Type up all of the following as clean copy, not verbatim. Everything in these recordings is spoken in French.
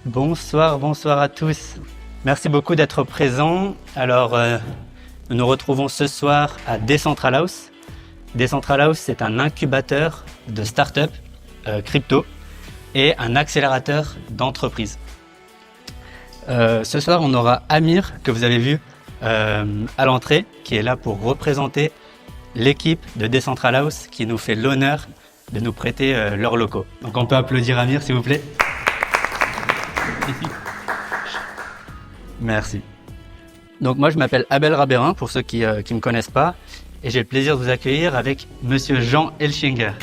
Bonsoir à tous. Merci beaucoup d'être présents. Alors, nous nous retrouvons ce soir à Decentral House. Decentral House, c'est un incubateur de start-up crypto et un accélérateur d'entreprises. Ce soir, on aura Amir, que vous avez vu à l'entrée, qui est là pour représenter l'équipe de Decentral House qui nous fait l'honneur de nous prêter leurs locaux. Donc, on peut applaudir Amir, s'il vous plaît. Merci. Donc moi je m'appelle Abel Rabérin pour ceux qui ne me connaissent pas et j'ai le plaisir de vous accueillir avec Monsieur Jean Elschinger.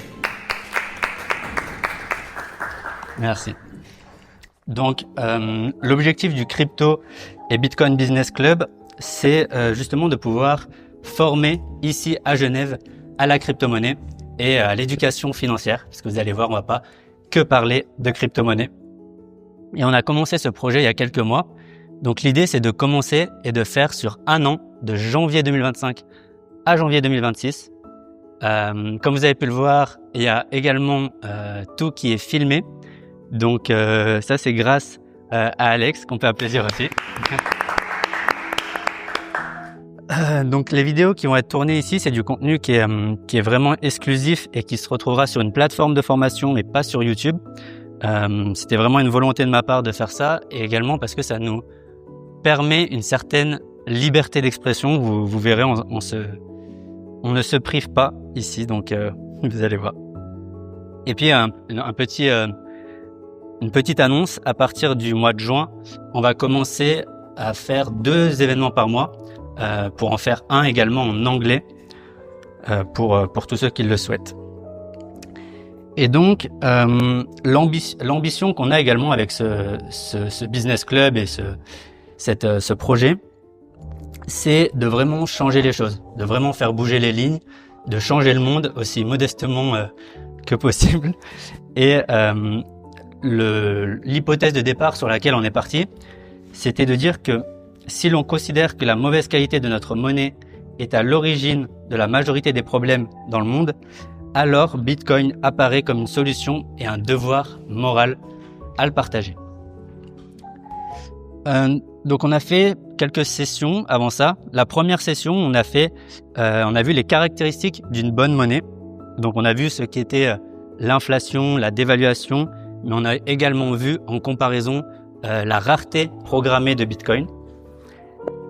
Merci. Donc l'objectif du Crypto et Bitcoin Business Club, c'est justement de pouvoir former ici à Genève à la crypto-monnaie et à l'éducation financière, parce que vous allez voir, on va pas que parler de crypto-monnaie. Et on a commencé ce projet il y a quelques mois. Donc l'idée, c'est de commencer et de faire sur un an, de janvier 2025 à janvier 2026. Comme vous avez pu le voir, il y a également tout qui est filmé. Donc ça, c'est grâce à Alex, qu'on peut applaudir aussi. Donc les vidéos qui vont être tournées ici, c'est du contenu qui est vraiment exclusif et qui se retrouvera sur une plateforme de formation, mais pas sur YouTube. C'était vraiment une volonté de ma part de faire ça et également parce que ça nous permet une certaine liberté d'expression. Vous verrez, on ne se prive pas ici, donc vous allez voir. Et puis une petite annonce, à partir du mois de juin, on va commencer à faire 2 événements par mois pour en faire un également en anglais pour tous ceux qui le souhaitent. Et donc, l'ambition qu'on a également avec ce business club et ce projet, c'est de vraiment changer les choses, de vraiment faire bouger les lignes, de changer le monde aussi modestement que possible. Et l'hypothèse de départ sur laquelle on est parti, c'était de dire que si l'on considère que la mauvaise qualité de notre monnaie est à l'origine de la majorité des problèmes dans le monde, alors Bitcoin apparaît comme une solution et un devoir moral à le partager. Donc on a fait quelques sessions avant ça. La première session, on a vu les caractéristiques d'une bonne monnaie. Donc on a vu ce qu'était l'inflation, la dévaluation, mais on a également vu en comparaison la rareté programmée de Bitcoin.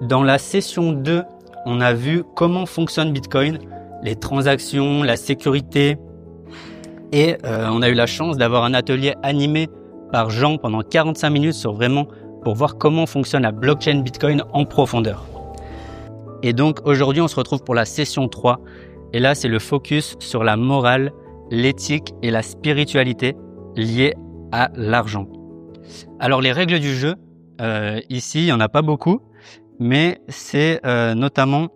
Dans la session 2, on a vu comment fonctionne Bitcoin, les transactions, la sécurité. Et on a eu la chance d'avoir un atelier animé par Jean pendant 45 minutes pour voir comment fonctionne la blockchain Bitcoin en profondeur. Et donc aujourd'hui, on se retrouve pour la session 3. Et là, c'est le focus sur la morale, l'éthique et la spiritualité liées à l'argent. Alors les règles du jeu, ici, il n'y en a pas beaucoup, mais c'est notamment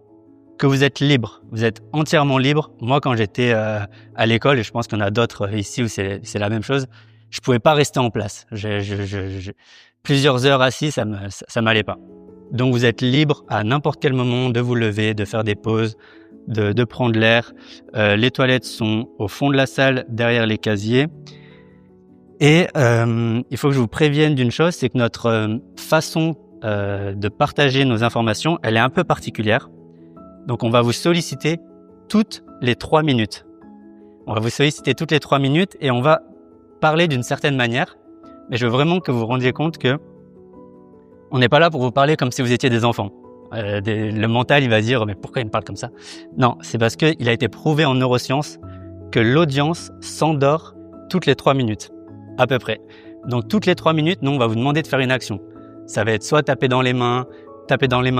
que vous êtes libre, vous êtes entièrement libre. Moi, quand j'étais à l'école, et je pense qu'il y en a d'autres ici où c'est la même chose, je pouvais pas rester en place. Plusieurs heures assis, ça m'allait pas. Donc, vous êtes libre à n'importe quel moment de vous lever, de faire des pauses, de prendre l'air. Les toilettes sont au fond de la salle, derrière les casiers. Et il faut que je vous prévienne d'une chose, c'est que notre façon de partager nos informations, elle est un peu particulière. Donc, on va vous solliciter toutes les 3 minutes. On va vous solliciter toutes les 3 minutes et on va parler d'une certaine manière. Mais je veux vraiment que vous vous rendiez compte que on n'est pas là pour vous parler comme si vous étiez des enfants. Le mental, il va dire « mais pourquoi il me parle comme ça ?» Non, c'est parce qu'il a été prouvé en neurosciences que l'audience s'endort toutes les 3 minutes, à peu près. Donc, toutes les 3 minutes, nous, on va vous demander de faire une action. Ça va être soit taper dans les mains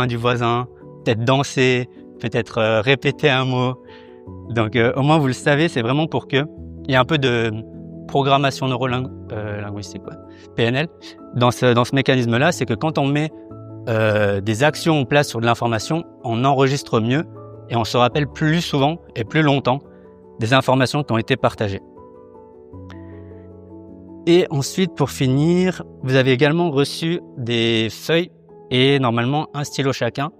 du voisin, peut-être danser, peut-être répéter un mot. Donc au moins vous le savez, c'est vraiment pour qu'il y ait un peu de programmation neurolinguistique, PNL. Dans ce mécanisme-là, c'est que quand on met des actions en place sur de l'information, on enregistre mieux et on se rappelle plus souvent et plus longtemps des informations qui ont été partagées. Et ensuite, pour finir, vous avez également reçu des feuilles et normalement un stylo chacun.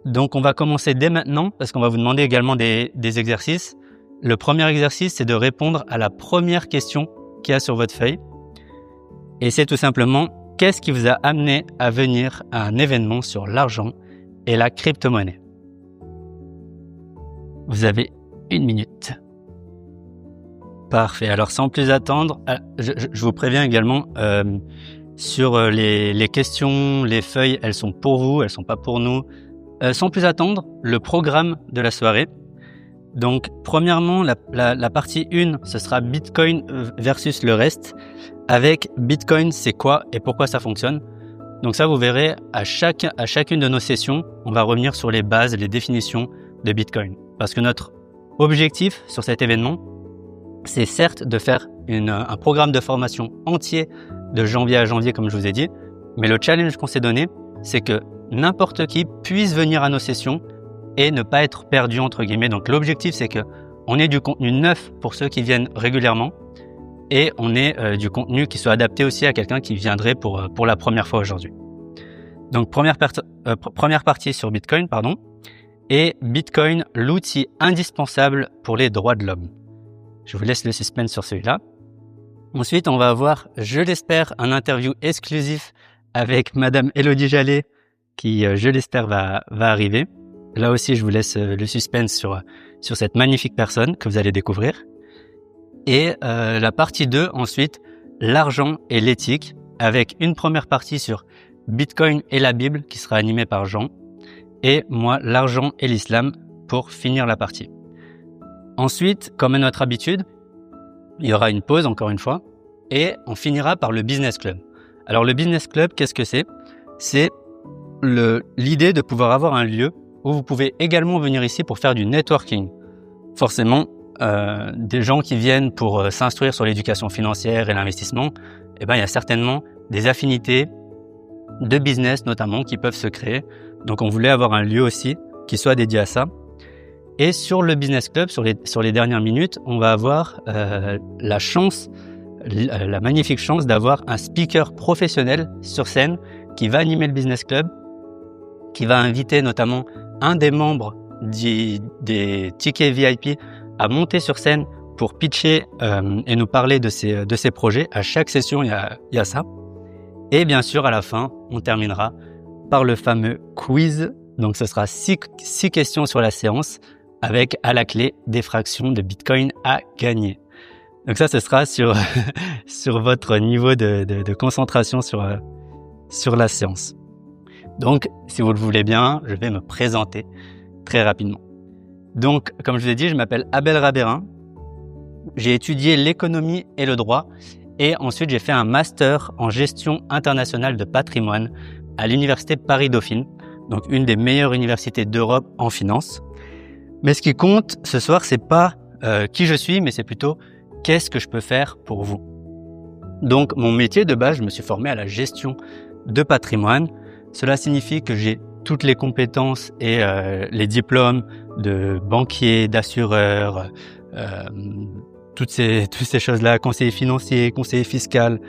Donc on va commencer dès maintenant parce qu'on va vous demander également des exercices. Le premier exercice, c'est de répondre à la première question qu'il y a sur votre feuille. Et c'est tout simplement qu'est-ce qui vous a amené à venir à un événement sur l'argent et la crypto-monnaie? Vous avez 1 minute. Parfait. Alors, sans plus attendre, je vous préviens également, sur les questions, les feuilles, elles sont pour vous, elles sont pas pour nous. Sans plus attendre, le programme de la soirée. Donc, premièrement, la partie 1, ce sera Bitcoin versus le reste. Avec Bitcoin, c'est quoi et pourquoi ça fonctionne. Donc ça, vous verrez, à chacune de nos sessions, on va revenir sur les bases, les définitions de Bitcoin. Parce que notre objectif sur cet événement, c'est certes de faire un programme de formation entier de janvier à janvier, comme je vous ai dit, mais le challenge qu'on s'est donné, c'est que n'importe qui puisse venir à nos sessions et ne pas être perdu, entre guillemets. Donc l'objectif, c'est qu'on ait du contenu neuf pour ceux qui viennent régulièrement et on ait du contenu qui soit adapté aussi à quelqu'un qui viendrait pour la première fois aujourd'hui. Donc première partie sur Bitcoin, et Bitcoin, l'outil indispensable pour les droits de l'homme. Je vous laisse le suspense sur celui-là. Ensuite, on va avoir, je l'espère, un interview exclusif avec Madame Elodie Jallet qui, je l'espère, va arriver. Là aussi, je vous laisse le suspense sur cette magnifique personne que vous allez découvrir. Et la partie 2, ensuite, l'argent et l'éthique, avec une première partie sur Bitcoin et la Bible qui sera animée par Jean, et moi, l'argent et l'islam pour finir la partie. Ensuite, comme à notre habitude, il y aura une pause encore une fois et on finira par le Business Club. Alors le Business Club, qu'est-ce que c'est? C'est l'idée de pouvoir avoir un lieu où vous pouvez également venir ici pour faire du networking. Forcément, des gens qui viennent pour s'instruire sur l'éducation financière et l'investissement, il y a certainement des affinités de business notamment qui peuvent se créer. Donc on voulait avoir un lieu aussi qui soit dédié à ça. Et sur le Business Club, sur les dernières minutes, on va avoir la magnifique chance d'avoir un speaker professionnel sur scène qui va animer le Business Club, qui va inviter notamment un des membres des tickets VIP à monter sur scène pour pitcher et nous parler de ses projets. À chaque session, il y a ça. Et bien sûr, à la fin, on terminera par le fameux quiz. Donc, ce sera 6 questions sur la séance avec à la clé des fractions de Bitcoin à gagner. Donc ça, ce sera sur votre niveau de concentration sur la séance. Donc, si vous le voulez bien, je vais me présenter très rapidement. Donc, comme je vous ai dit, je m'appelle Abel Rabérin. J'ai étudié l'économie et le droit et ensuite j'ai fait un master en gestion internationale de patrimoine à l'université Paris-Dauphine, donc une des meilleures universités d'Europe en finance. Mais ce qui compte ce soir, c'est pas qui je suis, mais c'est plutôt qu'est-ce que je peux faire pour vous. Donc, mon métier de base, je me suis formé à la gestion de patrimoine. Cela signifie que j'ai toutes les compétences et les diplômes de banquier, d'assureur, toutes ces choses-là, conseiller financier, conseiller fiscal.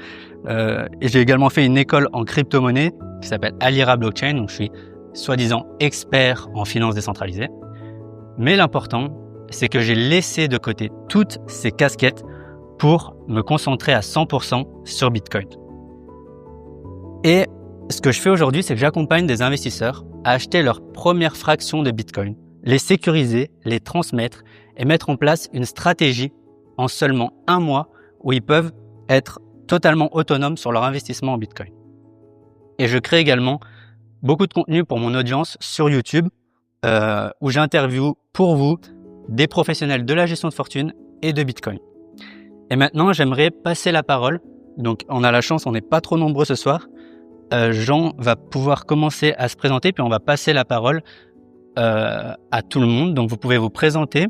Et j'ai également fait une école en crypto-monnaie qui s'appelle Alira Blockchain. Donc, je suis soi-disant expert en finance décentralisée. Mais l'important, c'est que j'ai laissé de côté toutes ces casquettes pour me concentrer à 100% sur Bitcoin. Et ce que je fais aujourd'hui, c'est que j'accompagne des investisseurs à acheter leur première fraction de Bitcoin, les sécuriser, les transmettre et mettre en place une stratégie en seulement 1 mois où ils peuvent être totalement autonomes sur leur investissement en Bitcoin. Et je crée également beaucoup de contenu pour mon audience sur YouTube où j'interviewe pour vous des professionnels de la gestion de fortune et de Bitcoin. Et maintenant, j'aimerais passer la parole. Donc, on a la chance, on n'est pas trop nombreux ce soir. Jean va pouvoir commencer à se présenter, puis on va passer la parole à tout le monde. Donc, vous pouvez vous présenter,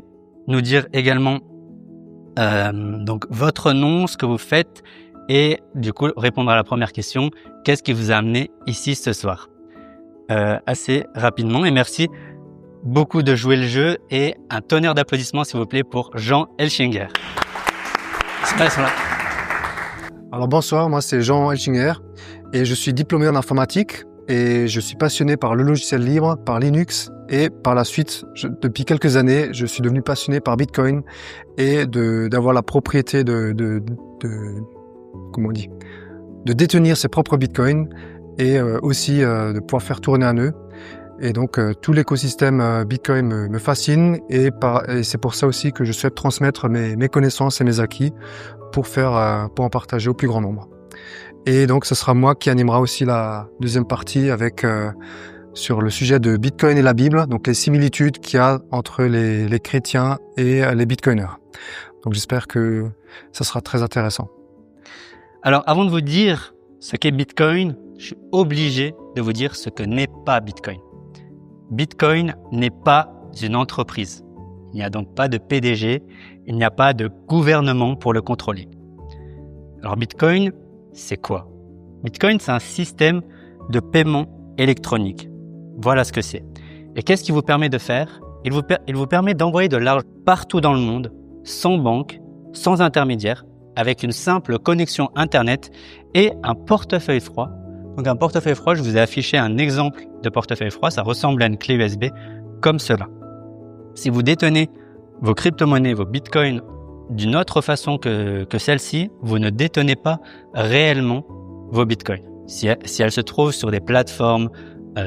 nous dire également donc votre nom, ce que vous faites, et du coup répondre à la première question, qu'est-ce qui vous a amené ici ce soir? Assez rapidement, et merci beaucoup de jouer le jeu, et un tonnerre d'applaudissements s'il vous plaît pour Jean Elchinger. Alors bonsoir, moi c'est Jean Elchinger et je suis diplômé en informatique et je suis passionné par le logiciel libre, par Linux, et par la suite, depuis quelques années, je suis devenu passionné par Bitcoin et d'avoir la propriété comment on dit, de détenir ses propres bitcoins et aussi de pouvoir faire tourner un nœud. Et donc tout l'écosystème Bitcoin me fascine et c'est pour ça aussi que je souhaite transmettre mes connaissances et mes acquis pour en partager au plus grand nombre. Et donc ce sera moi qui animera aussi la deuxième partie avec sur le sujet de Bitcoin et la Bible, donc les similitudes qu'il y a entre les chrétiens et les bitcoiners. Donc j'espère que ça sera très intéressant. Alors avant de vous dire ce qu'est Bitcoin, je suis obligé de vous dire ce que n'est pas Bitcoin. Bitcoin n'est pas une entreprise. Il n'y a donc pas de PDG, il n'y a pas de gouvernement pour le contrôler. Alors Bitcoin, c'est quoi? Bitcoin, c'est un système de paiement électronique. Voilà ce que c'est. Et qu'est-ce qu'il vous permet de faire? Il vous permet d'envoyer de l'argent partout dans le monde, sans banque, sans intermédiaire, avec une simple connexion Internet et un portefeuille froid. Donc un portefeuille froid, je vous ai affiché un exemple de portefeuille froid, ça ressemble à une clé USB comme cela. Si vous détenez vos crypto-monnaies, vos bitcoins d'une autre façon que celle-ci, vous ne détenez pas réellement vos bitcoins. Si elles se trouvent sur des plateformes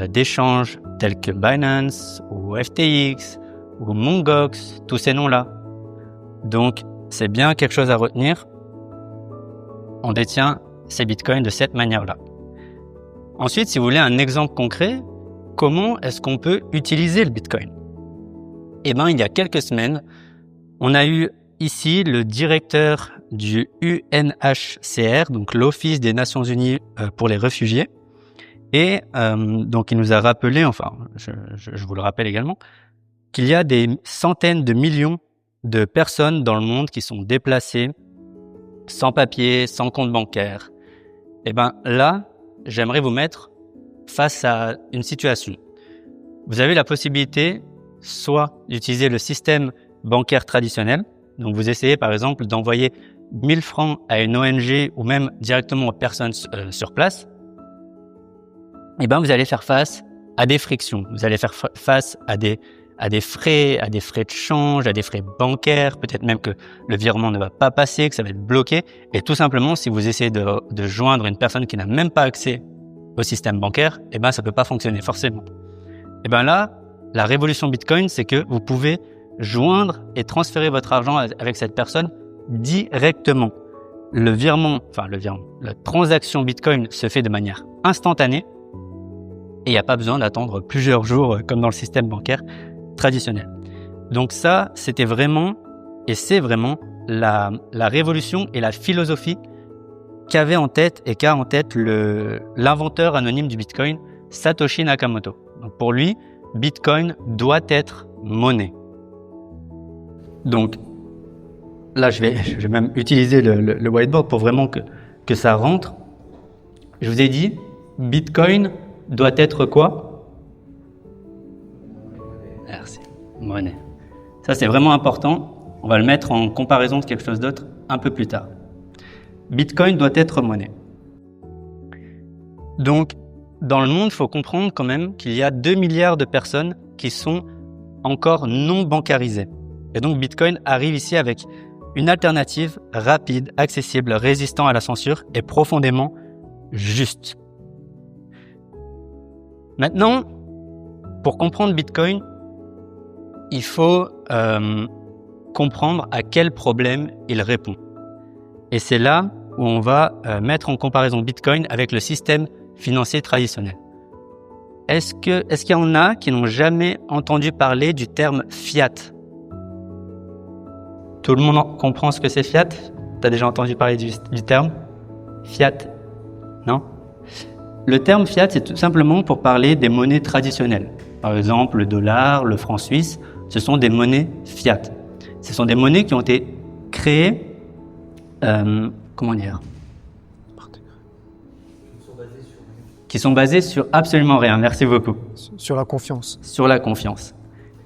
d'échange telles que Binance ou FTX ou Mongox, tous ces noms-là. Donc c'est bien quelque chose à retenir. On détient ces bitcoins de cette manière-là. Ensuite, si vous voulez un exemple concret, comment est-ce qu'on peut utiliser le Bitcoin? Eh bien, il y a quelques semaines, on a eu ici le directeur du UNHCR, donc l'Office des Nations Unies pour les réfugiés. Et donc, il nous a rappelé, enfin, je vous le rappelle également, qu'il y a des centaines de millions de personnes dans le monde qui sont déplacées, sans papier, sans compte bancaire. Eh bien, là, j'aimerais vous mettre face à une situation. Vous avez la possibilité soit d'utiliser le système bancaire traditionnel. Donc, vous essayez par exemple d'envoyer 1000 francs à une ONG ou même directement aux personnes sur place. Eh bien, vous allez faire face à des frictions. Vous allez faire face à des frais de change, à des frais bancaires, peut-être même que le virement ne va pas passer, que ça va être bloqué. Et tout simplement, si vous essayez de joindre une personne qui n'a même pas accès au système bancaire, eh ben, ça peut pas fonctionner forcément. Et ben là, la révolution Bitcoin, c'est que vous pouvez joindre et transférer votre argent avec cette personne directement. La transaction Bitcoin se fait de manière instantanée et il n'y a pas besoin d'attendre plusieurs jours comme dans le système bancaire traditionnel. Donc ça, c'était vraiment et c'est vraiment la révolution et la philosophie qu'avait en tête et qu'a en tête l'inventeur anonyme du Bitcoin, Satoshi Nakamoto. Donc pour lui, Bitcoin doit être monnaie. Donc là, je vais même utiliser le whiteboard pour vraiment que ça rentre. Je vous ai dit, Bitcoin doit être quoi? Merci. Monnaie. Ça, c'est vraiment important. On va le mettre en comparaison de quelque chose d'autre un peu plus tard. Bitcoin doit être monnaie. Donc, dans le monde, il faut comprendre quand même qu'il y a 2 milliards de personnes qui sont encore non bancarisées. Et donc, Bitcoin arrive ici avec une alternative rapide, accessible, résistant à la censure et profondément juste. Maintenant, pour comprendre Bitcoin, il faut comprendre à quel problème il répond. Et c'est là où on va mettre en comparaison Bitcoin avec le système financier traditionnel. Est-ce qu'il y en a qui n'ont jamais entendu parler du terme fiat? Tout le monde comprend ce que c'est fiat? Tu as déjà entendu parler du terme fiat? Non? Le terme fiat, c'est tout simplement pour parler des monnaies traditionnelles. Par exemple, le dollar, le franc suisse, ce sont des monnaies fiat. Ce sont des monnaies qui ont été créées qui sont basées sur absolument rien. Merci beaucoup. Sur la confiance. Sur la confiance.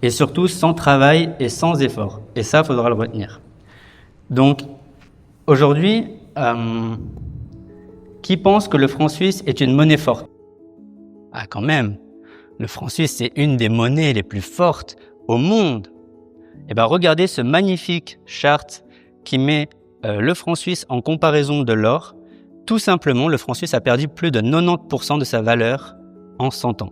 Et surtout sans travail et sans effort. Et ça, il faudra le retenir. Donc, aujourd'hui, qui pense que le franc suisse est une monnaie forte? Ah, quand même. Le franc suisse, c'est une des monnaies les plus fortes au monde. Eh bien, regardez ce magnifique chart qui met le franc suisse en comparaison de l'or. tout simplement, le franc suisse a perdu plus de 90% de sa valeur en 100 ans.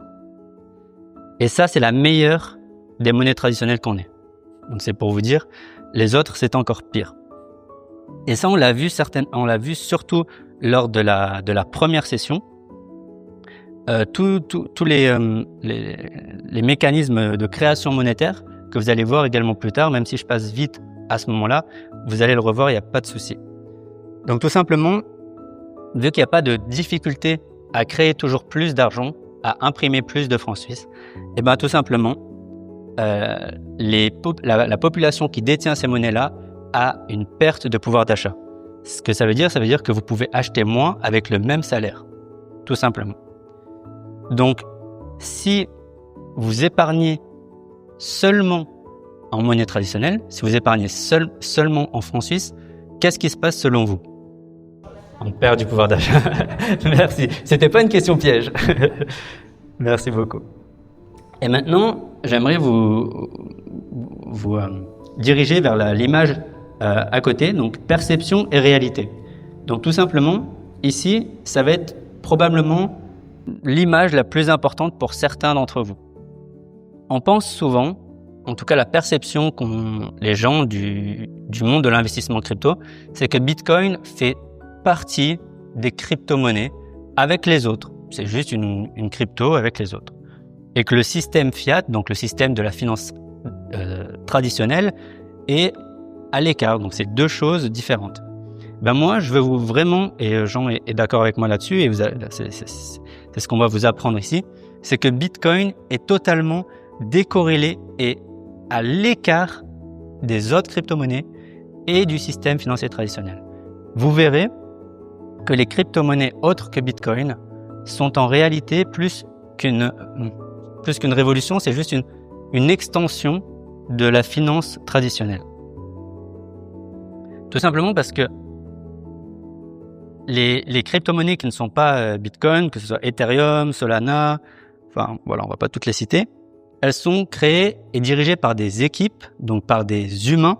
Et ça, c'est la meilleure des monnaies traditionnelles qu'on ait. Donc c'est pour vous dire, les autres, c'est encore pire. Et ça, on l'a vu surtout lors de la première session. Tous les mécanismes de création monétaire que vous allez voir également plus tard, même si je passe vite à ce moment-là, vous allez le revoir, il n'y a pas de souci. Donc tout simplement, vu qu'il n'y a pas de difficulté à créer toujours plus d'argent, à imprimer plus de francs suisses, et bien tout simplement, la population qui détient ces monnaies-là a une perte de pouvoir d'achat. Ce que ça veut dire que vous pouvez acheter moins avec le même salaire, tout simplement. Donc, si vous épargnez seulement en monnaie traditionnelle, si vous épargnez seulement en francs suisses, qu'est-ce qui se passe selon vous? On perd du pouvoir d'achat. Merci. C'était pas une question piège. Merci beaucoup. Et maintenant, j'aimerais vous diriger vers l'image à côté, donc perception et réalité. Donc tout simplement, ici, ça va être probablement l'image la plus importante pour certains d'entre vous. On pense souvent, en tout cas la perception qu'ont les gens du monde de l'investissement crypto, c'est que Bitcoin fait partie des crypto-monnaies avec les autres. C'est juste une crypto avec les autres. Et que le système fiat, donc le système de la finance traditionnelle, est à l'écart. Donc c'est deux choses différentes. Ben moi, je veux vous vraiment, et Jean est d'accord avec moi là-dessus, et c'est ce qu'on va vous apprendre ici, c'est que Bitcoin est totalement décorrélé et à l'écart des autres crypto-monnaies et du système financier traditionnel. Vous verrez que les crypto-monnaies autres que Bitcoin sont en réalité plus qu'une révolution, c'est juste une extension de la finance traditionnelle. Tout simplement parce que les crypto-monnaies qui ne sont pas Bitcoin, que ce soit Ethereum, Solana, enfin voilà, on va pas toutes les citer, elles sont créées et dirigées par des équipes, donc par des humains.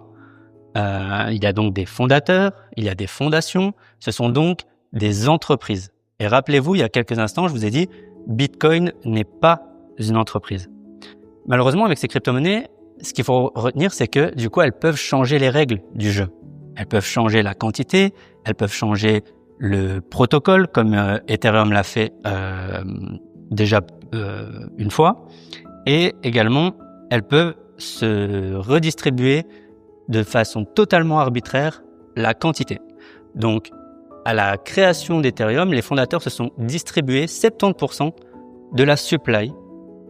Il y a donc des fondateurs, il y a des fondations, ce sont donc des entreprises. Et rappelez-vous, il y a quelques instants, je vous ai dit, Bitcoin n'est pas une entreprise. Malheureusement, avec ces crypto-monnaies, ce qu'il faut retenir, c'est que du coup, elles peuvent changer les règles du jeu. Elles peuvent changer la quantité, elles peuvent changer le protocole, comme Ethereum l'a fait déjà une fois. Et également, elles peuvent se redistribuer de façon totalement arbitraire la quantité. Donc, à la création d'Ethereum, les fondateurs se sont distribués 70% de la supply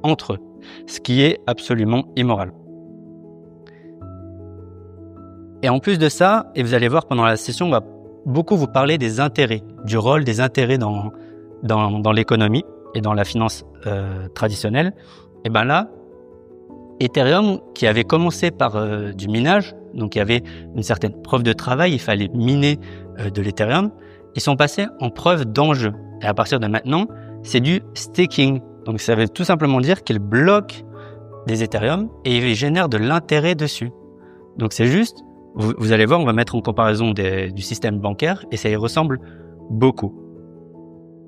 entre eux, ce qui est absolument immoral. Et en plus de ça, et vous allez voir pendant la session, on va beaucoup vous parler des intérêts, du rôle des intérêts dans l'économie et dans la finance traditionnelle. Et bien là, Ethereum, qui avait commencé par du minage, donc il y avait une certaine preuve de travail, il fallait miner de l'Ethereum, ils sont passés en preuve d'enjeu. Et à partir de maintenant, c'est du staking. Donc ça veut tout simplement dire qu'ils bloquent des Ethereum et ils génèrent de l'intérêt dessus. Donc c'est juste, vous allez voir, on va mettre en comparaison du système bancaire et ça y ressemble beaucoup.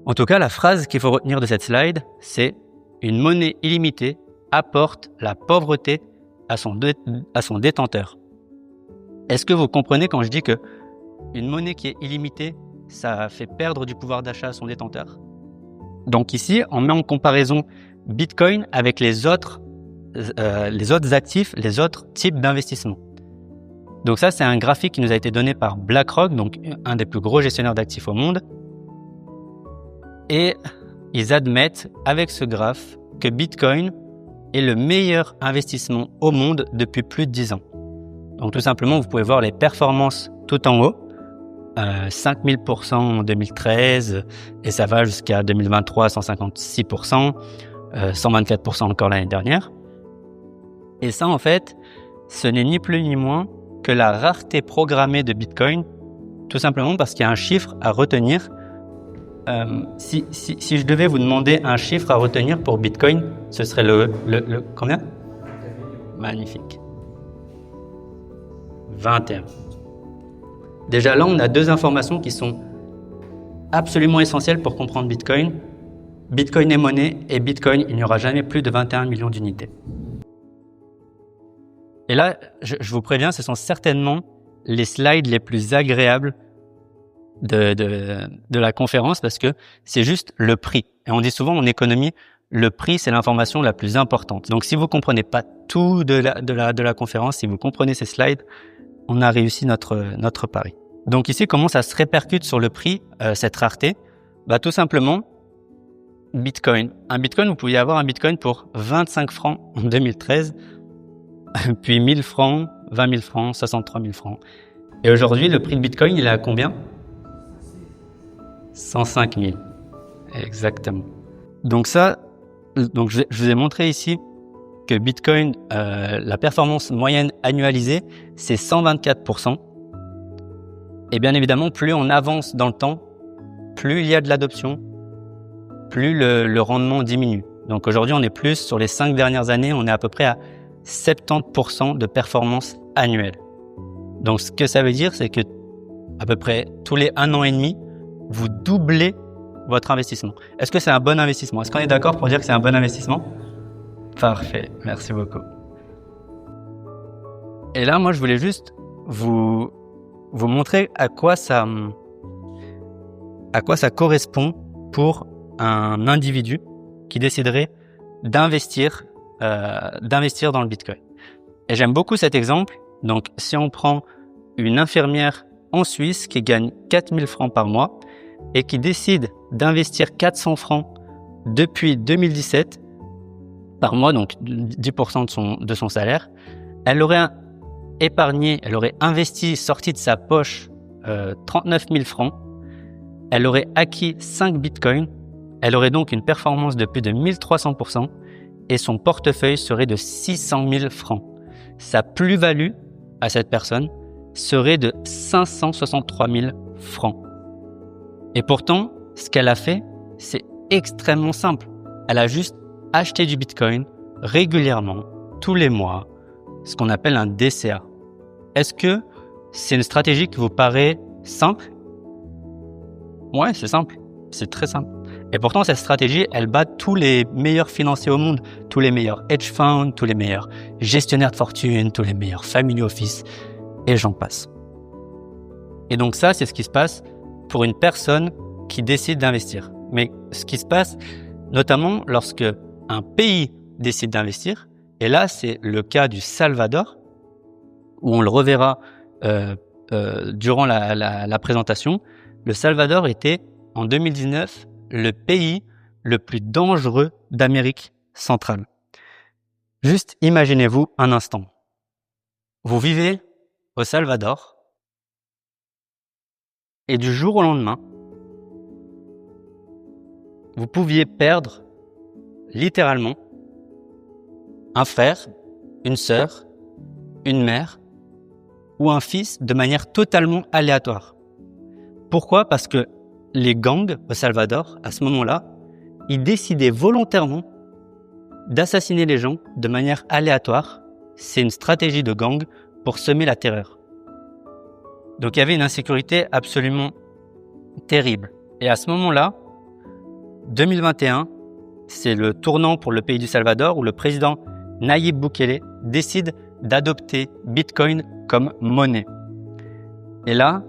En tout cas, la phrase qu'il faut retenir de cette slide, c'est « Une monnaie illimitée apporte la pauvreté à son détenteur ». Est-ce que vous comprenez quand je dis que une monnaie qui est illimitée, ça fait perdre du pouvoir d'achat à son détenteur? Donc ici, on met en comparaison Bitcoin avec les autres actifs, les autres types d'investissements. Donc ça, c'est un graphique qui nous a été donné par BlackRock, donc un des plus gros gestionnaires d'actifs au monde. Et ils admettent avec ce graphe que Bitcoin est le meilleur investissement au monde depuis plus de 10 ans. Donc tout simplement, vous pouvez voir les performances tout en haut, 5000% en 2013, et ça va jusqu'à 2023, 156%, 124% encore l'année dernière. Et ça, en fait, ce n'est ni plus ni moins que la rareté programmée de Bitcoin, tout simplement parce qu'il y a un chiffre à retenir. Si je devais vous demander un chiffre à retenir pour Bitcoin, ce serait le combien? Magnifique. 21. Déjà là, on a deux informations qui sont absolument essentiel pour comprendre Bitcoin. Bitcoin est monnaie et Bitcoin, il n'y aura jamais plus de 21 millions d'unités. Et là, je vous préviens, ce sont certainement les slides les plus agréables de la conférence parce que c'est juste le prix. Et on dit souvent en économie, le prix, c'est l'information la plus importante. Donc, si vous comprenez pas tout de la conférence, si vous comprenez ces slides, on a réussi notre pari. Donc ici, comment ça se répercute sur le prix, cette rareté? Tout simplement, Bitcoin. Un Bitcoin, vous pouviez avoir un Bitcoin pour 25 francs en 2013, puis 1000 francs, 20 000 francs, 63 000 francs. Et aujourd'hui, le prix de Bitcoin, il est à combien? 105 000. Exactement. Donc je vous ai montré ici que Bitcoin, la performance moyenne annualisée, c'est 124%. Et bien évidemment, plus on avance dans le temps, plus il y a de l'adoption, plus le rendement diminue. Donc aujourd'hui, on est plus, sur les 5 dernières années, on est à peu près à 70% de performance annuelle. Donc ce que ça veut dire, c'est que à peu près tous les 1 an et demi, vous doublez votre investissement. Est-ce que c'est un bon investissement? Est-ce qu'on est d'accord pour dire que c'est un bon investissement? Parfait, merci beaucoup. Et là, moi, je voulais juste vous montrer à quoi ça correspond pour un individu qui déciderait d'investir dans le Bitcoin. Et j'aime beaucoup cet exemple. Donc, si on prend une infirmière en Suisse qui gagne 4 000 francs par mois et qui décide d'investir 400 francs depuis 2017 par mois, donc 10% de son salaire, elle aurait épargné, elle aurait investi, sorti de sa poche 39 000 francs, elle aurait acquis 5 bitcoins, elle aurait donc une performance de plus de 1300% et son portefeuille serait de 600 000 francs. Sa plus-value à cette personne serait de 563 000 francs. Et pourtant, ce qu'elle a fait, c'est extrêmement simple. Elle a juste acheté du Bitcoin régulièrement, tous les mois, ce qu'on appelle un DCA. Est-ce que c'est une stratégie qui vous paraît simple? Ouais, c'est simple. C'est très simple. Et pourtant, cette stratégie, elle bat tous les meilleurs financiers au monde, tous les meilleurs hedge funds, tous les meilleurs gestionnaires de fortune, tous les meilleurs family office, et j'en passe. Et donc ça, c'est ce qui se passe pour une personne qui décide d'investir. Mais ce qui se passe, notamment lorsque un pays décide d'investir, et là, c'est le cas du Salvador, où on le reverra durant la présentation. Le Salvador était, en 2019, le pays le plus dangereux d'Amérique centrale. Juste imaginez-vous un instant. Vous vivez au Salvador et du jour au lendemain, vous pouviez perdre littéralement un frère, une sœur, une mère ou un fils de manière totalement aléatoire. Pourquoi? Parce que les gangs au Salvador, à ce moment-là, ils décidaient volontairement d'assassiner les gens de manière aléatoire. C'est une stratégie de gang pour semer la terreur. Donc il y avait une insécurité absolument terrible. Et à ce moment-là, 2021, c'est le tournant pour le pays du Salvador où le président Nayib Bukele décide d'adopter Bitcoin comme monnaie. Et là,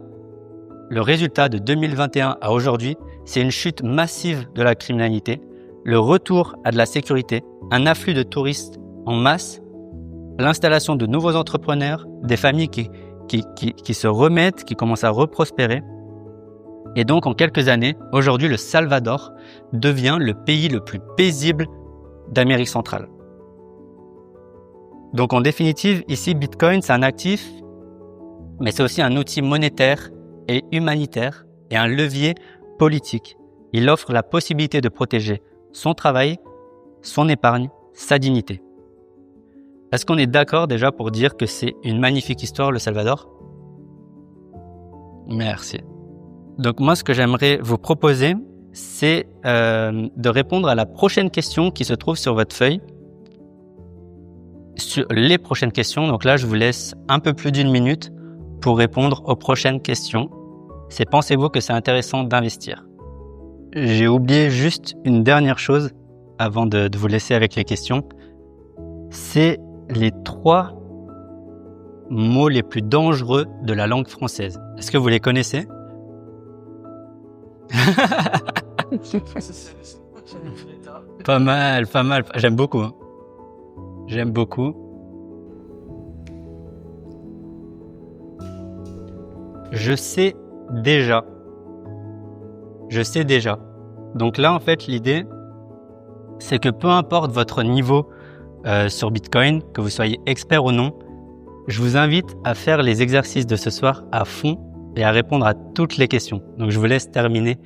le résultat de 2021 à aujourd'hui, c'est une chute massive de la criminalité, le retour à de la sécurité, un afflux de touristes en masse, l'installation de nouveaux entrepreneurs, des familles qui se remettent, qui commencent à reprospérer. Et donc, en quelques années, aujourd'hui, le Salvador devient le pays le plus paisible d'Amérique centrale. Donc, en définitive, ici, Bitcoin, c'est un actif, mais c'est aussi un outil monétaire et humanitaire et un levier politique. Il offre la possibilité de protéger son travail, son épargne, sa dignité. Est-ce qu'on est d'accord déjà pour dire que c'est une magnifique histoire, le Salvador? Merci. Donc moi, ce que j'aimerais vous proposer, c'est de répondre à la prochaine question qui se trouve sur votre feuille. Sur les prochaines questions, donc là, je vous laisse un peu plus d'1 minute pour répondre aux prochaines questions. C'est pensez-vous que c'est intéressant d'investir? j'ai oublié juste une dernière chose avant de vous laisser avec les questions. C'est les 3 mots les plus dangereux de la langue française. Est-ce que vous les connaissez? Pas mal, pas mal. J'aime beaucoup. Hein. J'aime beaucoup. Je sais déjà. Je sais déjà. Donc là, en fait, l'idée, c'est que peu importe votre niveau sur Bitcoin, que vous soyez expert ou non, je vous invite à faire les exercices de ce soir à fond et à répondre à toutes les questions. Donc, je vous laisse terminer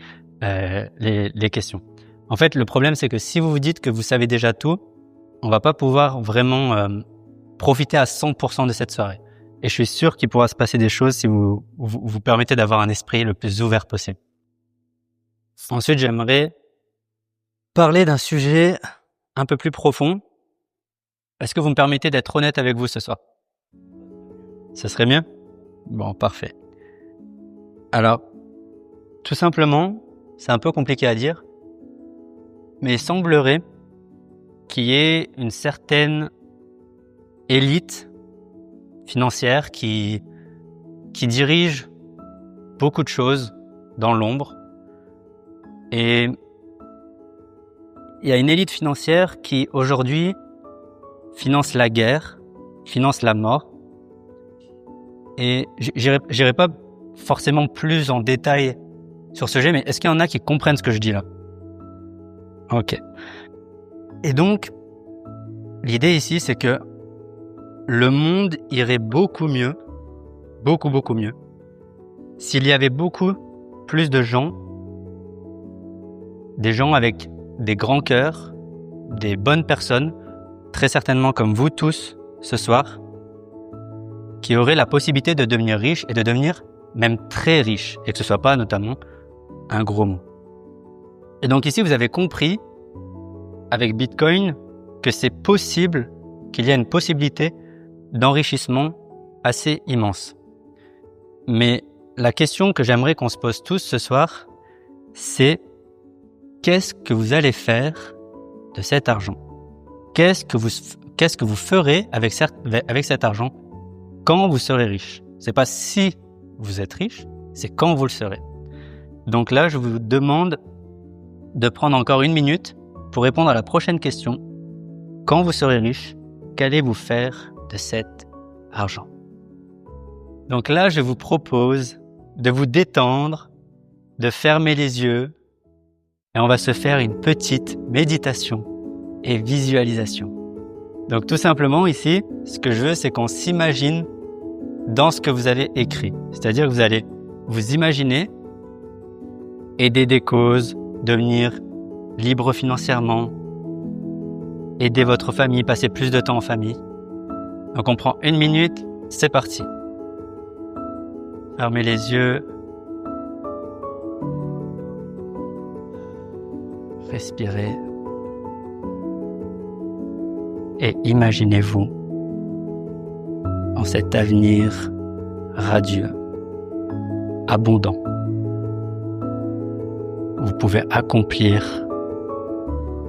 les questions. En fait, le problème, c'est que si vous vous dites que vous savez déjà tout, on va pas pouvoir vraiment profiter à 100% de cette soirée. Et je suis sûr qu'il pourra se passer des choses si vous permettez d'avoir un esprit le plus ouvert possible. Ensuite, j'aimerais parler d'un sujet un peu plus profond. Est-ce que vous me permettez d'être honnête avec vous ce soir? Ce serait mieux? Bon, parfait. Alors, tout simplement, c'est un peu compliqué à dire, mais il semblerait qu'il y ait une certaine élite financière qui dirige beaucoup de choses dans l'ombre. Et il y a une élite financière qui, aujourd'hui, finance la guerre, finance la mort. Et j'irai pas forcément plus en détail sur ce sujet, mais est-ce qu'il y en a qui comprennent ce que je dis là? Ok. Et donc, l'idée ici, c'est que le monde irait beaucoup mieux, beaucoup mieux, s'il y avait beaucoup plus de gens, des gens avec des grands cœurs, des bonnes personnes, très certainement comme vous tous ce soir, qui auraient la possibilité de devenir riches et de devenir même très riches, et que ce soit pas notamment un gros mot. Et donc ici, vous avez compris avec Bitcoin que c'est possible, qu'il y a une possibilité d'enrichissement assez immense. Mais la question que j'aimerais qu'on se pose tous ce soir, c'est qu'est-ce que vous allez faire de cet argent? Qu'est-ce que vous ferez avec cet argent quand vous serez riche? C'est pas si vous êtes riche, c'est quand vous le serez. Donc là, je vous demande de prendre encore 1 minute pour répondre à la prochaine question. Quand vous serez riche, qu'allez-vous faire de cet argent? Donc là, je vous propose de vous détendre, de fermer les yeux, et on va se faire une petite méditation et visualisation. Donc tout simplement ici, ce que je veux, c'est qu'on s'imagine dans ce que vous avez écrit. C'est-à-dire que vous allez vous imaginer aider des causes, devenir libre financièrement, aider votre famille, passer plus de temps en famille. Donc on prend 1 minute, c'est parti. Fermez les yeux. Respirez. Et imaginez-vous en cet avenir radieux, abondant. Vous pouvez accomplir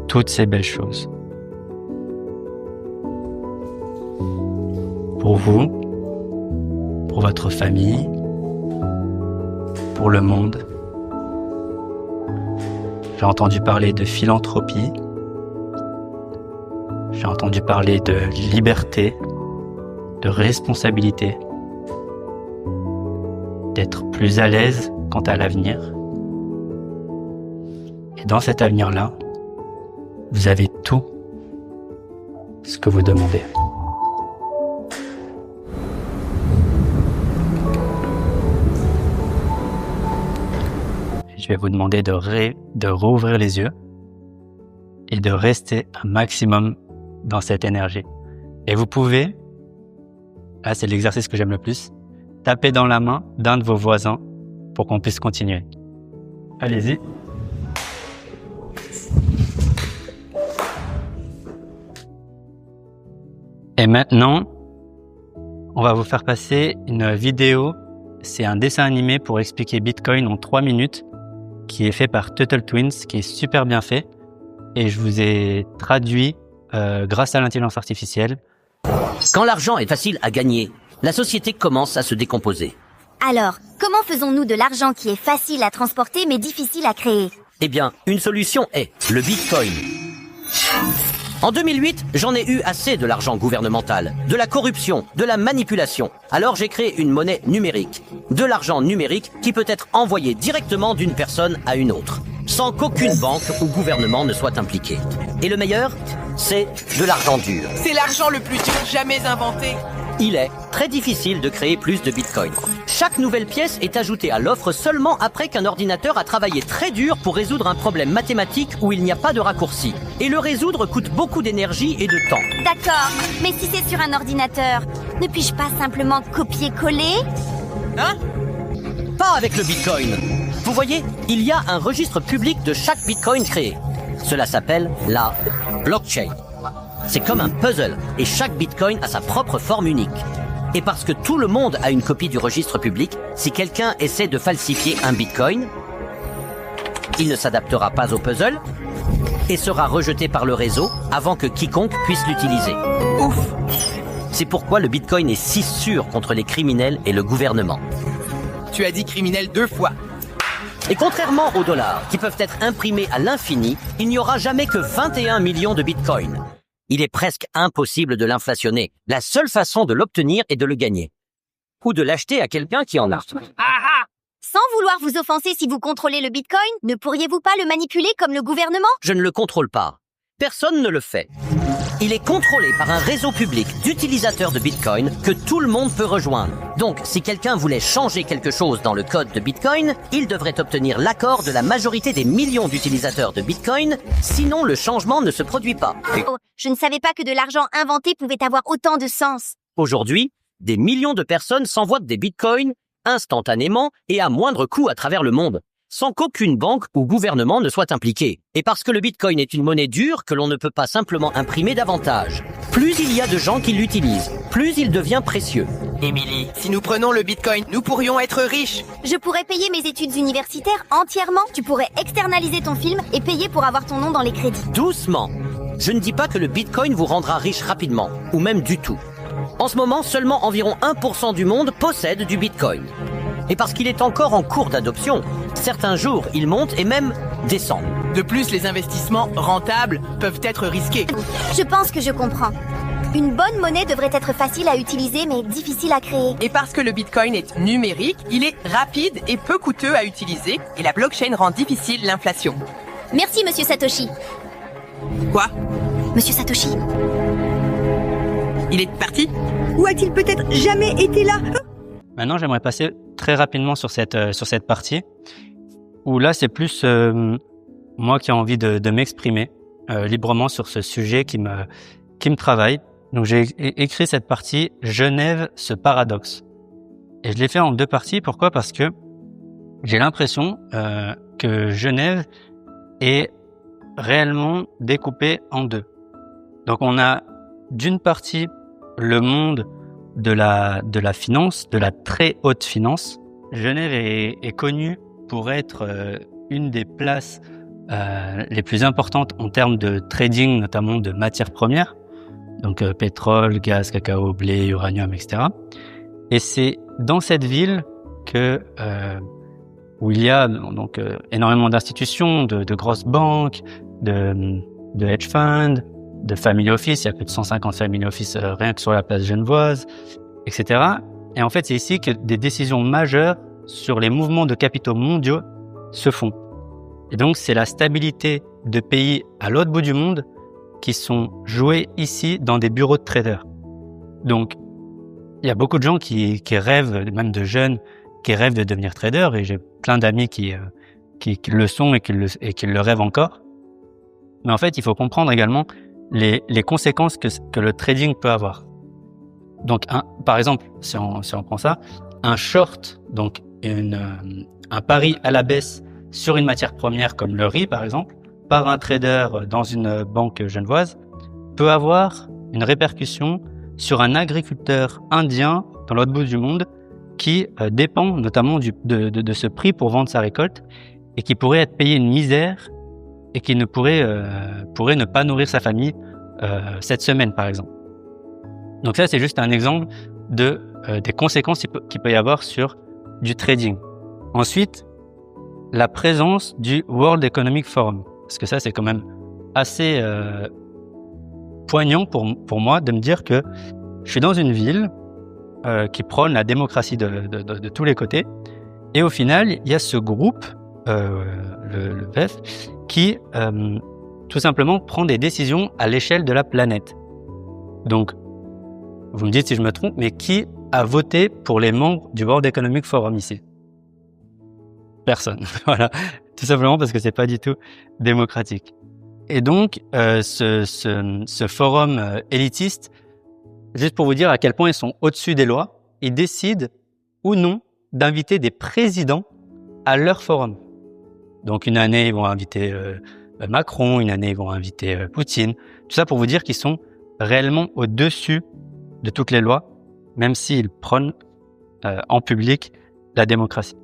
toutes ces belles choses. Pour vous, pour votre famille, pour le monde. J'ai entendu parler de philanthropie. J'ai entendu parler de liberté, de responsabilité, d'être plus à l'aise quant à l'avenir. Et dans cet avenir-là, vous avez tout ce que vous demandez. Je vais vous demander de rouvrir les yeux et de rester un maximum dans cette énergie. Et vous pouvez, là c'est l'exercice que j'aime le plus, taper dans la main d'un de vos voisins pour qu'on puisse continuer. Allez-y. Et maintenant, on va vous faire passer une vidéo. C'est un dessin animé pour expliquer Bitcoin en 3 minutes. qui est fait par Tuttle Twins, qui est super bien fait. Et je vous ai traduit grâce à l'intelligence artificielle. Quand l'argent est facile à gagner, la société commence à se décomposer. Alors, comment faisons-nous de l'argent qui est facile à transporter mais difficile à créer? Eh bien, une solution est le Bitcoin. En 2008, j'en ai eu assez de l'argent gouvernemental, de la corruption, de la manipulation. Alors j'ai créé une monnaie numérique. De l'argent numérique qui peut être envoyé directement d'une personne à une autre, sans qu'aucune banque ou gouvernement ne soit impliqué. Et le meilleur, c'est de l'argent dur. C'est l'argent le plus dur jamais inventé. Il est très difficile de créer plus de Bitcoin. Chaque nouvelle pièce est ajoutée à l'offre seulement après qu'un ordinateur a travaillé très dur pour résoudre un problème mathématique où il n'y a pas de raccourci. Et le résoudre coûte beaucoup d'énergie et de temps. D'accord, mais si c'est sur un ordinateur, ne puis-je pas simplement copier-coller? Hein? Pas avec le Bitcoin. Vous voyez, il y a un registre public de chaque Bitcoin créé. Cela s'appelle la blockchain. C'est comme un puzzle et chaque Bitcoin a sa propre forme unique. Et parce que tout le monde a une copie du registre public, si quelqu'un essaie de falsifier un Bitcoin, il ne s'adaptera pas au puzzle et sera rejeté par le réseau avant que quiconque puisse l'utiliser. Ouf! C'est pourquoi le Bitcoin est si sûr contre les criminels et le gouvernement. Tu as dit criminel 2 fois. Et contrairement aux dollars, qui peuvent être imprimés à l'infini, il n'y aura jamais que 21 millions de bitcoins. Il est presque impossible de l'inflationner. La seule façon de l'obtenir est de le gagner. Ou de l'acheter à quelqu'un qui en a. Sans vouloir vous offenser si vous contrôlez le Bitcoin, ne pourriez-vous pas le manipuler comme le gouvernement? Je ne le contrôle pas. Personne ne le fait. Il est contrôlé par un réseau public d'utilisateurs de Bitcoin que tout le monde peut rejoindre. Donc, si quelqu'un voulait changer quelque chose dans le code de Bitcoin, il devrait obtenir l'accord de la majorité des millions d'utilisateurs de Bitcoin, sinon le changement ne se produit pas. Oh, je ne savais pas que de l'argent inventé pouvait avoir autant de sens. Aujourd'hui, des millions de personnes s'envoient des Bitcoins instantanément et à moindre coût à travers le monde, sans qu'aucune banque ou gouvernement ne soit impliqué. Et parce que le Bitcoin est une monnaie dure que l'on ne peut pas simplement imprimer davantage. Plus il y a de gens qui l'utilisent, plus il devient précieux. Émilie, si nous prenons le Bitcoin, nous pourrions être riches. Je pourrais payer mes études universitaires entièrement. Tu pourrais externaliser ton film et payer pour avoir ton nom dans les crédits. Doucement. Je ne dis pas que le Bitcoin vous rendra riche rapidement, ou même du tout. En ce moment, seulement environ 1% du monde possède du Bitcoin. Et parce qu'il est encore en cours d'adoption, certains jours il monte et même descend. De plus, les investissements rentables peuvent être risqués. Je pense que je comprends. Une bonne monnaie devrait être facile à utiliser mais difficile à créer. Et parce que le Bitcoin est numérique, il est rapide et peu coûteux à utiliser et la blockchain rend difficile l'inflation. Merci, Monsieur Satoshi. Quoi? Monsieur Satoshi. Il est parti? Ou a-t-il peut-être jamais été là? Maintenant, j'aimerais passer très rapidement sur cette partie, où là, c'est plus moi qui ai envie de m'exprimer librement sur ce sujet qui me travaille. Donc, j'ai écrit cette partie « Genève, ce paradoxe ». Et je l'ai fait en 2 parties. Pourquoi? Parce que j'ai l'impression que Genève est réellement découpée en 2. Donc, on a d'une partie le monde de la finance, de la très haute finance. Genève est connue pour être une des places les plus importantes en termes de trading, notamment de matières premières, donc pétrole, gaz, cacao, blé, uranium, etc. Et c'est dans cette ville que où il y a donc énormément d'institutions, de grosses banques, de hedge funds, de family office. Il y a plus de 150 family office rien que sur la place genevoise, etc. Et en fait, c'est ici que des décisions majeures sur les mouvements de capitaux mondiaux se font. Et donc, c'est la stabilité de pays à l'autre bout du monde qui sont joués ici dans des bureaux de traders. Donc, il y a beaucoup de gens qui rêvent, même de jeunes, qui rêvent de devenir trader, et j'ai plein d'amis qui le sont et qui le rêvent encore. Mais en fait, il faut comprendre également les conséquences que le trading peut avoir. Donc, par exemple, si on prend ça, un short, donc un pari à la baisse sur une matière première comme le riz, par exemple, par un trader dans une banque genevoise, peut avoir une répercussion sur un agriculteur indien dans l'autre bout du monde qui dépend notamment de ce prix pour vendre sa récolte. et qui pourrait être payé une misère et qui pourrait ne pas nourrir sa famille cette semaine, par exemple. Donc ça, c'est juste un exemple des conséquences qu'il peut y avoir sur du trading. Ensuite, la présence du World Economic Forum. Parce que ça, c'est quand même assez poignant pour moi de me dire que je suis dans une ville qui prône la démocratie de tous les côtés. Et au final, il y a ce groupe, le VEF, qui tout simplement prend des décisions à l'échelle de la planète. Donc, vous me dites si je me trompe, mais qui a voté pour les membres du World Economic Forum ici? Personne. Voilà. Tout simplement parce que c'est pas du tout démocratique. Et donc, ce forum élitiste, juste pour vous dire à quel point ils sont au-dessus des lois, ils décident ou non d'inviter des présidents à leur forum. Donc, une année, ils vont inviter Macron, une année, ils vont inviter Poutine. Tout ça pour vous dire qu'ils sont réellement au-dessus de toutes les lois, même s'ils prônent en public la démocratie.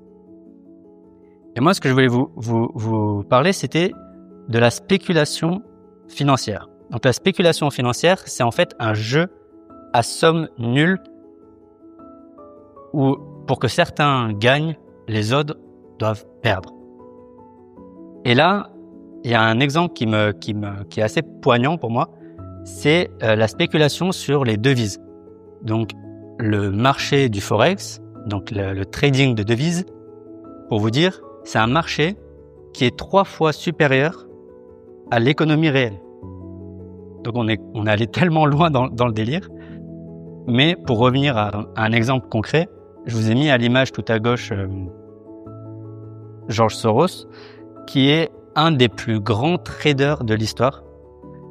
Et moi, ce que je voulais vous parler, c'était de la spéculation financière. Donc, la spéculation financière, c'est en fait un jeu à somme nulle où, pour que certains gagnent, les autres doivent perdre. Et là, il y a un exemple qui est assez poignant pour moi, c'est la spéculation sur les devises. Donc, le marché du Forex, donc le trading de devises, pour vous dire, c'est un marché qui est 3 fois supérieur à l'économie réelle. Donc, on est allé tellement loin dans le délire. Mais pour revenir à un exemple concret, je vous ai mis à l'image tout à gauche George Soros, qui est un des plus grands traders de l'histoire.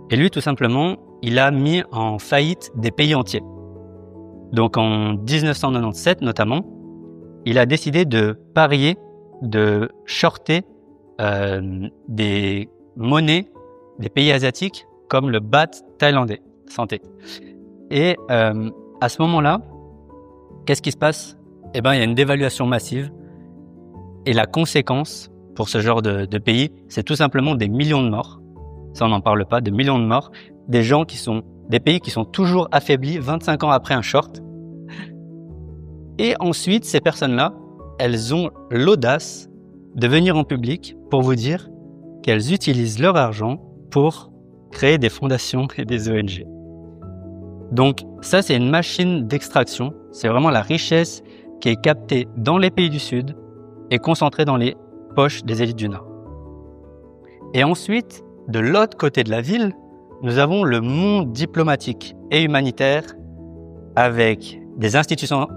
Et lui, tout simplement, il a mis en faillite des pays entiers. Donc en 1997 notamment, il a décidé de parier, de shorter des monnaies des pays asiatiques comme le baht thaïlandais. Santé. Et à ce moment-là, qu'est-ce qui se passe? Eh ben, il y a une dévaluation massive. Et la conséquence pour ce genre de pays, c'est tout simplement des millions de morts. Ça, on n'en parle pas, des millions de morts. Des pays qui sont toujours affaiblis 25 ans après un short. Et ensuite, ces personnes-là, elles ont l'audace de venir en public pour vous dire qu'elles utilisent leur argent pour créer des fondations et des ONG. Donc ça, c'est une machine d'extraction. C'est vraiment la richesse qui est captée dans les pays du Sud et concentrée dans les poches des élites du Nord. Et ensuite, de l'autre côté de la ville, nous avons le monde diplomatique et humanitaire avec des institutions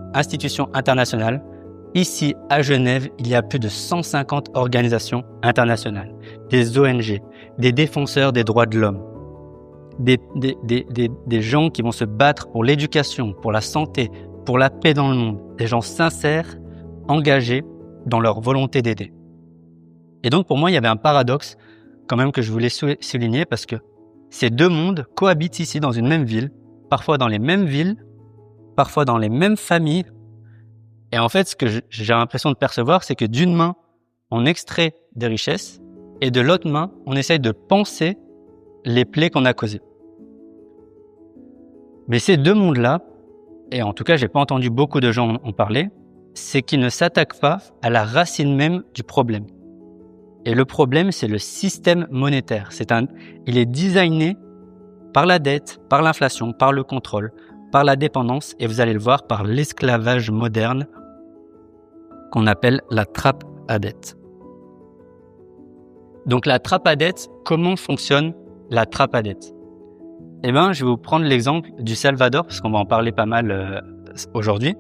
internationales. Ici, à Genève, il y a plus de 150 organisations internationales, des ONG, des défenseurs des droits de l'homme, des gens qui vont se battre pour l'éducation, pour la santé, pour la paix dans le monde, des gens sincères, engagés dans leur volonté d'aider. Et donc, pour moi, il y avait un paradoxe quand même que je voulais souligner parce que ces deux mondes cohabitent ici dans une même ville, parfois dans les mêmes villes, parfois dans les mêmes familles. Et en fait, ce que j'ai l'impression de percevoir, c'est que d'une main, on extrait des richesses et de l'autre main, on essaye de panser les plaies qu'on a causées. Mais ces deux mondes-là, et en tout cas, j'ai pas entendu beaucoup de gens en parler, c'est qu'ils ne s'attaquent pas à la racine même du problème. Et le problème, c'est le système monétaire. Il est designé par la dette, par l'inflation, par le contrôle, par la dépendance, et vous allez le voir, par l'esclavage moderne qu'on appelle la trappe à dette. Donc la trappe à dette, comment fonctionne la trappe à dette? Eh bien, je vais vous prendre l'exemple du Salvador, parce qu'on va en parler pas mal aujourd'hui.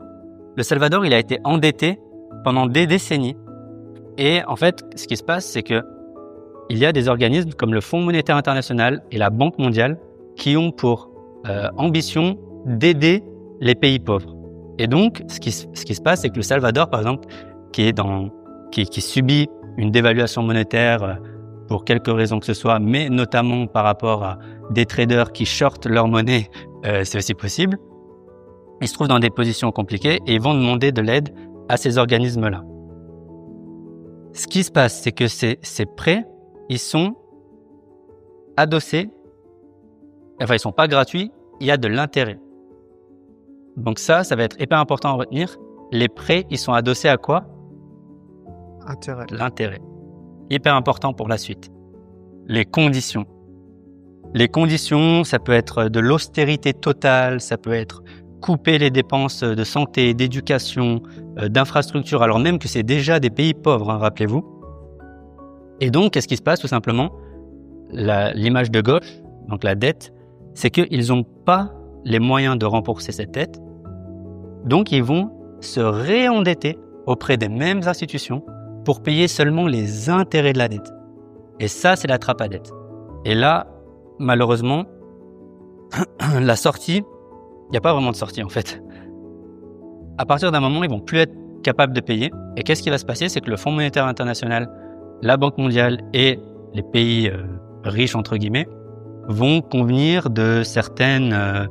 Le Salvador, il a été endetté pendant des décennies. Et en fait, ce qui se passe, c'est que il y a des organismes comme le Fonds monétaire international et la Banque mondiale qui ont pour ambition d'aider les pays pauvres. Et donc, ce qui se passe, c'est que le Salvador, par exemple, qui subit une dévaluation monétaire pour quelque raison que ce soit, mais notamment par rapport à des traders qui shortent leur monnaie, c'est aussi possible. Ils se trouvent dans des positions compliquées et ils vont demander de l'aide à ces organismes-là. Ce qui se passe, c'est que ces prêts, ils sont adossés, enfin ils sont pas gratuits, il y a de l'intérêt. Donc ça va être hyper important à retenir. Les prêts, ils sont adossés à quoi? Intérêt. L'intérêt. Hyper important pour la suite. Les conditions. Les conditions, ça peut être de l'austérité totale, ça peut être couper les dépenses de santé, d'éducation, d'infrastructure, alors même que c'est déjà des pays pauvres, hein, rappelez-vous. Et donc, qu'est-ce qui se passe tout simplement? L'image de gauche, donc la dette, c'est qu'ils n'ont pas les moyens de rembourser cette dette. Donc, ils vont se réendetter auprès des mêmes institutions pour payer seulement les intérêts de la dette. Et ça, c'est la trappe à dette. Et là, malheureusement, la sortie, il n'y a pas vraiment de sortie en fait. À partir d'un moment, ils vont plus être capables de payer. Et qu'est-ce qui va se passer? C'est que le Fonds monétaire international, la Banque mondiale et les pays riches, entre guillemets, vont convenir de certaines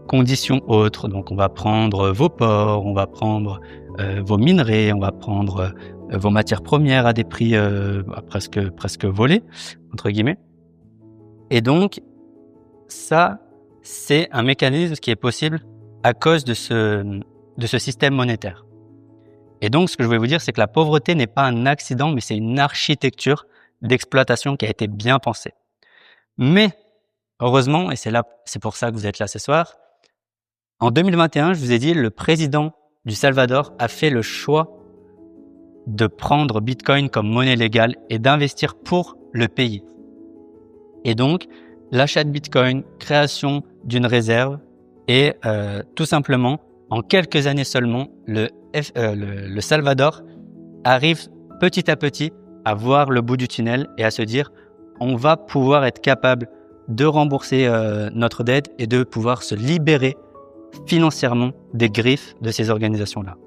conditions autres. Donc, on va prendre vos ports, on va prendre vos minerais, on va prendre vos matières premières à des prix presque volés, entre guillemets. Et donc, ça, c'est un mécanisme qui est possible à cause de ce système monétaire. Et donc, ce que je voulais vous dire, c'est que la pauvreté n'est pas un accident, mais c'est une architecture d'exploitation qui a été bien pensée. Mais, heureusement, et c'est pour ça que vous êtes là ce soir, en 2021, je vous ai dit, le président du Salvador a fait le choix de prendre Bitcoin comme monnaie légale et d'investir pour le pays. Et donc, l'achat de Bitcoin, création d'une réserve et tout simplement, en quelques années seulement, le Salvador arrive petit à petit à voir le bout du tunnel et à se dire on va pouvoir être capable de rembourser notre dette et de pouvoir se libérer financièrement des griffes de ces organisations-là.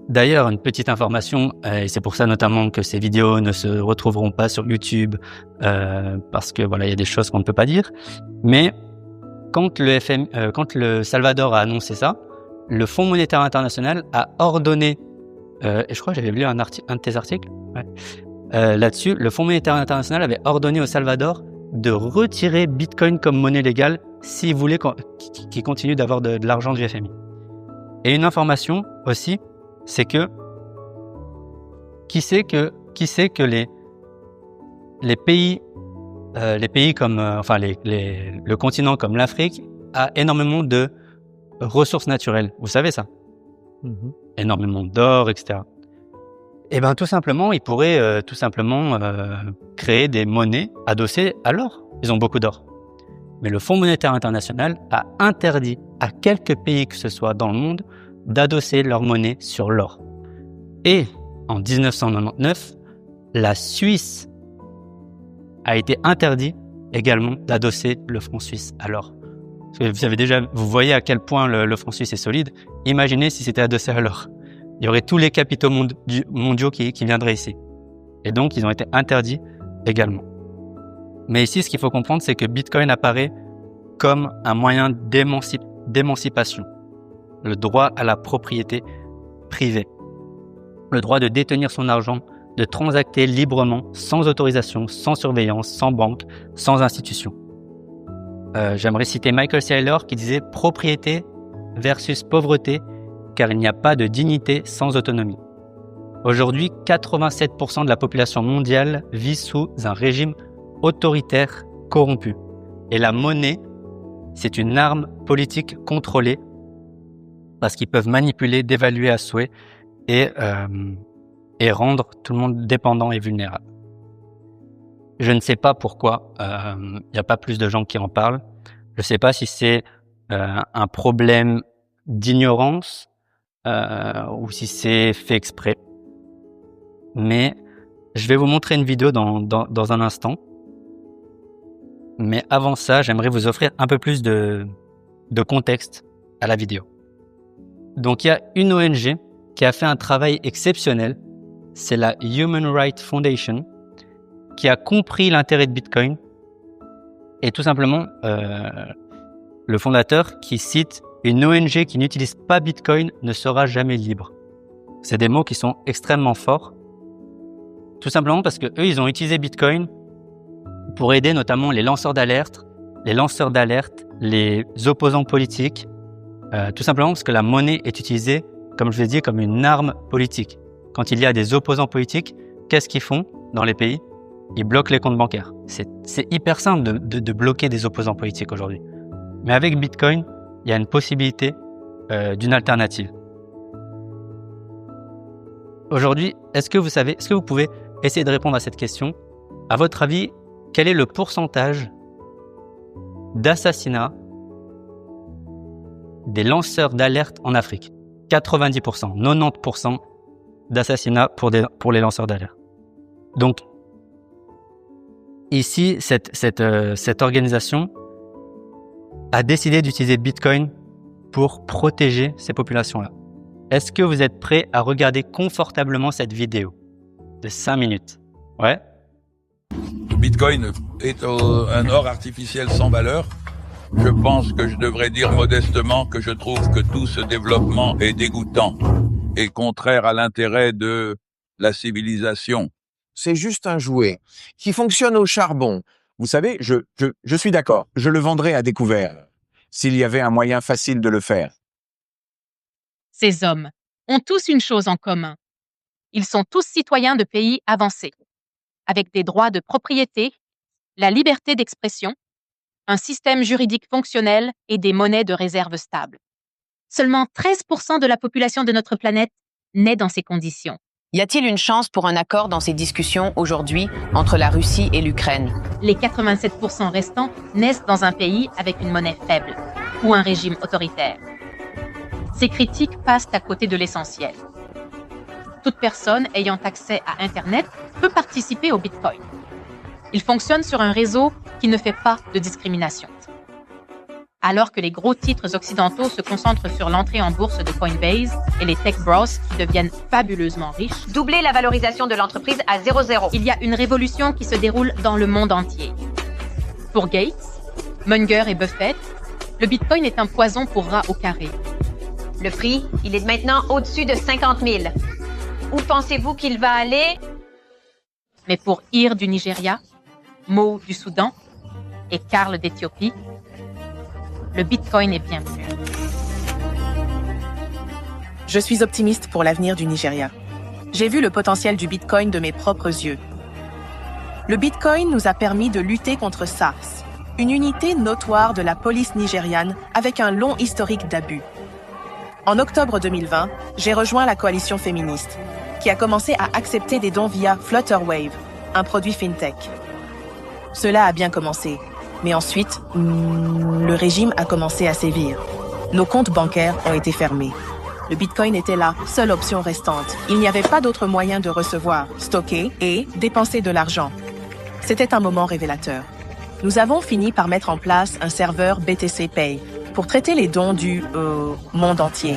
D'ailleurs, une petite information, et c'est pour ça notamment que ces vidéos ne se retrouveront pas sur YouTube, parce que voilà, il y a des choses qu'on ne peut pas dire. Mais quand le Salvador a annoncé ça, le Fonds monétaire international a ordonné, et je crois que j'avais lu un de tes articles, là-dessus, le Fonds monétaire international avait ordonné au Salvador de retirer Bitcoin comme monnaie légale s'il voulait qu'il continue d'avoir de l'argent du FMI. Et une information aussi, c'est que qui sait que les pays comme le continent comme l'Afrique a énormément de ressources naturelles. Vous savez ça? Énormément d'or, etc. Et bien tout simplement, ils pourraient créer des monnaies adossées à l'or. Ils ont beaucoup d'or. Mais le Fonds monétaire international a interdit à quelques pays que ce soit dans le monde d'adosser leur monnaie sur l'or. Et en 1999, la Suisse a été interdit également d'adosser le franc suisse à l'or. Parce que vous voyez à quel point le franc suisse est solide. Imaginez si c'était adossé à l'or. Il y aurait tous les capitaux mondiaux qui viendraient ici. Et donc, ils ont été interdits également. Mais ici, ce qu'il faut comprendre, c'est que Bitcoin apparaît comme un moyen d'émancipation. Le droit à la propriété privée. Le droit de détenir son argent, de transacter librement, sans autorisation, sans surveillance, sans banque, sans institution. J'aimerais citer Michael Saylor qui disait « Propriété versus pauvreté, car il n'y a pas de dignité sans autonomie ». Aujourd'hui, 87% de la population mondiale vit sous un régime autoritaire corrompu. Et la monnaie, c'est une arme politique contrôlée parce qu'ils peuvent manipuler, dévaluer à souhait et rendre tout le monde dépendant et vulnérable. Je ne sais pas pourquoi il n'y a pas plus de gens qui en parlent. Je ne sais pas si c'est un problème d'ignorance ou si c'est fait exprès. Mais je vais vous montrer une vidéo dans un instant. Mais avant ça, j'aimerais vous offrir un peu plus de contexte à la vidéo. Donc, il y a une ONG qui a fait un travail exceptionnel. C'est la Human Rights Foundation qui a compris l'intérêt de Bitcoin. Et tout simplement, le fondateur qui cite « Une ONG qui n'utilise pas Bitcoin ne sera jamais libre ». C'est des mots qui sont extrêmement forts. Tout simplement parce que eux, ils ont utilisé Bitcoin pour aider notamment les lanceurs d'alerte, les opposants politiques, tout simplement parce que la monnaie est utilisée, comme je l'ai dit, comme une arme politique. Quand il y a des opposants politiques, qu'est-ce qu'ils font dans les pays? Ils bloquent les comptes bancaires. C'est hyper simple de bloquer des opposants politiques aujourd'hui. Mais avec Bitcoin, il y a une possibilité d'une alternative. Aujourd'hui, est-ce que vous pouvez essayer de répondre à cette question? À votre avis, quel est le pourcentage d'assassinats des lanceurs d'alerte en Afrique? 90%, 90% d'assassinats pour les lanceurs d'alerte. Donc, ici, cette organisation a décidé d'utiliser Bitcoin pour protéger ces populations-là. Est-ce que vous êtes prêts à regarder confortablement cette vidéo de 5 minutes? Ouais. Bitcoin est un or artificiel sans valeur. Je pense que je devrais dire modestement que je trouve que tout ce développement est dégoûtant et contraire à l'intérêt de la civilisation. C'est juste un jouet qui fonctionne au charbon. Vous savez, je suis d'accord. Je le vendrais à découvert s'il y avait un moyen facile de le faire. Ces hommes ont tous une chose en commun. Ils sont tous citoyens de pays avancés, avec des droits de propriété, la liberté d'expression, un système juridique fonctionnel et des monnaies de réserve stables. Seulement 13% de la population de notre planète naît dans ces conditions. Y a-t-il une chance pour un accord dans ces discussions aujourd'hui entre la Russie et l'Ukraine? Les 87% restants naissent dans un pays avec une monnaie faible ou un régime autoritaire. Ces critiques passent à côté de l'essentiel. Toute personne ayant accès à Internet peut participer au Bitcoin. Il fonctionne sur un réseau qui ne fait pas de discrimination. Alors que les gros titres occidentaux se concentrent sur l'entrée en bourse de Coinbase et les tech bros qui deviennent fabuleusement riches, Doubler la valorisation de l'entreprise à 0,0. il y a une révolution qui se déroule dans le monde entier. Pour Gates, Munger et Buffett, le Bitcoin est un poison pour rats au carré. Le prix, il est maintenant au-dessus de 50 000. Où pensez-vous qu'il va aller? Mais pour Ir du Nigeria, Mo du Soudan et Karl d'Éthiopie, le Bitcoin est bien plus. Je suis optimiste pour l'avenir du Nigeria. J'ai vu le potentiel du Bitcoin de mes propres yeux. Le Bitcoin nous a permis de lutter contre SARS, une unité notoire de la police nigériane avec un long historique d'abus. En octobre 2020, j'ai rejoint la coalition féministe, qui a commencé à accepter des dons via Flutterwave, un produit fintech. Cela a bien commencé, mais ensuite, le régime a commencé à sévir. Nos comptes bancaires ont été fermés. Le Bitcoin était la seule option restante. Il n'y avait pas d'autre moyen de recevoir, stocker et dépenser de l'argent. C'était un moment révélateur. Nous avons fini par mettre en place un serveur BTC Pay pour traiter les dons du monde entier.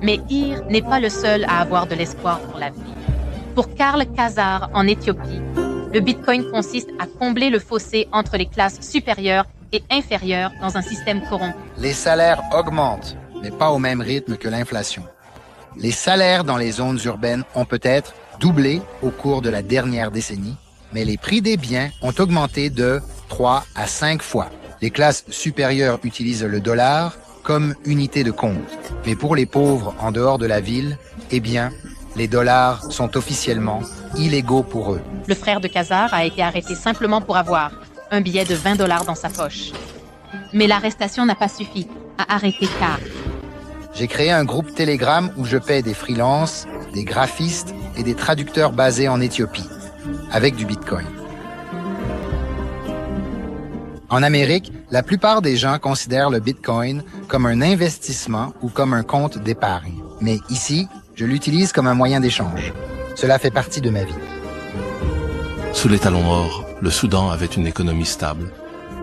Mais Ir n'est pas le seul à avoir de l'espoir pour l'avenir. Pour Karl Kazar en Éthiopie, le Bitcoin consiste à combler le fossé entre les classes supérieures et inférieures dans un système corrompu. Les salaires augmentent, mais pas au même rythme que l'inflation. Les salaires dans les zones urbaines ont peut-être doublé au cours de la dernière décennie, mais les prix des biens ont augmenté de 3 à 5 fois. Les classes supérieures utilisent le dollar comme unité de compte. Mais pour les pauvres en dehors de la ville, eh bien, les dollars sont officiellement illégaux pour eux. Le frère de Kazar a été arrêté simplement pour avoir un billet de $20 dans sa poche. Mais l'arrestation n'a pas suffi à arrêter Karl. J'ai créé un groupe Telegram où je paie des freelances, des graphistes et des traducteurs basés en Éthiopie, avec du Bitcoin. En Amérique, la plupart des gens considèrent le Bitcoin comme un investissement ou comme un compte d'épargne. Mais ici, je l'utilise comme un moyen d'échange. Cela fait partie de ma vie. Sous les talons or, le Soudan avait une économie stable.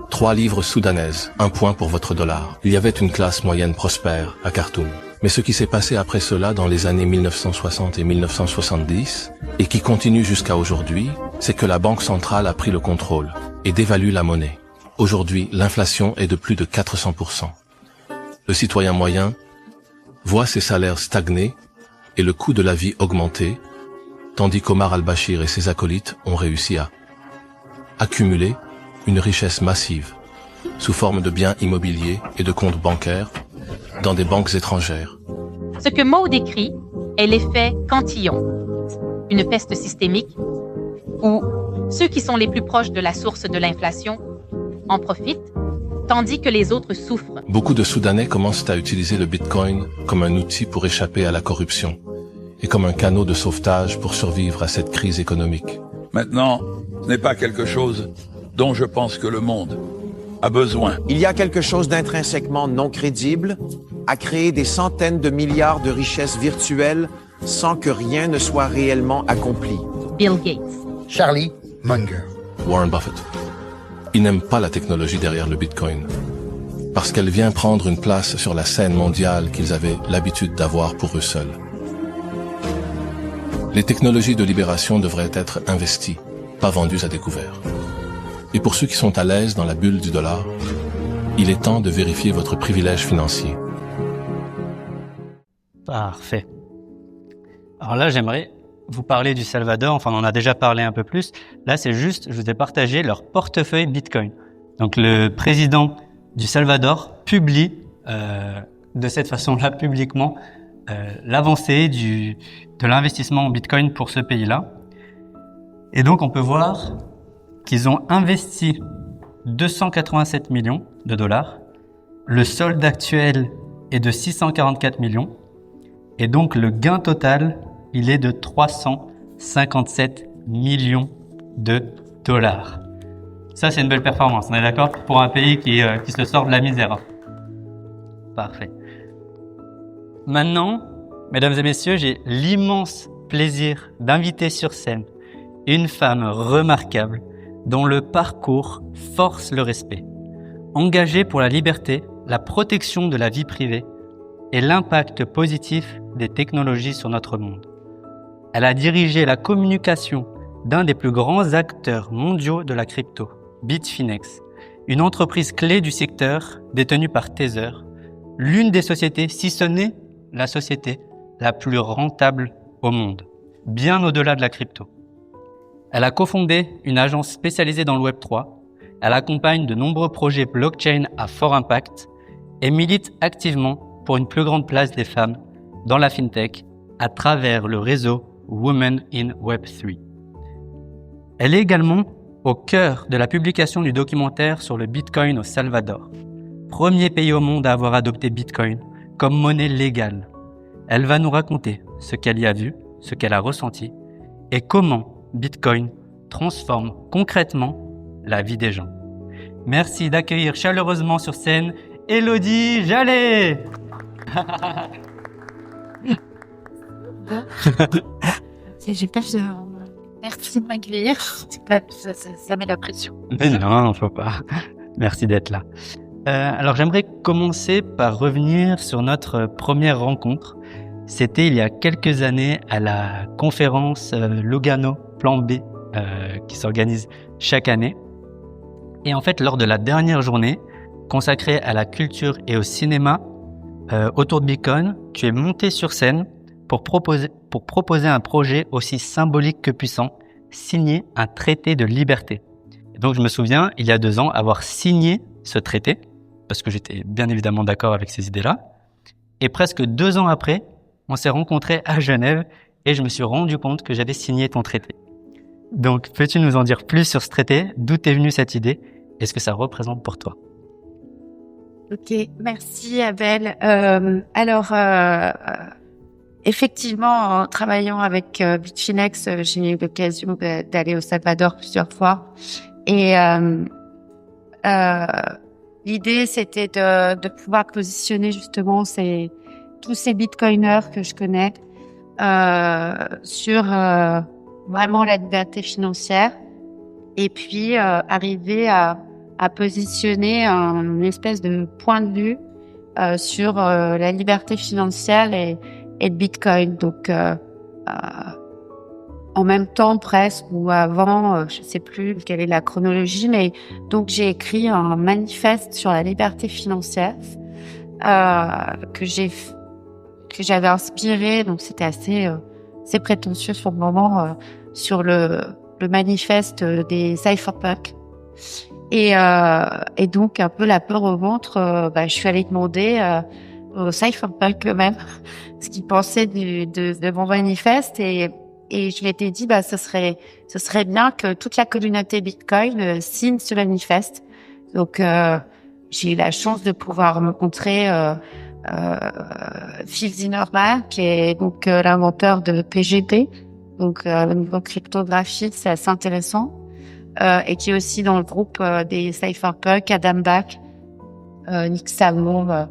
3 livres soudanaises, 1 point pour votre dollar. Il y avait une classe moyenne prospère à Khartoum. Mais ce qui s'est passé après cela dans les années 1960 et 1970, et qui continue jusqu'à aujourd'hui, c'est que la Banque centrale a pris le contrôle et dévalue la monnaie. Aujourd'hui, l'inflation est de plus de 400%. Le citoyen moyen voit ses salaires stagner et le coût de la vie augmenter, tandis qu'Omar al-Bashir et ses acolytes ont réussi à accumuler une richesse massive sous forme de biens immobiliers et de comptes bancaires dans des banques étrangères. Ce que Mo décrit est l'effet Cantillon, une peste systémique où ceux qui sont les plus proches de la source de l'inflation en profitent, tandis que les autres souffrent. Beaucoup de Soudanais commencent à utiliser le Bitcoin comme un outil pour échapper à la corruption et comme un canot de sauvetage pour survivre à cette crise économique. Maintenant, ce n'est pas quelque chose dont je pense que le monde a besoin. Il y a quelque chose d'intrinsèquement non crédible à créer des centaines de milliards de richesses virtuelles sans que rien ne soit réellement accompli. Bill Gates. Charlie Munger. Warren Buffett. Ils n'aiment pas la technologie derrière le Bitcoin parce qu'elle vient prendre une place sur la scène mondiale qu'ils avaient l'habitude d'avoir pour eux seuls. Les technologies de libération devraient être investies, pas vendues à découvert. Et pour ceux qui sont à l'aise dans la bulle du dollar, il est temps de vérifier votre privilège financier. Parfait. Alors là, j'aimerais vous parler du Salvador. Enfin, on en a déjà parlé un peu plus. Là, c'est juste, je vous ai partagé leur portefeuille Bitcoin. Donc, le président du Salvador publie de cette façon-là publiquement l'avancée de l'investissement en Bitcoin pour ce pays-là. Et donc, on peut voir qu'ils ont investi 287 millions de dollars. Le solde actuel est de 644 millions. Et donc, le gain total, il est de 357 millions de dollars. Ça, c'est une belle performance, on est d'accord? Pour un pays qui se sort de la misère. Parfait. Maintenant, mesdames et messieurs, j'ai l'immense plaisir d'inviter sur scène une femme remarquable dont le parcours force le respect. Engagée pour la liberté, la protection de la vie privée et l'impact positif des technologies sur notre monde. Elle a dirigé la communication d'un des plus grands acteurs mondiaux de la crypto, Bitfinex, une entreprise clé du secteur détenue par Tether, l'une des sociétés, si ce n'est la société la plus rentable au monde, bien au-delà de la crypto. Elle a cofondé une agence spécialisée dans le Web3, elle accompagne de nombreux projets blockchain à fort impact et milite activement pour une plus grande place des femmes dans la fintech à travers le réseau Women in Web3. Elle est également au cœur de la publication du documentaire sur le Bitcoin au Salvador, premier pays au monde à avoir adopté Bitcoin comme monnaie légale. Elle va nous raconter ce qu'elle y a vu, ce qu'elle a ressenti et comment Bitcoin transforme concrètement la vie des gens. Merci d'accueillir chaleureusement sur scène Élodie Jallet. J'ai pas de... Merci de m'accueillir. Ça met la pression. Mais non, faut pas. Merci d'être là. Alors j'aimerais commencer par revenir sur notre première rencontre. C'était il y a quelques années à la conférence Lugano Plan B qui s'organise chaque année. Et en fait, lors de la dernière journée consacrée à la culture et au cinéma autour de Bitcoin, tu es monté sur scène pour proposer un projet aussi symbolique que puissant, signer un traité de liberté. Et donc je me souviens, il y a 2 ans, avoir signé ce traité, parce que j'étais bien évidemment d'accord avec ces idées-là. Et presque 2 ans après, on s'est rencontrés à Genève et je me suis rendu compte que j'avais signé ton traité. Donc, peux-tu nous en dire plus sur ce traité? D'où t'es venue cette idée? Et ce que ça représente pour toi? Ok, merci Abel. Effectivement, en travaillant avec Bitfinex, j'ai eu l'occasion d'aller au Salvador plusieurs fois. Et l'idée, c'était de pouvoir positionner justement tous ces bitcoiners que je connais sur vraiment la liberté financière. Et puis, arriver à positionner une espèce de point de vue sur la liberté financière et le Bitcoin. Donc, en même temps presque ou avant, je sais plus quelle est la chronologie, mais donc j'ai écrit un manifeste sur la liberté financière que j'ai que j'avais inspiré, donc c'était assez prétentieux sur le moment, sur le manifeste des cypherpunks. Et donc un peu la peur au ventre, je suis allée demander aux cypherpunks eux-mêmes ce qu'ils pensaient de mon manifeste, et je m'étais dit ce serait bien que toute la communauté Bitcoin signe ce manifeste. Donc j'ai eu la chance de pouvoir rencontrer Phil Zimmermann, qui est donc l'inventeur de PGP, donc niveau cryptographie, c'est assez intéressant, et qui est aussi dans le groupe des cypherpunks, Adam Back, Nick Salmon,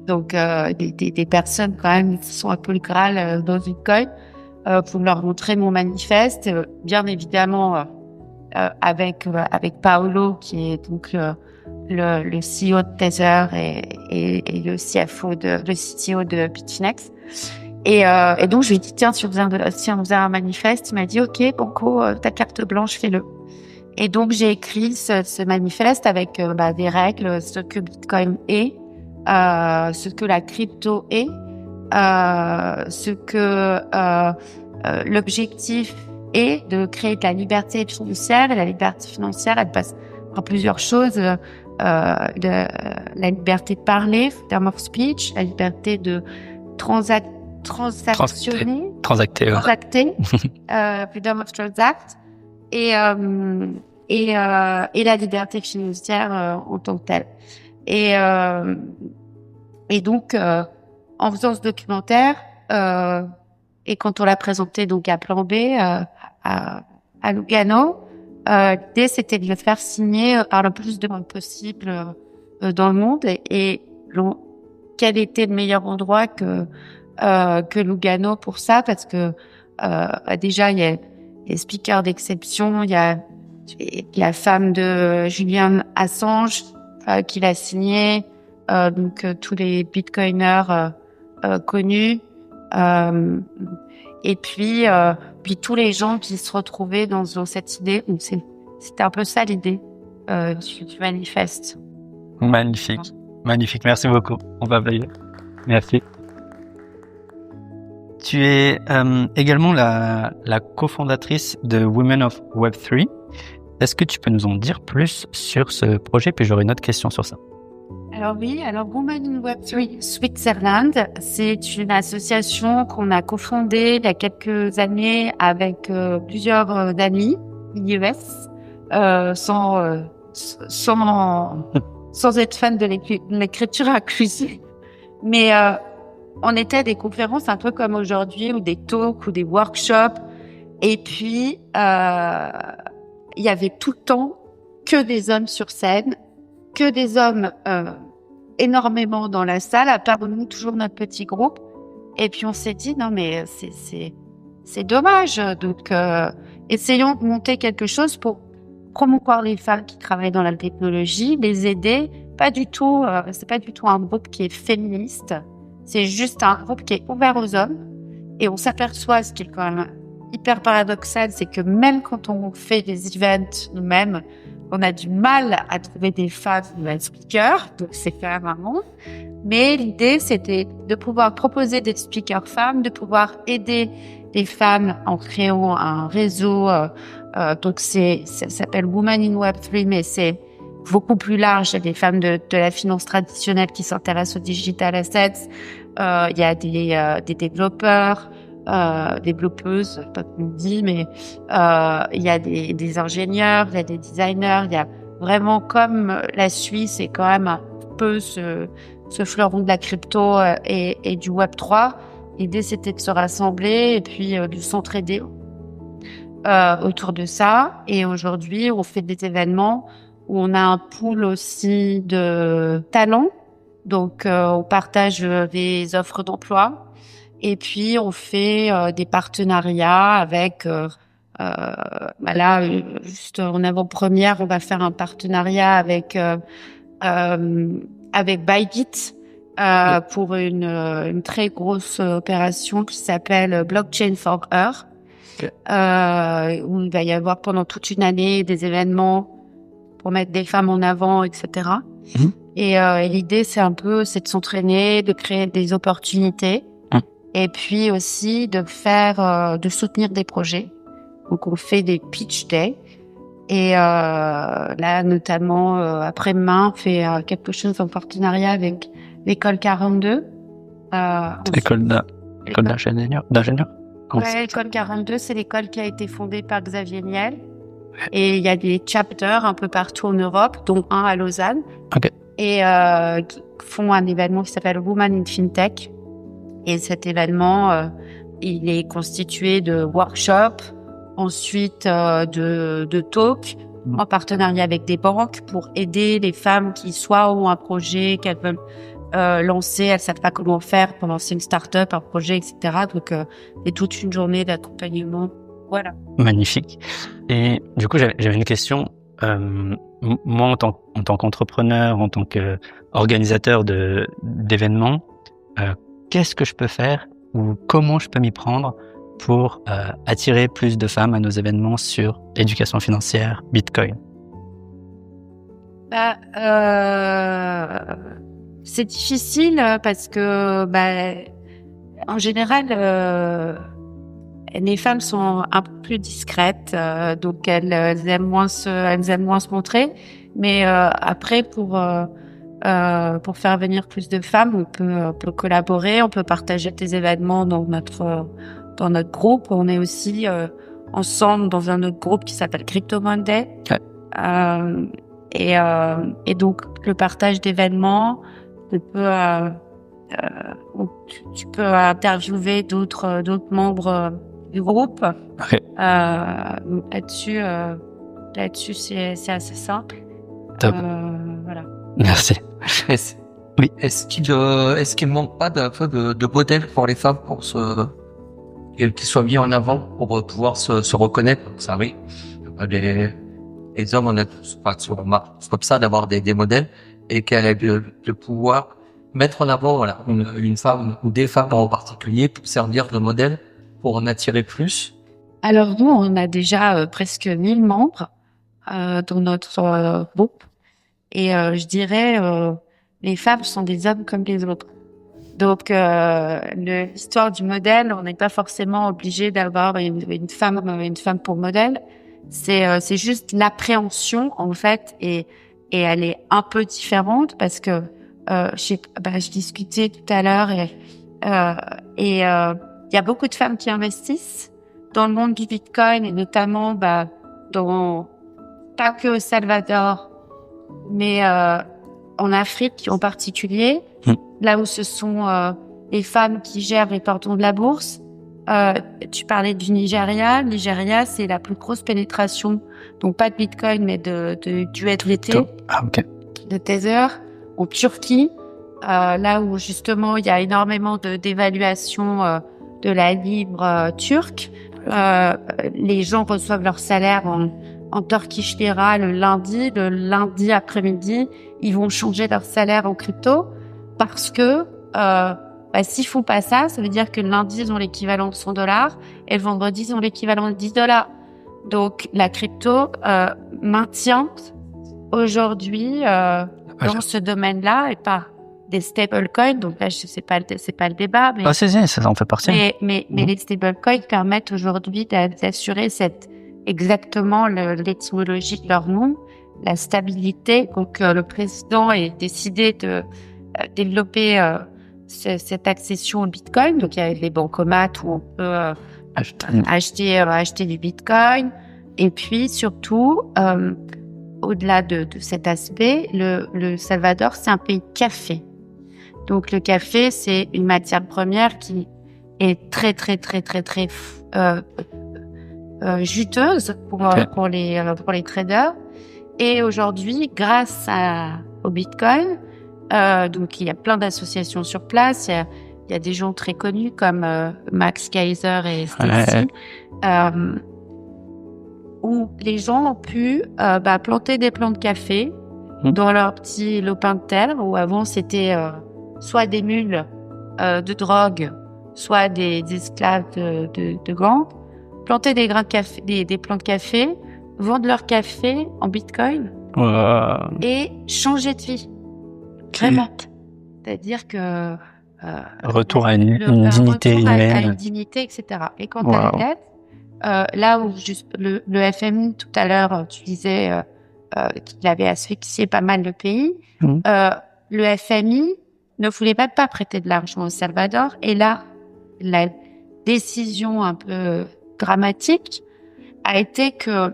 donc des personnes quand même qui sont un peu le Graal dans Bitcoin, pour leur montrer mon manifeste, bien évidemment avec Paolo, qui est donc le CEO de Tether et le CFO le CTO de Bitfinex. Et donc je lui ai dit, tiens, si on faisait un manifeste, il m'a dit, ok, Banco, ta carte blanche, fais-le. Et donc j'ai écrit ce manifeste avec des règles, ce que Bitcoin est, ce que la crypto est, ce que l'objectif est de créer de la liberté financière. Et la liberté financière, elle passe par plusieurs choses. La liberté de parler, freedom of speech, la liberté de transacter, freedom of transact, et la liberté financière en tant que telle. Et donc, en faisant ce documentaire, et quand on l'a présenté donc à Plan B, à Lugano, l'idée c'était de le faire signer par le plus de monde possible dans le monde, et quel était le meilleur endroit que Lugano pour ça, parce que déjà il y a des speakers d'exception, il y a la femme de Julian Assange qui l'a signé, donc tous les bitcoiners connus, et puis tous les gens qui se retrouvaient dans cette idée. Donc c'était un peu ça l'idée du manifeste. Magnifique, merci beaucoup. On va applaudir. Merci. Tu es également la cofondatrice de Women of Web3. Est-ce que tu peux nous en dire plus sur ce projet? Puis j'aurai une autre question sur ça. Alors oui, Women in Web3 Switzerland, c'est une association qu'on a cofondée il y a quelques années avec plusieurs amis US, sans être fan de l'écriture inclusive. Mais on était à des conférences un peu comme aujourd'hui, ou des talks, ou des workshops, et puis il y avait tout le temps que des hommes sur scène, que des hommes énormément dans la salle, à part nous, toujours notre petit groupe. Et puis on s'est dit, non mais c'est dommage. Donc essayons de monter quelque chose pour promouvoir les femmes qui travaillent dans la technologie, les aider. Pas du tout, c'est pas du tout un groupe qui est féministe. C'est juste un groupe qui est ouvert aux hommes. Et on s'aperçoit, ce qui est quand même hyper paradoxal, c'est que même quand on fait des events nous-mêmes, on a du mal à trouver des femmes speakers, donc c'est quand même un monde. Mais l'idée, c'était de pouvoir proposer des speakers femmes, de pouvoir aider les femmes en créant un réseau. Donc ça s'appelle Women in Web3, mais c'est beaucoup plus large. Il y a des femmes de la finance traditionnelle qui s'intéressent aux digital assets. Il y a des développeurs, développeuses, pas comme on dit, mais il y a des ingénieurs, il y a des designers, il y a vraiment, comme la Suisse est quand même un peu ce fleuron de la crypto et du Web3. L'idée, c'était de se rassembler et puis de s'entraider autour de ça. Et aujourd'hui, on fait des événements où on a un pool aussi de talents. Donc, on partage des offres d'emploi. Et puis, on fait des partenariats avec... là, juste en avant-première, on va faire un partenariat avec Bybit pour une très grosse opération qui s'appelle Blockchain for Her. Okay. Où il va y avoir pendant toute une année des événements pour mettre des femmes en avant, etc. Et l'idée, c'est de s'entraîner, de créer des opportunités. et puis aussi de soutenir des projets. Donc on fait des pitch days. Et là, notamment, après-demain, on fait quelque chose en partenariat avec l'école 42. L'école d'ingénieurs. Ouais, l'école 42, c'est l'école qui a été fondée par Xavier Niel. Et il y a des chapters un peu partout en Europe, dont un à Lausanne. Okay. Et qui font un événement qui s'appelle Women in FinTech. Et cet événement, il est constitué de workshops, ensuite de talks, en partenariat avec des banques pour aider les femmes qui soit ont un projet qu'elles veulent lancer, elles savent pas comment faire pour lancer une start-up, un projet, etc. Donc, c'est toute une journée d'accompagnement. Voilà. Magnifique. Et du coup, j'avais une question. Moi, en tant qu'entrepreneur, en tant qu'organisateur d'événements, qu'est-ce que je peux faire ou comment je peux m'y prendre pour attirer plus de femmes à nos événements sur l'éducation financière, Bitcoin? C'est difficile parce que, en général, les femmes sont un peu plus discrètes, donc elles aiment moins se montrer. Mais après, pour faire venir plus de femmes, on peut collaborer, on peut partager des événements dans notre groupe. On est aussi ensemble dans un autre groupe qui s'appelle Crypto Monday. Ouais. Et donc le partage d'événements, tu peux interviewer d'autres membres du groupe. Okay. Là-dessus, c'est assez simple. Top. Voilà. Merci. Oui. Est-ce qu'il manque pas d'un peu de modèle pour les femmes pour qu'ils soient mis en avant pour pouvoir se reconnaître? Vous savez, les hommes, on a comme ça d'avoir des modèles et qu'elle ait de pouvoir mettre en avant, voilà, une femme ou des femmes en particulier pour servir de modèle pour en attirer plus. Alors nous, on a déjà presque 1000 membres dans notre groupe et je dirais les femmes sont des hommes comme les autres. Donc l'histoire du modèle, on n'est pas forcément obligé d'avoir une femme pour modèle. C'est juste l'appréhension en fait et elle est un peu différente parce que je discutais tout à l'heure et il y a beaucoup de femmes qui investissent dans le monde du Bitcoin et notamment pas que au Salvador mais en Afrique en particulier, là où ce sont les femmes qui gèrent les portons de la bourse. Tu parlais du Nigeria. Nigeria, c'est la plus grosse pénétration, donc pas de Bitcoin, mais du USDT, de Tether. En Turquie, là où justement il y a énormément d'évaluation de la livre turque. Les gens reçoivent leur salaire en Turkish Lira le lundi après-midi, ils vont changer leur salaire en crypto parce que s'ils font pas ça, ça veut dire que le lundi, ils ont l'équivalent de $100 et le vendredi, ils ont l'équivalent de $10. Donc, la crypto maintient aujourd'hui dans ce domaine-là et pas des stablecoins. Donc là, c'est pas le débat. Mais, ça en fait partie. Mais les stablecoins permettent aujourd'hui d'assurer exactement l'étymologie de leur nom, la stabilité. Donc, le président a décidé de développer cette accession au Bitcoin. Donc, il y a les bancomats où on peut acheter du Bitcoin. Et puis, surtout, au-delà de cet aspect, le Salvador, c'est un pays de café. Donc, le café, c'est une matière première qui est très, très, très, très, très juteuse pour les traders. Et aujourd'hui, grâce au Bitcoin, donc il y a plein d'associations sur place. Il y a des gens très connus comme Max Kaiser et Stacy, où les gens ont pu planter des plants de café dans leur petit lopin de terre, où avant c'était soit des mules de drogue, soit des esclaves de gangs, planter des grains de café, des plants de café, vendre leur café en Bitcoin et changer de vie. Vraiment. C'est-à-dire que Retour à le une dignité retour à une humaine. dignité, etc. Et quant à la dette, là où le FMI, tout à l'heure, tu disais qu'il avait asphyxié pas mal le pays, le FMI ne voulait même pas prêter de l'argent au Salvador. Et là, la décision un peu dramatique a été que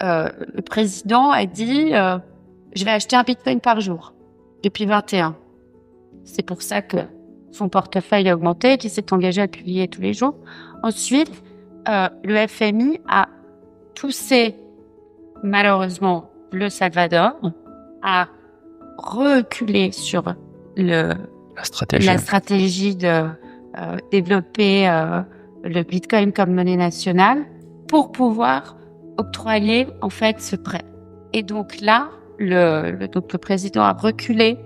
le président a dit je vais acheter un bitcoin par jour depuis 21. C'est pour ça que son portefeuille a augmenté, qu'il s'est engagé à publier tous les jours. Ensuite, le FMI a poussé malheureusement le Salvador à reculer sur la stratégie de développer le bitcoin comme monnaie nationale pour pouvoir octroyer en fait ce prêt. Et donc là, le président a reculé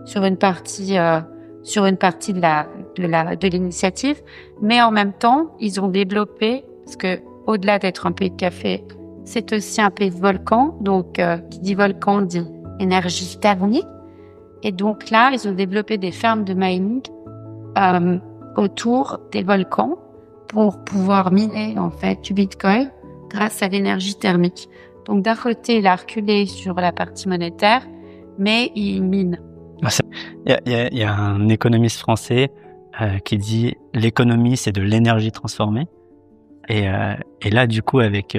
sur une partie de l'initiative, mais en même temps, ils ont développé, parce que au-delà d'être un pays de café, c'est aussi un pays de volcan. Donc, qui dit volcan dit énergie thermique. Et donc là, ils ont développé des fermes de mining autour des volcans pour pouvoir miner en fait du bitcoin grâce à l'énergie thermique. Donc d'un côté, il a reculé sur la partie monétaire, mais il mine. Il y a un économiste français qui dit l'économie c'est de l'énergie transformée. Et là, du coup, avec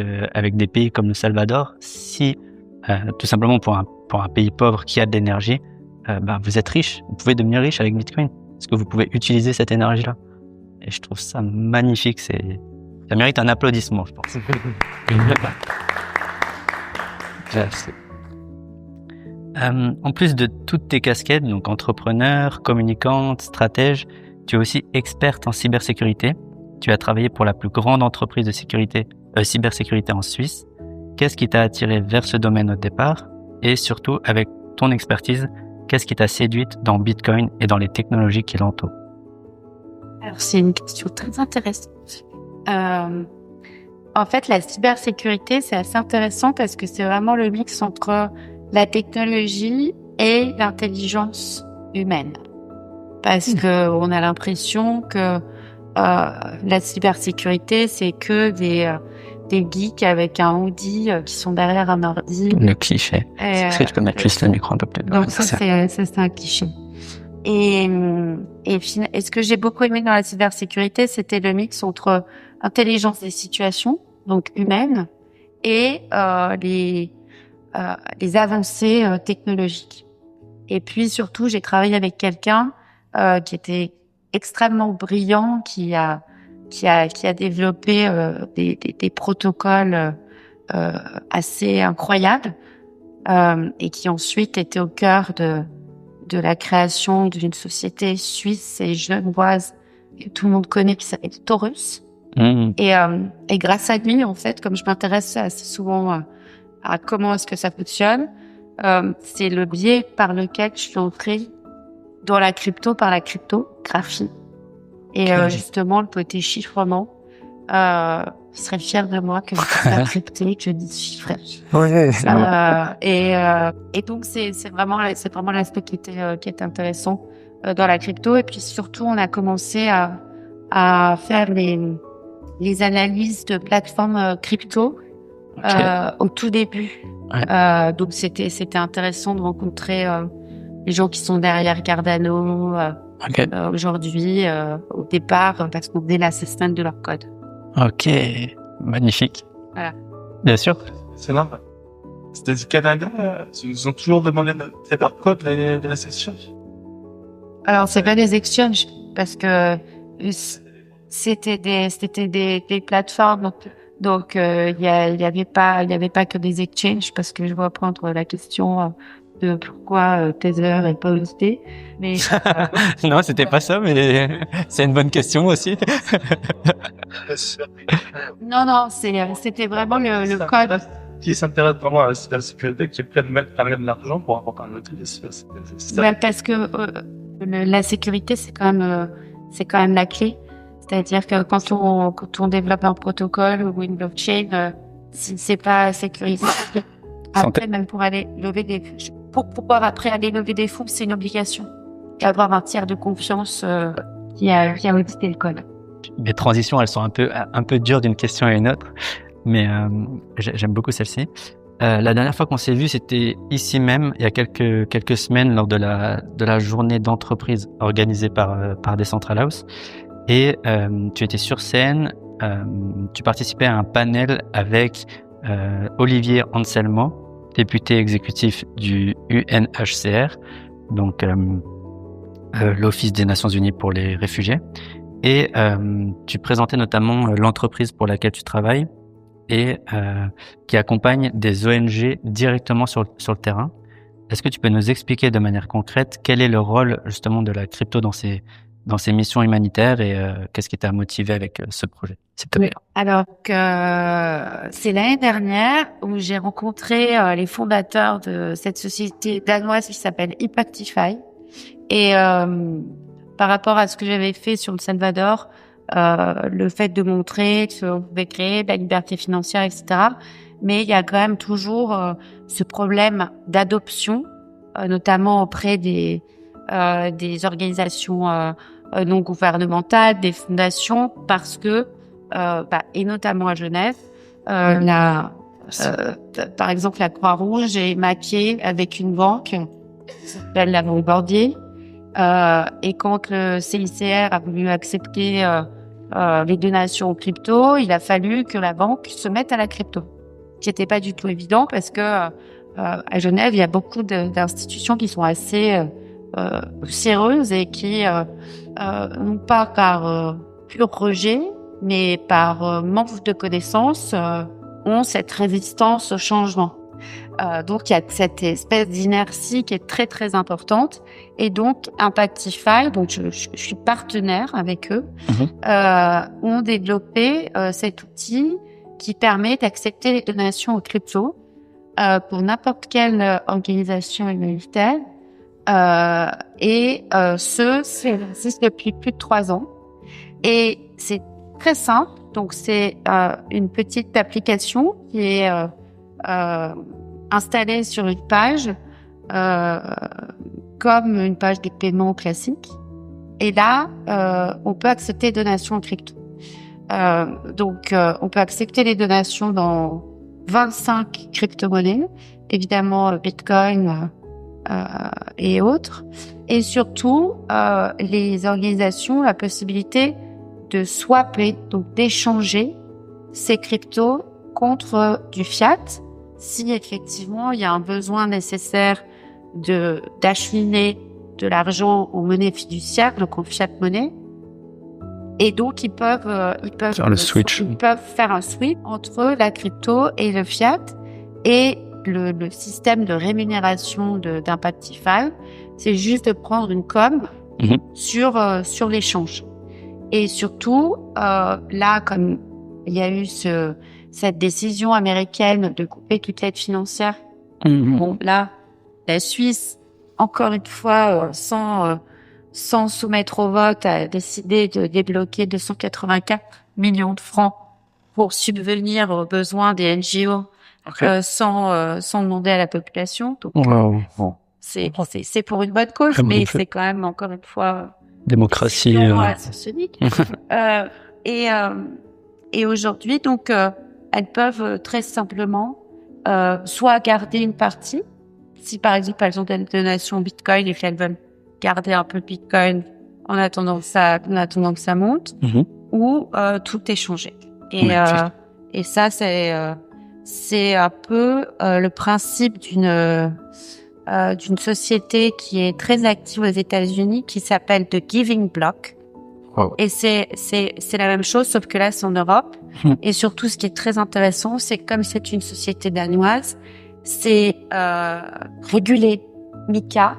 des pays comme le Salvador, si tout simplement pour un pays pauvre qui a de l'énergie, vous êtes riche, vous pouvez devenir riche avec Bitcoin, parce que vous pouvez utiliser cette énergie-là. Et je trouve ça magnifique, ça mérite un applaudissement, je pense. En plus de toutes tes casquettes, donc entrepreneur, communicante, stratège, tu es aussi experte en cybersécurité. Tu as travaillé pour la plus grande entreprise de cybersécurité en Suisse. Qu'est-ce qui t'a attiré vers ce domaine au départ? Et surtout, avec ton expertise, qu'est-ce qui t'a séduite dans Bitcoin et dans les technologies qui l'entourent? Alors, c'est une question très intéressante. En fait, la cybersécurité, c'est assez intéressant parce que c'est vraiment le mix entre la technologie et l'intelligence humaine. Parce que on a l'impression que la cybersécurité, c'est que des geeks avec un hoodie qui sont derrière un ordi. Le cliché. Est-ce que tu peux mettre juste le micro un peu plus? Donc ça, c'est un cliché. Et ce que j'ai beaucoup aimé dans la cybersécurité, c'était le mix entre intelligence des situations, donc humaine, et les avancées technologiques. Et puis surtout, j'ai travaillé avec quelqu'un qui était extrêmement brillant, qui a développé des protocoles assez incroyables et qui ensuite était au cœur de la création d'une société suisse et genevoise que tout le monde connaît qui s'appelle Taurus. Et grâce à lui, en fait, comme je m'intéresse assez souvent à comment est-ce que ça fonctionne, c'est le biais par lequel je suis entrée dans la crypto par la cryptographie. Et justement, le côté chiffrement, je serais fière de moi que je puisse pas crypter, que je dise chiffrer. Et donc c'est vraiment l'aspect qui était intéressant dans la crypto. Et puis surtout, on a commencé à faire les analyses de plateformes crypto au tout début. Donc c'était intéressant de rencontrer les gens qui sont derrière Cardano aujourd'hui, au départ, parce qu'on faisait l'assessment de leur code. Ok, magnifique. Voilà. Bien sûr. C'est normal. C'était du Canada, ils ont toujours demandé de faire leur code de la session. Alors, c'est pas des exchanges, parce que c'était des plateformes. Donc, il y avait pas que des exchanges, parce que je vais prendre la question de pourquoi Tether et pas USD. Mais non, c'était pas ça, mais c'est une bonne question aussi. Non, c'était vraiment le code. Qui s'intéresse vraiment à la sécurité, qui est prêt de mettre à de l'argent pour apporter un outil. Parce que la sécurité, c'est quand même la clé. C'est-à-dire que quand on développe un protocole ou une blockchain, si c'est pas sécurisé, après même pour aller lever pour pouvoir après aller lever des fonds, c'est une obligation. avoir un tiers de confiance qui a audité le code. Les transitions, elles sont un peu dures d'une question à une autre, mais j'aime beaucoup celle-ci. La dernière fois qu'on s'est vu, c'était ici même, il y a quelques semaines, lors de la journée d'entreprise organisée par Decentral House. Et tu étais sur scène, tu participais à un panel avec Olivier Anselmo, député exécutif du UNHCR, donc l'Office des Nations Unies pour les réfugiés. Et tu présentais notamment l'entreprise pour laquelle tu travailles et qui accompagne des ONG directement sur le terrain. Est-ce que tu peux nous expliquer de manière concrète quel est le rôle justement de la crypto dans ces missions humanitaires et qu'est-ce qui t'a motivé avec ce projet, s'il te plaît? Oui. Alors que c'est l'année dernière où j'ai rencontré les fondateurs de cette société danoise qui s'appelle Impactify. Et par rapport à ce que j'avais fait sur le Salvador, le fait de montrer qu'on pouvait créer de la liberté financière, etc. Mais il y a quand même toujours ce problème d'adoption, notamment auprès des organisations non gouvernementales, des fondations, parce que, et notamment à Genève, par exemple la Croix-Rouge est maquée avec une banque qui s'appelle la Banque Bordier. Et quand le CICR a voulu accepter les donations aux crypto, il a fallu que la banque se mette à la crypto. Ce qui n'était pas du tout évident parce que à Genève, il y a beaucoup d'institutions qui sont assez sérieuses et qui, non pas par pur rejet, mais par manque de connaissances, ont cette résistance au changement. Donc, il y a cette espèce d'inertie qui est très, très importante. Et donc, Impactify, donc je suis partenaire avec eux, ont développé cet outil qui permet d'accepter les donations aux crypto pour n'importe quelle organisation humanitaire. Ça existe depuis plus de 3 ans. Et c'est très simple. Donc, c'est une petite application qui est installée sur une page comme une page de paiement classique. Et là, on peut accepter les donations en crypto. On peut accepter les donations dans 25 crypto-monnaies, évidemment Bitcoin et autres. Et surtout, les organisations ont la possibilité de swapper, donc d'échanger ces cryptos contre du fiat, si effectivement il y a un besoin nécessaire d'acheminer de l'argent en monnaie fiduciaire, donc en fiat monnaie. Et donc ils peuvent faire le switch. Ils peuvent faire un switch entre la crypto et le fiat. Et le système de rémunération d'Impactify, c'est juste de prendre une com sur l'échange. Et surtout, là, comme il y a eu cette décision américaine de couper toute l'aide financière, bon, là, la Suisse, encore une fois, sans soumettre au vote, a décidé de débloquer 284 millions de francs pour subvenir aux besoins des NGO, sans demander à la population. Donc, bon, c'est pour une bonne cause, mais c'est quand même, encore une fois, démocratie. Sonic. Et aujourd'hui, donc, elles peuvent très simplement soit garder une partie, si par exemple elles ont des donations Bitcoin et qu'elles veulent garder un peu de Bitcoin en attendant que ça monte, ou tout échanger. Et ça, c'est un peu le principe d'une société qui est très active aux États-Unis, qui s'appelle The Giving Block. Wow. Et c'est la même chose, sauf que là, c'est en Europe. Et surtout, ce qui est très intéressant, c'est que comme c'est une société danoise, c'est régulé MiCA.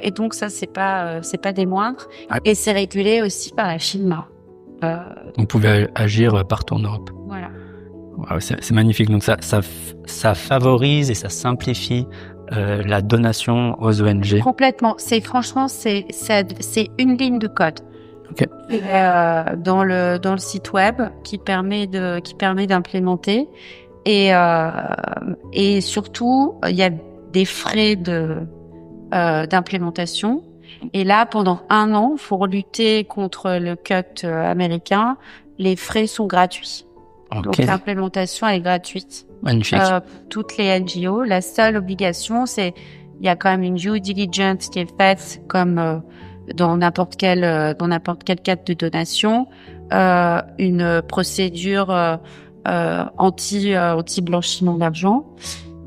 Et donc ça, c'est pas des moindres. Et c'est régulé aussi par la FINMA. On pouvait agir partout en Europe. Voilà. Wow, c'est magnifique. Donc ça favorise et ça simplifie la donation aux ONG. Complètement. Franchement, c'est une ligne de code. Okay. Dans le site web qui permet d'implémenter et surtout il y a des frais d'implémentation. Et là, pendant 1 an, pour lutter contre le cut américain, les frais sont gratuits. Donc l'implémentation est gratuite. Magnifique. Pour toutes les NGO, la seule obligation, c'est il y a quand même une due diligence qui est faite comme dans n'importe quel cadre de donation, une procédure anti-blanchiment d'argent,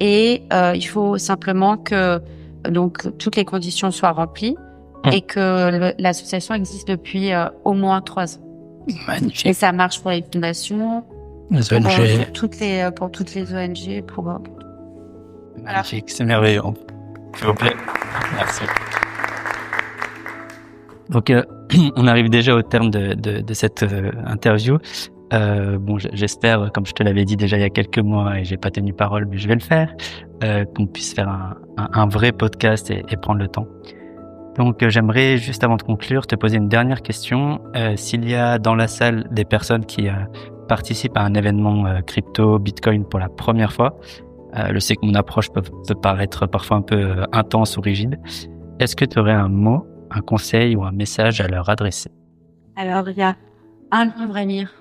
et il faut simplement que donc toutes les conditions soient remplies et que l'association existe depuis au moins 3 ans. Magnifique. Et ça marche pour les fondations, les ONG. pour toutes les ONG, Magnifique, c'est merveilleux. S'il vous plaît. Merci. Donc, on arrive déjà au terme de cette interview. Bon, j'espère, comme je te l'avais dit déjà il y a quelques mois et j'ai pas tenu parole, mais je vais le faire, qu'on puisse faire un vrai podcast et prendre le temps. Donc, j'aimerais, juste avant de conclure, te poser une dernière question. S'il y a dans la salle des personnes qui participent à un événement crypto, Bitcoin pour la première fois, je sais que mon approche peut paraître parfois un peu intense ou rigide. Est-ce que tu aurais un mot, un conseil ou un message à leur adresser? Alors, il y a un livre à lire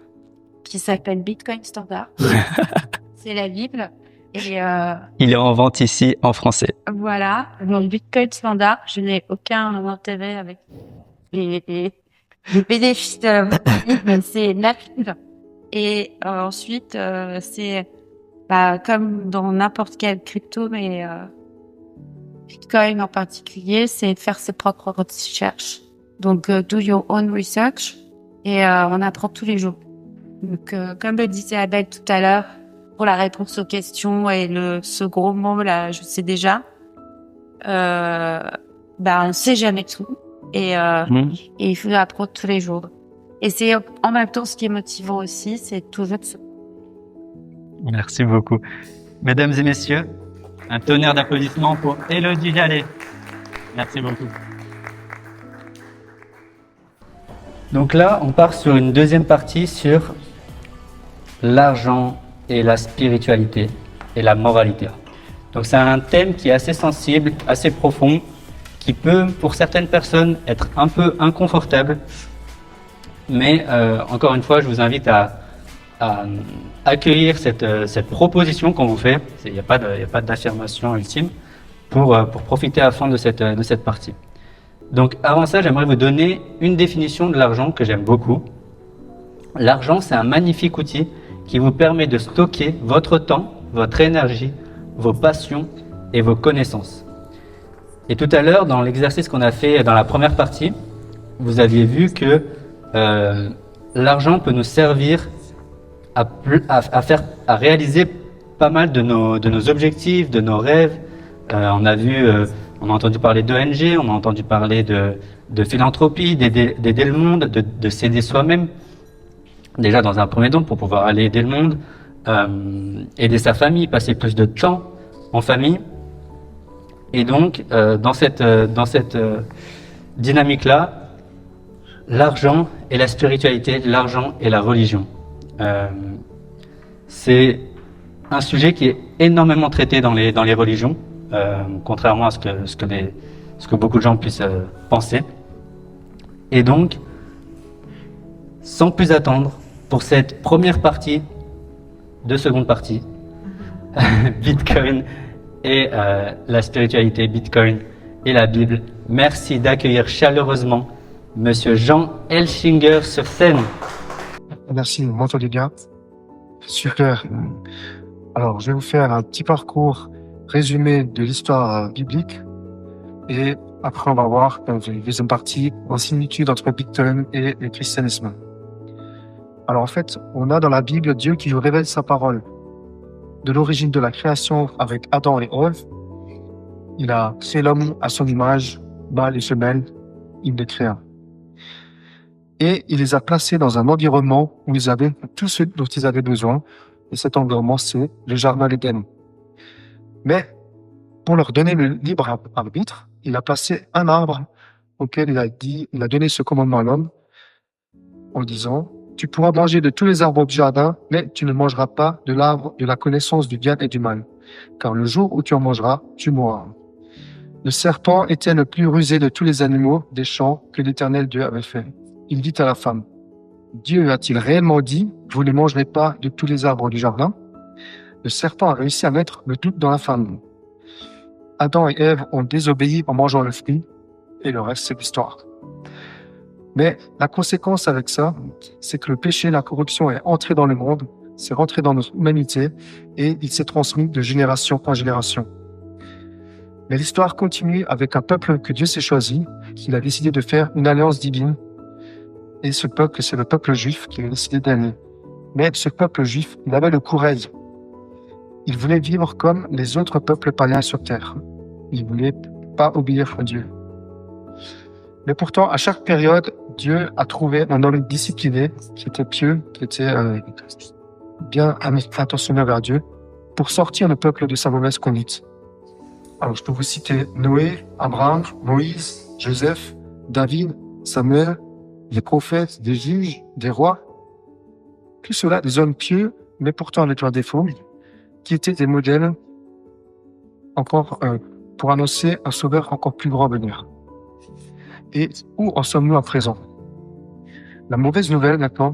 qui s'appelle Bitcoin Standard. C'est la Bible. Et il est en vente ici en français. Voilà, donc Bitcoin Standard, je n'ai aucun intérêt avec les bénéfices de la Bible, c'est la Bible. Et ensuite, c'est comme dans n'importe quelle crypto, mais Bitcoin en particulier, c'est faire ses propres recherches. Donc, do your own research, et on apprend tous les jours. Donc, comme le disait Abel tout à l'heure, pour la réponse aux questions et ce gros mot là, je sais déjà. On sait jamais tout, et il faut apprendre tous les jours. Et c'est en même temps ce qui est motivant aussi, c'est toujours de se... Merci beaucoup. Mesdames et messieurs, un tonnerre d'applaudissements pour Élodie Jallet. Merci beaucoup. Donc là, on part sur une deuxième partie sur l'argent et la spiritualité et la moralité. Donc c'est un thème qui est assez sensible, assez profond, qui peut pour certaines personnes être un peu inconfortable, mais encore une fois, je vous invite à accueillir cette proposition qu'on vous fait. Il n'y a pas d'affirmation ultime pour profiter à fond de cette partie. Donc avant ça, j'aimerais vous donner une définition de l'argent que j'aime beaucoup. L'argent, c'est un magnifique outil qui vous permet de stocker votre temps, votre énergie, vos passions et vos connaissances. Et tout à l'heure, dans l'exercice qu'on a fait dans la première partie, vous aviez vu que l'argent peut nous servir à réaliser pas mal de nos objectifs, de nos rêves. On a entendu parler d'ONG, on a entendu parler de philanthropie, d'aider le monde, de s'aider soi-même. Déjà dans un premier temps pour pouvoir aller aider le monde, aider sa famille, passer plus de temps en famille. Et donc dans cette dynamique-là, l'argent et la spiritualité, l'argent et la religion. C'est un sujet qui est énormément traité dans les religions, contrairement à ce que beaucoup de gens puissent penser. Et donc, sans plus attendre, pour cette première partie, seconde partie, Bitcoin et la spiritualité, Bitcoin et la Bible, merci d'accueillir chaleureusement Monsieur Jean Elchinger sur scène. Merci, vous m'entendez bien? Super. Alors, je vais vous faire un petit parcours résumé de l'histoire biblique, et après on va voir dans une deuxième partie la similitude entre Bitcoin et le christianisme. Alors en fait, on a dans la Bible Dieu qui nous révèle sa parole. De l'origine de la création avec Adam et Ève, il a créé l'homme à son image, mâle et femelle, il les créa. Et il les a placés dans un environnement où ils avaient tout ce dont ils avaient besoin. Et cet environnement, c'est le jardin d'Éden. Mais pour leur donner le libre arbitre, il a placé un arbre auquel il a donné ce commandement à l'homme en disant: tu pourras manger de tous les arbres du jardin, mais tu ne mangeras pas de l'arbre de la connaissance du bien et du mal. Car le jour où tu en mangeras, tu mourras. Le serpent était le plus rusé de tous les animaux des champs que l'Éternel Dieu avait fait. Il dit à la femme, Dieu a-t-il réellement dit, vous ne mangerez pas de tous les arbres du jardin? Le serpent a réussi à mettre le doute dans la femme. Adam et Ève ont désobéi en mangeant le fruit, et le reste, c'est l'histoire. Mais la conséquence avec ça, c'est que le péché, la corruption est entré dans le monde, c'est rentré dans notre humanité, et il s'est transmis de génération en génération. Mais l'histoire continue avec un peuple que Dieu s'est choisi, qu'il a décidé de faire une alliance divine. Et ce peuple, c'est le peuple juif qu'il a décidé d'aimer. Mais ce peuple juif, il avait le courage. Il voulait vivre comme les autres peuples païens sur terre. Il ne voulait pas obéir à Dieu. Mais pourtant, à chaque période, Dieu a trouvé un homme discipliné, qui était pieux, qui était bien intentionné vers Dieu, pour sortir le peuple de sa mauvaise conduite. Alors, je peux vous citer Noé, Abraham, Moïse, Joseph, David, Samuel, des prophètes, des juges, des rois. Tout cela, des hommes pieux, mais pourtant avec leurs défauts, qui étaient des modèles encore pour annoncer un sauveur encore plus grand venir. Et où en sommes-nous à présent? La mauvaise nouvelle maintenant,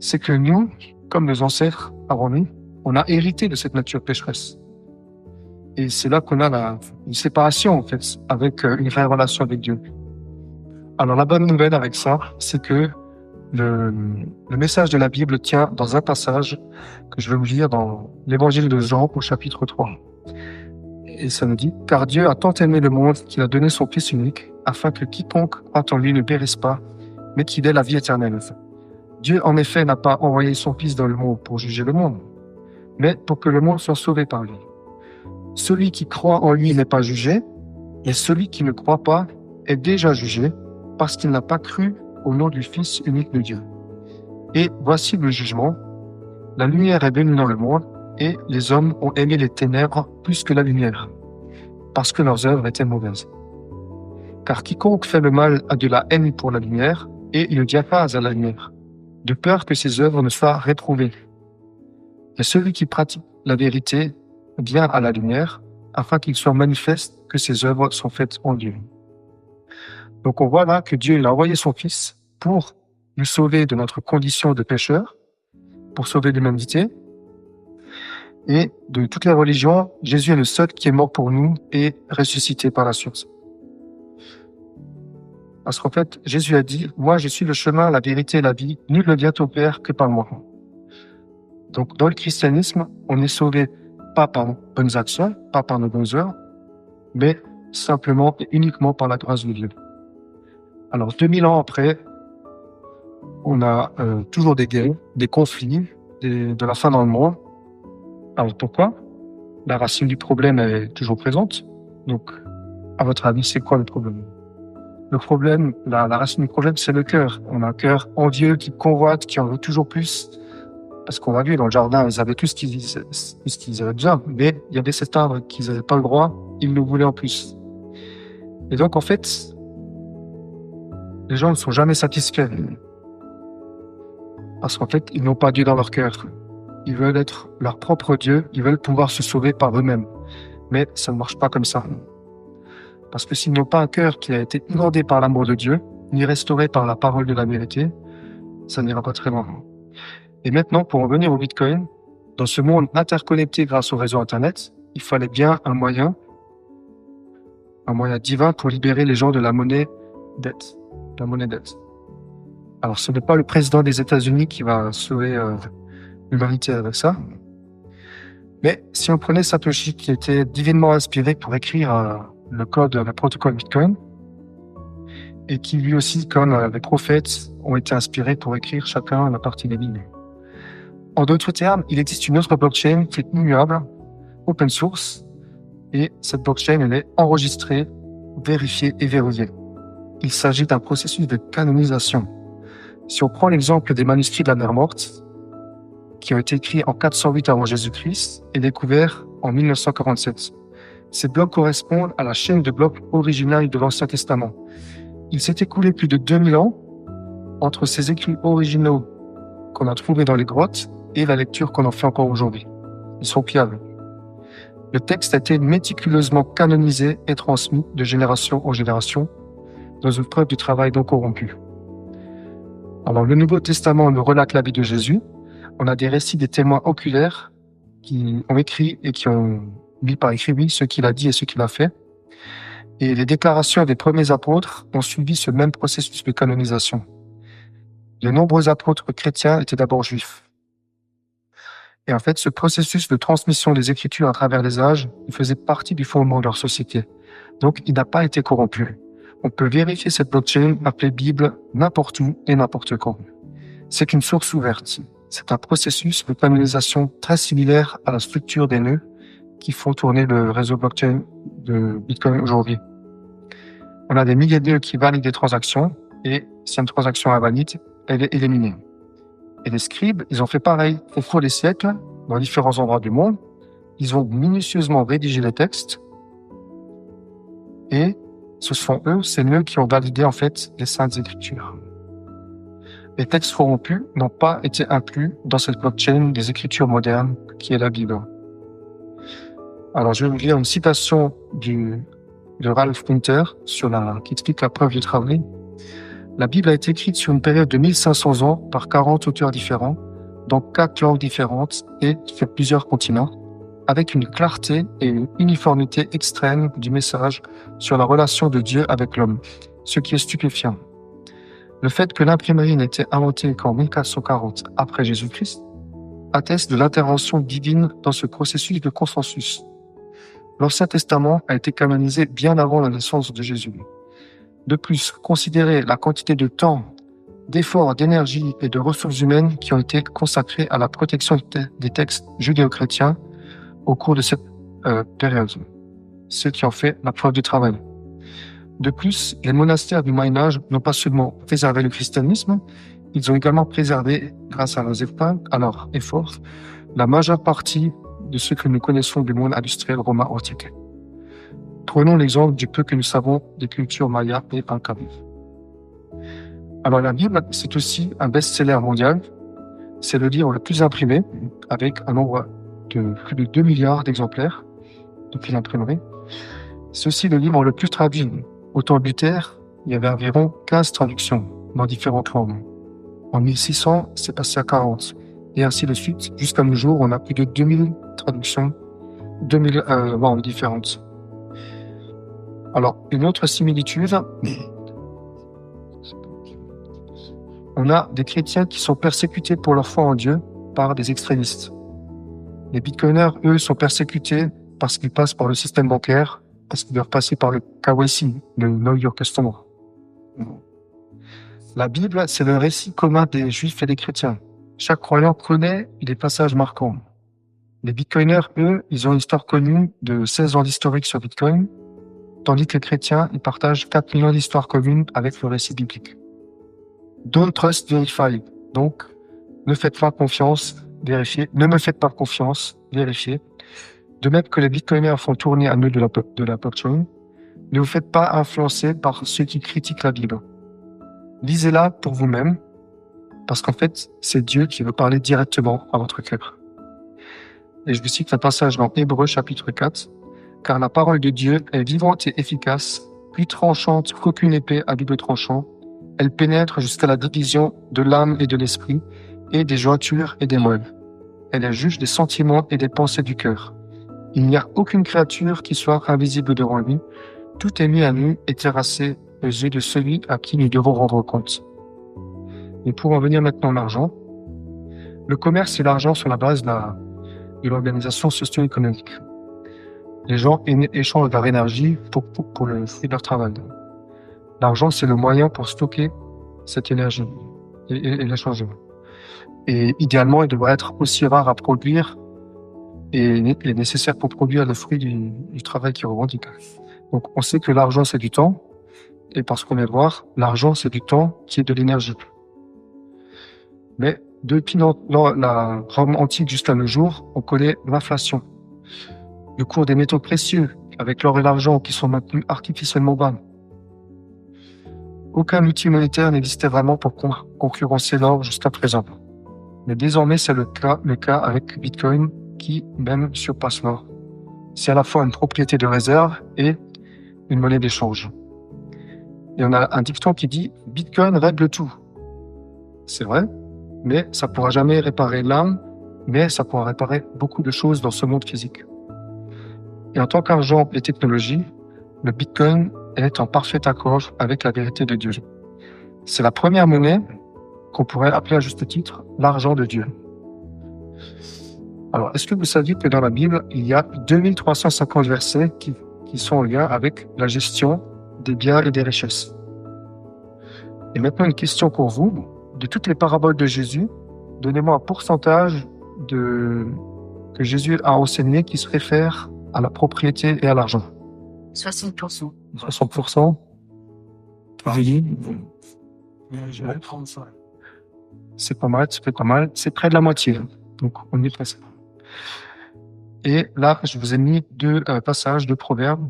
c'est que nous, comme nos ancêtres avant nous, on a hérité de cette nature pécheresse. Et c'est là qu'on a une séparation, en fait, avec une vraie relation avec Dieu. Alors, la bonne nouvelle avec ça, c'est que le message de la Bible tient dans un passage que je vais vous lire dans l'évangile de Jean au chapitre 3. Et ça nous dit, « Car Dieu a tant aimé le monde qu'il a donné son Fils unique, afin que quiconque croit en lui ne périsse pas, mais qu'il ait la vie éternelle. Dieu, en effet, n'a pas envoyé son Fils dans le monde pour juger le monde, mais pour que le monde soit sauvé par lui. Celui qui croit en lui n'est pas jugé, et celui qui ne croit pas est déjà jugé, parce qu'il n'a pas cru au nom du Fils unique de Dieu. Et voici le jugement. La lumière est venue dans le monde, et les hommes ont aimé les ténèbres plus que la lumière, parce que leurs œuvres étaient mauvaises. Car quiconque fait le mal a de la haine pour la lumière, et il ne vient pas à la lumière, de peur que ses œuvres ne soient réprouvées. Et celui qui pratique la vérité vient à la lumière, afin qu'il soit manifeste que ses œuvres sont faites en Dieu. Donc on voit là que Dieu il a envoyé son Fils pour nous sauver de notre condition de pécheur, pour sauver l'humanité. Et de toutes les religions, Jésus est le seul qui est mort pour nous et ressuscité par la suite. Parce qu'en fait, Jésus a dit, « Moi, je suis le chemin, la vérité et la vie. Nul ne vient au Père que par moi. » Donc, dans le christianisme, on est sauvé pas par nos bonnes actions, pas par nos bonnes œuvres, mais simplement et uniquement par la grâce de Dieu. Alors, 2000 ans après, on a toujours des guerres, des conflits, de la faim dans le monde. Alors, pourquoi? La racine du problème est toujours présente. Donc, à votre avis, c'est quoi le problème? Le problème, la racine du problème, c'est le cœur. On a un cœur envieux qui convoite, qui en veut toujours plus. Parce qu'on a vu dans le jardin, ils avaient tout ce qu'ils avaient besoin. Mais il y avait cet arbre qu'ils n'avaient pas le droit, ils le voulaient en plus. Et donc, en fait, les gens ne sont jamais satisfaits. Parce qu'en fait, ils n'ont pas Dieu dans leur cœur. Ils veulent être leur propre Dieu, ils veulent pouvoir se sauver par eux-mêmes. Mais ça ne marche pas comme ça. Parce que s'ils n'ont pas un cœur qui a été inondé par l'amour de Dieu, ni restauré par la parole de la vérité, ça n'ira pas très loin. Et maintenant, pour revenir au Bitcoin, dans ce monde interconnecté grâce au réseau Internet, il fallait bien un moyen divin pour libérer les gens de la monnaie dette. La monnaie dette. Alors, ce n'est pas le président des États-Unis qui va sauver l'humanité avec ça. Mais si on prenait Satoshi, qui était divinement inspiré pour écrire le code, le protocole Bitcoin, et qui lui aussi, comme les prophètes, ont été inspirés pour écrire chacun la partie des lignes. En d'autres termes, il existe une autre blockchain qui est immuable, open source, et cette blockchain, elle est enregistrée, vérifiée et verrouillée. Il s'agit d'un processus de canonisation. Si on prend l'exemple des manuscrits de la mer morte, qui ont été écrits en 408 avant Jésus-Christ et découverts en 1947. Ces blocs correspondent à la chaîne de blocs originale de l'Ancien Testament. Il s'est écoulé plus de 2000 ans entre ces écrits originaux qu'on a trouvés dans les grottes et la lecture qu'on en fait encore aujourd'hui. Ils sont fiables. Le texte a été méticuleusement canonisé et transmis de génération en génération dans une preuve du travail non corrompu. Alors, le Nouveau Testament nous relate la vie de Jésus. On a des récits des témoins oculaires qui ont écrit et qui ont mis par écrit, oui, ce qu'il a dit et ce qu'il a fait. Et les déclarations des premiers apôtres ont suivi ce même processus de canonisation. Les nombreux apôtres chrétiens étaient d'abord juifs. Et en fait, ce processus de transmission des Écritures à travers les âges, il faisait partie du fondement de leur société. Donc, il n'a pas été corrompu. On peut vérifier cette blockchain appelée Bible n'importe où et n'importe quand. C'est une source ouverte. C'est un processus de canonisation très similaire à la structure des nœuds qui font tourner le réseau blockchain de Bitcoin aujourd'hui. On a des milliers de nœuds qui valident des transactions et si une transaction est valide, elle est éliminée. Et les scribes, ils ont fait pareil au cours des siècles, dans différents endroits du monde. Ils ont minutieusement rédigé les textes et ce sont eux, ces nœuds qui ont validé en fait les Saintes Écritures. Les textes corrompus n'ont pas été inclus dans cette blockchain des Écritures modernes qui est la Bible. Alors je vais vous lire une citation de Ralph Winter qui explique la preuve du travail. La Bible a été écrite sur une période de 1500 ans par 40 auteurs différents, dans 4 langues différentes et sur plusieurs continents, avec une clarté et une uniformité extrême du message sur la relation de Dieu avec l'homme, ce qui est stupéfiant. Le fait que l'imprimerie n'ait été inventée qu'en 1440 après Jésus-Christ atteste de l'intervention divine dans ce processus de consensus. L'Ancien Testament a été canonisé bien avant la naissance de Jésus. De plus, considérez la quantité de temps, d'efforts, d'énergie et de ressources humaines qui ont été consacrés à la protection des textes judéo-chrétiens au cours de cette période, ce qui en fait la preuve du travail. De plus, les monastères du Moyen-Âge n'ont pas seulement préservé le christianisme, ils ont également préservé, grâce à leurs efforts, la majeure partie de ce que nous connaissons du monde industriel romain antique. Prenons l'exemple du peu que nous savons des cultures mayas et incas. Alors la Bible, c'est aussi un best-seller mondial. C'est le livre le plus imprimé, avec un nombre de plus de 2 milliards d'exemplaires depuis l'imprimerie. C'est aussi le livre le plus traduit. Au temps de Luther, il y avait environ 15 traductions dans différentes langues. En 1600, c'est passé à 40. Et ainsi de suite. Jusqu'à nos jours, on a plus de 2000 traductions, 2000 langues différentes. Alors, une autre similitude, on a des chrétiens qui sont persécutés pour leur foi en Dieu par des extrémistes. Les bitcoiners, eux, sont persécutés parce qu'ils passent par le système bancaire, parce qu'ils doivent passer par le KYC, le Know Your Customer. La Bible, c'est le récit commun des Juifs et des chrétiens. Chaque croyant connaît des passages marquants. Les bitcoiners, eux, ils ont une histoire connue de 16 ans d'historique sur Bitcoin, tandis que les chrétiens, ils partagent 4 millions d'histoires communes avec le récit biblique. Don't trust, verify. Donc, ne faites pas confiance, vérifiez. Ne me faites pas confiance, vérifiez. De même que les bitcoiners font tourner un nœud de la blockchain, ne vous faites pas influencer par ceux qui critiquent la Bible. Lisez-la pour vous-même, parce qu'en fait, c'est Dieu qui veut parler directement à votre cœur. Et je vous cite un passage dans Hébreux chapitre 4. Car la parole de Dieu est vivante et efficace, plus tranchante qu'aucune épée à double tranchant. Elle pénètre jusqu'à la division de l'âme et de l'esprit, et des jointures et des moelles. Elle est juge des sentiments et des pensées du cœur. Il n'y a aucune créature qui soit invisible devant lui. Tout est mis à nu et terrassé aux yeux de celui à qui nous devons rendre compte. Et pour en venir maintenant à l'argent, le commerce et l'argent sont la base de l'organisation socio-économique. Les gens échangent leur énergie pour le fruit de leur travail. L'argent, c'est le moyen pour stocker cette énergie et l'échanger. Et idéalement, il devrait être aussi rare à produire et nécessaire pour produire le fruit du travail qui revendique. Donc, on sait que l'argent, c'est du temps. Et parce qu'on vient de voir, l'argent, c'est du temps qui est de l'énergie. Mais depuis la Rome antique jusqu'à nos jours, on connaît l'inflation. Le cours des métaux précieux, avec l'or et l'argent qui sont maintenus artificiellement bas. Aucun outil monétaire n'existait vraiment pour concurrencer l'or jusqu'à présent. Mais désormais, c'est le cas avec Bitcoin qui même surpasse l'or c'est à la fois une propriété de réserve et une monnaie d'échange. Et on a un dicton qui dit « Bitcoin règle tout ». C'est vrai, mais ça ne pourra jamais réparer l'âme, mais ça pourra réparer beaucoup de choses dans ce monde physique. Et en tant qu'argent et technologie, le Bitcoin est en parfait accord avec la vérité de Dieu. C'est la première monnaie qu'on pourrait appeler à juste titre l'argent de Dieu. Alors, est-ce que vous saviez que dans la Bible, il y a 2350 versets qui sont en lien avec la gestion des biens et des richesses? Et maintenant, une question pour vous. De toutes les paraboles de Jésus, donnez-moi un pourcentage que Jésus a enseigné qui se réfère à la propriété et à l'argent. 60%. 60%. C'est pas mal, c'est pas mal. C'est près de la moitié. Donc, on est presque. Et là, je vous ai mis deux passages de proverbes.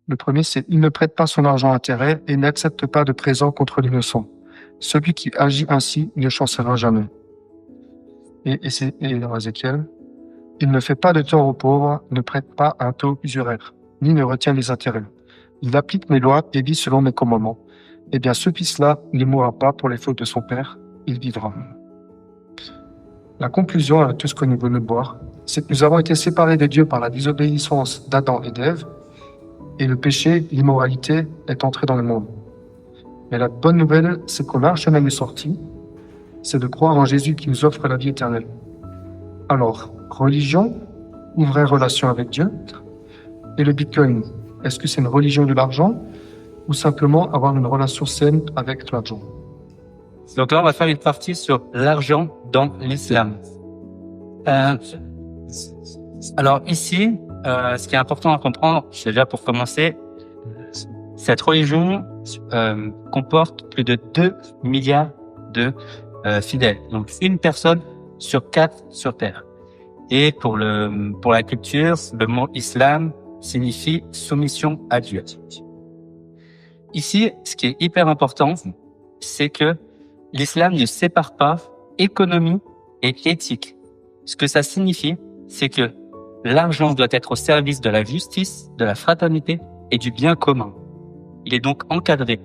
Le premier, c'est « Il ne prête pas son argent à intérêt et n'accepte pas de présent contre l'innocent. Celui qui agit ainsi ne chancellera jamais. » Et dans Ézéchiel, « Il ne fait pas de tort aux pauvres, ne prête pas un taux usuraire, ni ne retient les intérêts. Il applique mes lois et vit selon mes commandements. Eh bien, ce fils-là ne mourra pas pour les fautes de son père, il vivra. » La conclusion à tout ce que nous venons de voir, c'est que nous avons été séparés de Dieu par la désobéissance d'Adam et d'Ève, et le péché, l'immoralité, est entré dans le monde. Mais la bonne nouvelle, c'est qu'on a un chemin de sortie, c'est de croire en Jésus qui nous offre la vie éternelle. Alors, religion ou vraie relation avec Dieu? Et le Bitcoin, est-ce que c'est une religion de l'argent ou simplement avoir une relation saine avec l'argent? Donc là, on va faire une partie sur l'argent dans l'islam. Alors ici, ce qui est important à comprendre, déjà pour commencer, cette religion comporte plus de 2 milliards de fidèles. Donc une personne sur 4 sur Terre. Et pour la culture, le mot islam signifie soumission à Dieu. Ici, ce qui est hyper important, c'est que l'islam ne sépare pas économie et éthique. Ce que ça signifie, c'est que l'argent doit être au service de la justice, de la fraternité et du bien commun. Il est donc encadré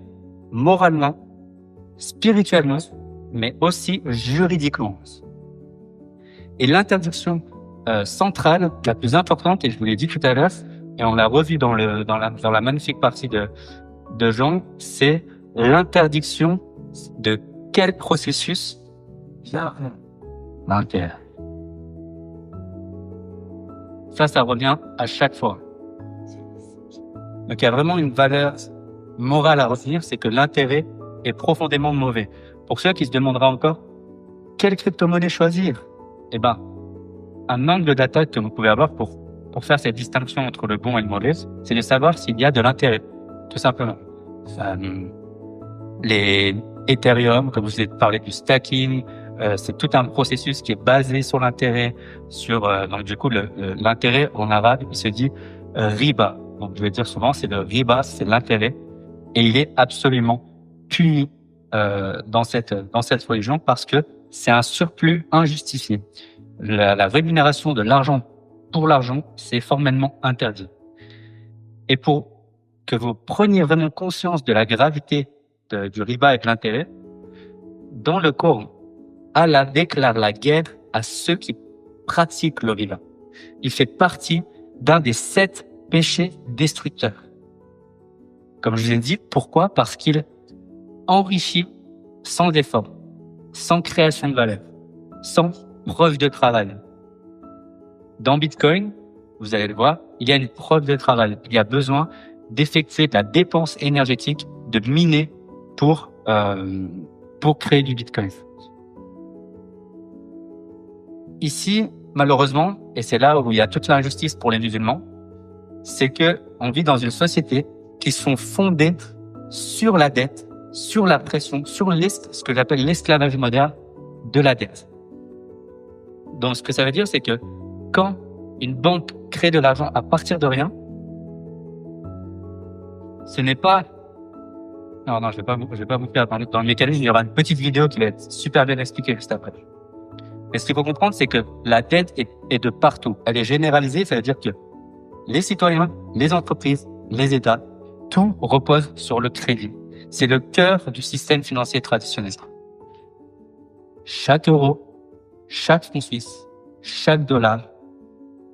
moralement, spirituellement, mais aussi juridiquement. Et l'interdiction centrale, la plus importante, et je vous l'ai dit tout à l'heure, et on l'a revu dans la magnifique partie de Jean, c'est l'interdiction de quel processus? L'intérêt. Ça revient à chaque fois. Donc il y a vraiment une valeur morale à retenir, c'est que l'intérêt est profondément mauvais. Pour ceux qui se demanderaient encore, quelle crypto-monnaie choisir? Eh ben, un angle d'attaque que vous pouvez avoir pour faire cette distinction entre le bon et le mauvais, c'est de savoir s'il y a de l'intérêt, tout simplement. Les Ethereum, comme je vous ai parlé du stacking, c'est tout un processus qui est basé sur l'intérêt, donc du coup l'intérêt en arabe, il se dit riba. Donc je vais dire souvent, c'est le riba, c'est l'intérêt, et il est absolument puni dans cette religion parce que c'est un surplus injustifié. La rémunération de l'argent pour l'argent, c'est formellement interdit. Et pour que vous preniez vraiment conscience de la gravité du riba avec l'intérêt, dans le Coran, Allah déclare la guerre à ceux qui pratiquent le riba. Il fait partie d'un des 7 péchés destructeurs. Comme je vous ai dit, pourquoi? Parce qu'il enrichit sans effort, sans création de valeur, sans preuve de travail. Dans Bitcoin, vous allez le voir, il y a une preuve de travail. Il y a besoin d'effectuer de la dépense énergétique, de miner pour créer du Bitcoin. Ici, malheureusement, et c'est là où il y a toute l'injustice pour les musulmans, c'est que on vit dans une société qui sont fondées sur la dette, sur la pression, sur ce que j'appelle l'esclavage moderne de la dette. Donc, ce que ça veut dire, c'est que quand une banque crée de l'argent à partir de rien, ce n'est pas... Non, je vais pas vous faire dans le mécanisme, il y aura une petite vidéo qui va être super bien expliquée juste après. Mais ce qu'il faut comprendre, c'est que la dette est de partout. Elle est généralisée, ça veut dire que les citoyens, les entreprises, les États, tout repose sur le crédit. C'est le cœur du système financier traditionnel. Chaque euro, chaque franc suisse, chaque dollar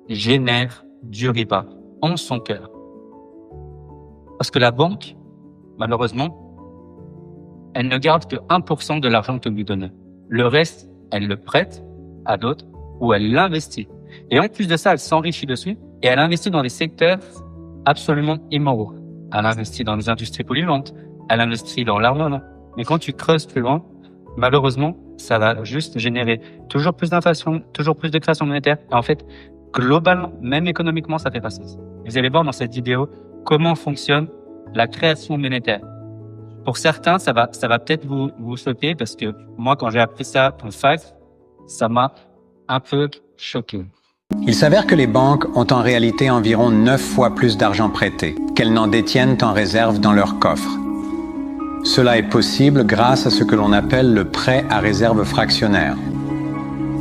génère du riba en son cœur. Parce que la banque, malheureusement, elle ne garde que 1% de l'argent que vous lui donnez. Le reste, elle le prête à d'autres ou elle l'investit. Et en plus de ça, elle s'enrichit dessus et elle investit dans des secteurs absolument immoraux. Elle investit dans les industries polluantes, elle investit dans l'armement. Mais quand tu creuses plus loin, malheureusement, ça va juste générer toujours plus d'inflation, toujours plus de création monétaire. Et en fait, globalement, même économiquement, ça fait pas sens. Vous allez voir dans cette vidéo comment fonctionne la création monétaire. Pour certains, ça va peut-être vous choquer parce que moi, quand j'ai appris ça en fac, ça m'a un peu choqué. Il s'avère que les banques ont en réalité environ 9 fois plus d'argent prêté qu'elles n'en détiennent en réserve dans leur coffre. Cela est possible grâce à ce que l'on appelle le prêt à réserve fractionnaire.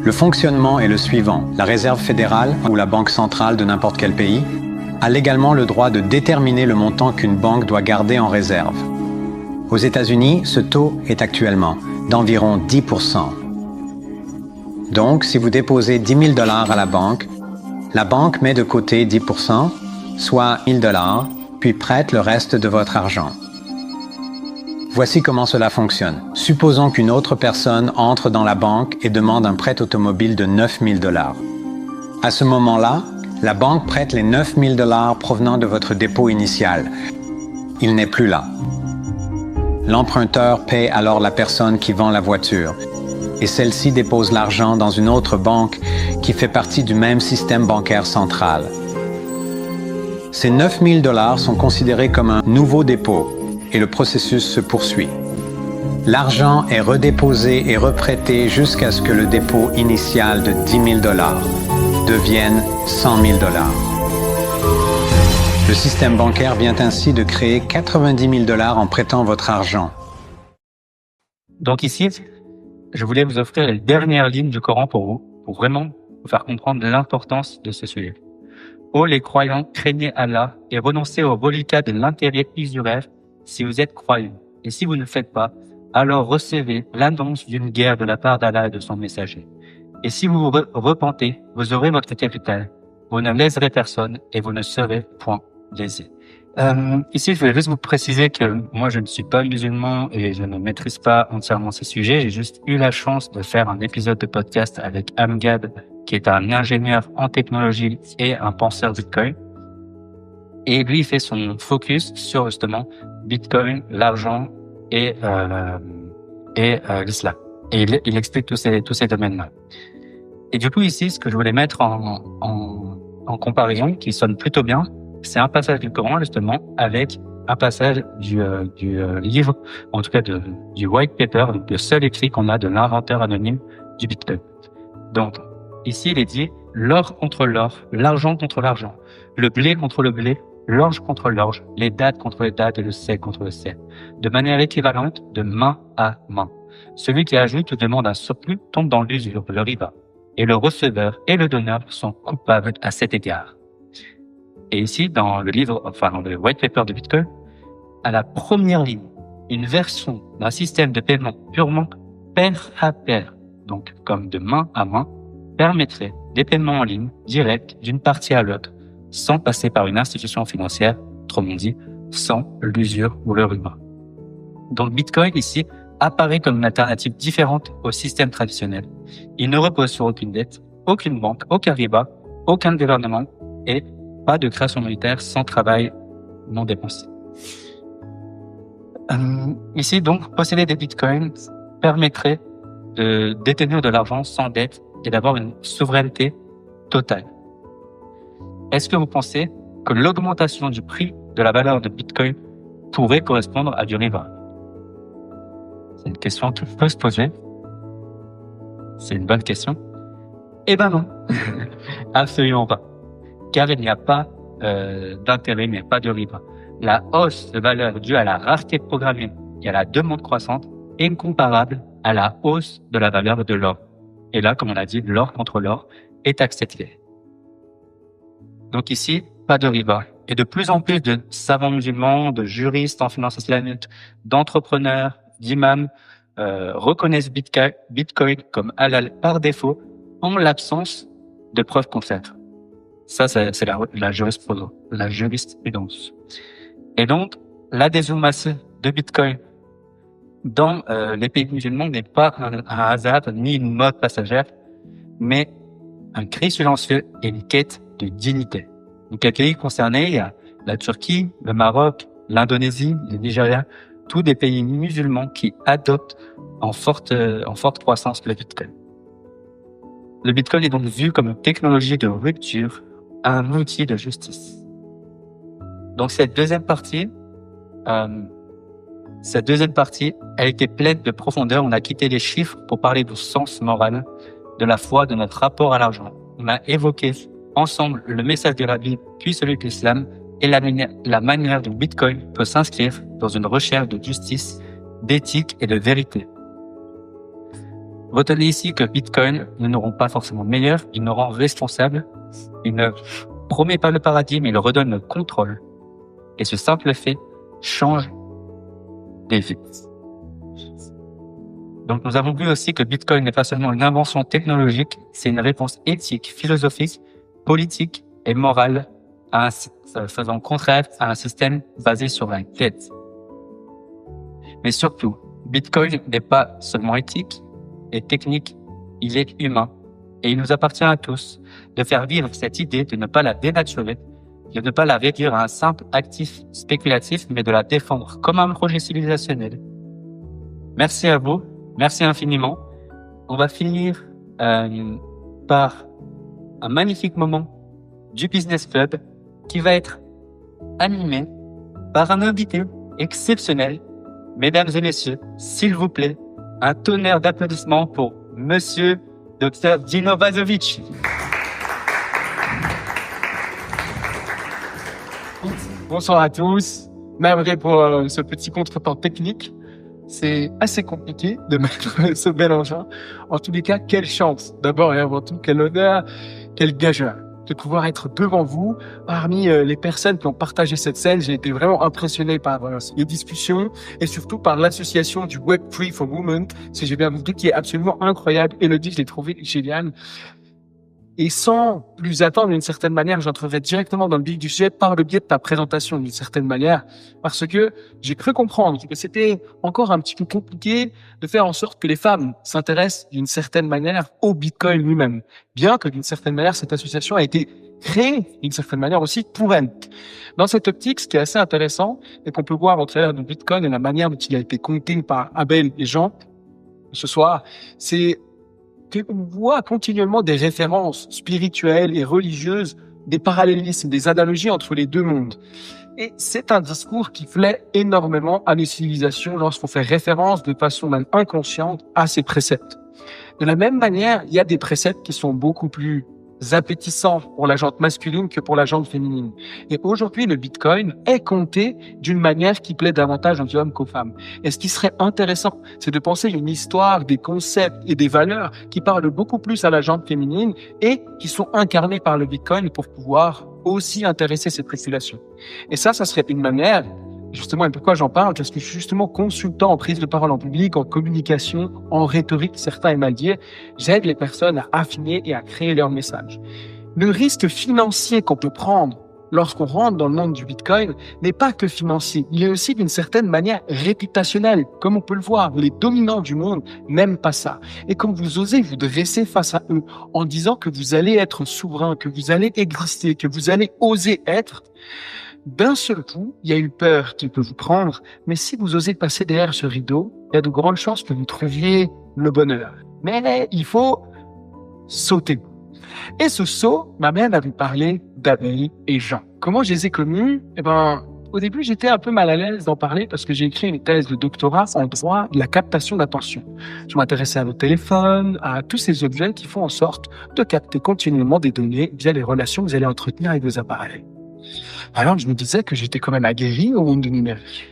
Le fonctionnement est le suivant. La Réserve fédérale, ou la banque centrale de n'importe quel pays, a légalement le droit de déterminer le montant qu'une banque doit garder en réserve. Aux États-Unis, ce taux est actuellement d'environ 10%. Donc, si vous déposez $10 000 à la banque met de côté 10%, soit $1 000, puis prête le reste de votre argent. Voici comment cela fonctionne. Supposons qu'une autre personne entre dans la banque et demande un prêt automobile de $9 000. À ce moment-là, la banque prête les $9 000 provenant de votre dépôt initial. Il n'est plus là. L'emprunteur paie alors la personne qui vend la voiture et celle-ci dépose l'argent dans une autre banque qui fait partie du même système bancaire central. Ces $9 000 sont considérés comme un nouveau dépôt et le processus se poursuit. L'argent est redéposé et reprêté jusqu'à ce que le dépôt initial de $10 000 devienne $100 000. Le système bancaire vient ainsi de créer $90 000 en prêtant votre argent. Donc ici, je voulais vous offrir les dernières lignes du Coran pour vous, pour vraiment vous faire comprendre l'importance de ce sujet. Ô les croyants, craignez Allah et renoncez au reliquat de l'intérêt usuraire si vous êtes croyants. Et si vous ne le faites pas, alors recevez l'annonce d'une guerre de la part d'Allah et de son messager. Et si vous vous repentez, vous aurez votre capital. Vous ne léserez personne et vous ne serez point lésés. Ici, je voulais juste vous préciser que moi, je ne suis pas musulman et je ne maîtrise pas entièrement ces sujets. J'ai juste eu la chance de faire un épisode de podcast avec Amgad, qui est un ingénieur en technologie et un penseur Bitcoin. Et lui, il fait son focus sur justement Bitcoin, l'argent et l'islam. Et il explique tous ces domaines-là. Et du coup, ici, ce que je voulais mettre en comparaison, qui sonne plutôt bien, c'est un passage du Coran, justement, avec un passage du livre, en tout cas du white paper, donc le seul écrit qu'on a de l'inventeur anonyme du Bitcoin. Donc, ici, il est dit l'or contre l'or, l'argent contre l'argent, le blé contre le blé, l'orge contre l'orge, les dattes contre les dattes et le sel contre le sel, de manière équivalente, de main à main. Celui qui ajoute ou demande un surplus tombe dans l'usure, le riba, et le receveur et le donneur sont coupables à cet égard. Et ici, dans le livre, enfin dans le white paper de Bitcoin, à la première ligne, une version d'un système de paiement purement pair à pair, donc comme de main à main, permettrait des paiements en ligne directs d'une partie à l'autre, sans passer par une institution financière, autrement dit, sans l'usure ou le riba. Donc Bitcoin ici apparaît comme une alternative différente au système traditionnel. Il ne repose sur aucune dette, aucune banque, aucun riba, aucun gouvernement et pas de création monétaire sans travail non dépensé. Ici, donc, posséder des bitcoins permettrait de détenir de l'argent sans dette et d'avoir une souveraineté totale. Est-ce que vous pensez que l'augmentation du prix de la valeur de bitcoin pourrait correspondre à du riba? C'est une question qui peut se poser. C'est une bonne question. Eh ben non, absolument pas. Car il n'y a pas d'intérêt, il n'y a pas de riba. La hausse de valeur due à la rareté programmée et à la demande croissante est comparable à la hausse de la valeur de l'or. Et là, comme on a dit, l'or contre l'or est accepté. Donc ici, pas de riba. Et de plus en plus de savants musulmans, de juristes en finance islamique, d'entrepreneurs, d'imams reconnaissent Bitcoin comme halal par défaut en l'absence de preuves contraires. Ça, c'est la jurisprudence. Et donc, l'adhésion massive de Bitcoin dans les pays musulmans n'est pas un hasard ni une mode passagère, mais un cri silencieux et une quête de dignité. Donc, les pays concernés, il y a la Turquie, le Maroc, l'Indonésie, le Nigeria, tous des pays musulmans qui adoptent en forte croissance le Bitcoin. Le Bitcoin est donc vu comme une technologie de rupture, un outil de justice. Donc cette deuxième partie, elle était pleine de profondeur. On a quitté les chiffres pour parler du sens moral, de la foi, de notre rapport à l'argent. On a évoqué ensemble le message de la Bible, puis celui de l'islam, et la manière dont Bitcoin peut s'inscrire dans une recherche de justice, d'éthique et de vérité. Retenez ici que Bitcoin ne nous rend pas forcément meilleur, il nous rend responsables. Il ne promet pas le paradis, mais il redonne le contrôle. Et ce simple fait change des vies. Donc nous avons vu aussi que Bitcoin n'est pas seulement une invention technologique, c'est une réponse éthique, philosophique, politique et morale faisant contraire à un système basé sur la dette. Mais surtout, Bitcoin n'est pas seulement éthique et technique, il est humain. Et il nous appartient à tous de faire vivre cette idée, de ne pas la dénaturer, de ne pas la réduire à un simple actif spéculatif, mais de la défendre comme un projet civilisationnel. Merci à vous, merci infiniment. On va finir par un magnifique moment du Business Club qui va être animé par un invité exceptionnel. Mesdames et messieurs, s'il vous plaît, un tonnerre d'applaudissements pour Monsieur Dr Dino Vazovic. Bonsoir à tous. Navré pour ce petit contretemps technique. C'est assez compliqué de mettre ce bel engin. En tous les cas, quelle chance. D'abord et avant tout, quel honneur, quelle gageure de pouvoir être devant vous. Parmi les personnes qui ont partagé cette scène, j'ai été vraiment impressionné par les discussions et surtout par l'association du Web3 for Women, si j'ai bien compris, qui est absolument incroyable. Elodie, je l'ai trouvé génial. Et sans plus attendre, d'une certaine manière, j'entrerai directement dans le vif du sujet par le biais de ta présentation, d'une certaine manière, parce que j'ai cru comprendre que c'était encore un petit peu compliqué de faire en sorte que les femmes s'intéressent d'une certaine manière au Bitcoin lui-même, bien que d'une certaine manière, cette association a été créée d'une certaine manière aussi pour elles. Dans cette optique, ce qui est assez intéressant et qu'on peut voir au travers de Bitcoin et la manière dont il a été compté par Abel et Jean ce soir, c'est qu'on voit continuellement des références spirituelles et religieuses, des parallélismes, des analogies entre les deux mondes. Et c'est un discours qui plaît énormément à nos civilisations lorsqu'on fait référence de façon même inconsciente à ces préceptes. De la même manière, il y a des préceptes qui sont beaucoup plus appétissants pour la jante masculine que pour la jante féminine. Et aujourd'hui, le Bitcoin est compté d'une manière qui plaît davantage aux hommes qu'aux femmes. Et ce qui serait intéressant, c'est de penser une histoire, des concepts et des valeurs qui parlent beaucoup plus à la jante féminine et qui sont incarnés par le Bitcoin pour pouvoir aussi intéresser cette population. Et ça serait une manière, justement, et pourquoi j'en parle, parce que je suis justement consultant en prise de parole en public, en communication, en rhétorique, certains aiment à le dire, j'aide les personnes à affiner et à créer leur message. Le risque financier qu'on peut prendre lorsqu'on rentre dans le monde du Bitcoin n'est pas que financier, il est aussi d'une certaine manière réputationnel, comme on peut le voir, les dominants du monde n'aiment pas ça. Et quand vous osez vous dresser face à eux en disant que vous allez être souverain, que vous allez exister, que vous allez oser être, d'un seul coup, il y a une peur qui peut vous prendre, mais si vous osez passer derrière ce rideau, il y a de grandes chances que vous trouviez le bonheur. Mais il faut sauter. Et ce saut m'amène à vous parler d'Abel et Jean. Comment je les ai connus? Au début, j'étais un peu mal à l'aise d'en parler parce que j'ai écrit une thèse de doctorat en droit de la captation d'attention. Je m'intéressais à nos téléphones, à tous ces objets qui font en sorte de capter continuellement des données via les relations que vous allez entretenir avec vos appareils. Alors, je me disais que j'étais quand même aguerri au monde du numérique.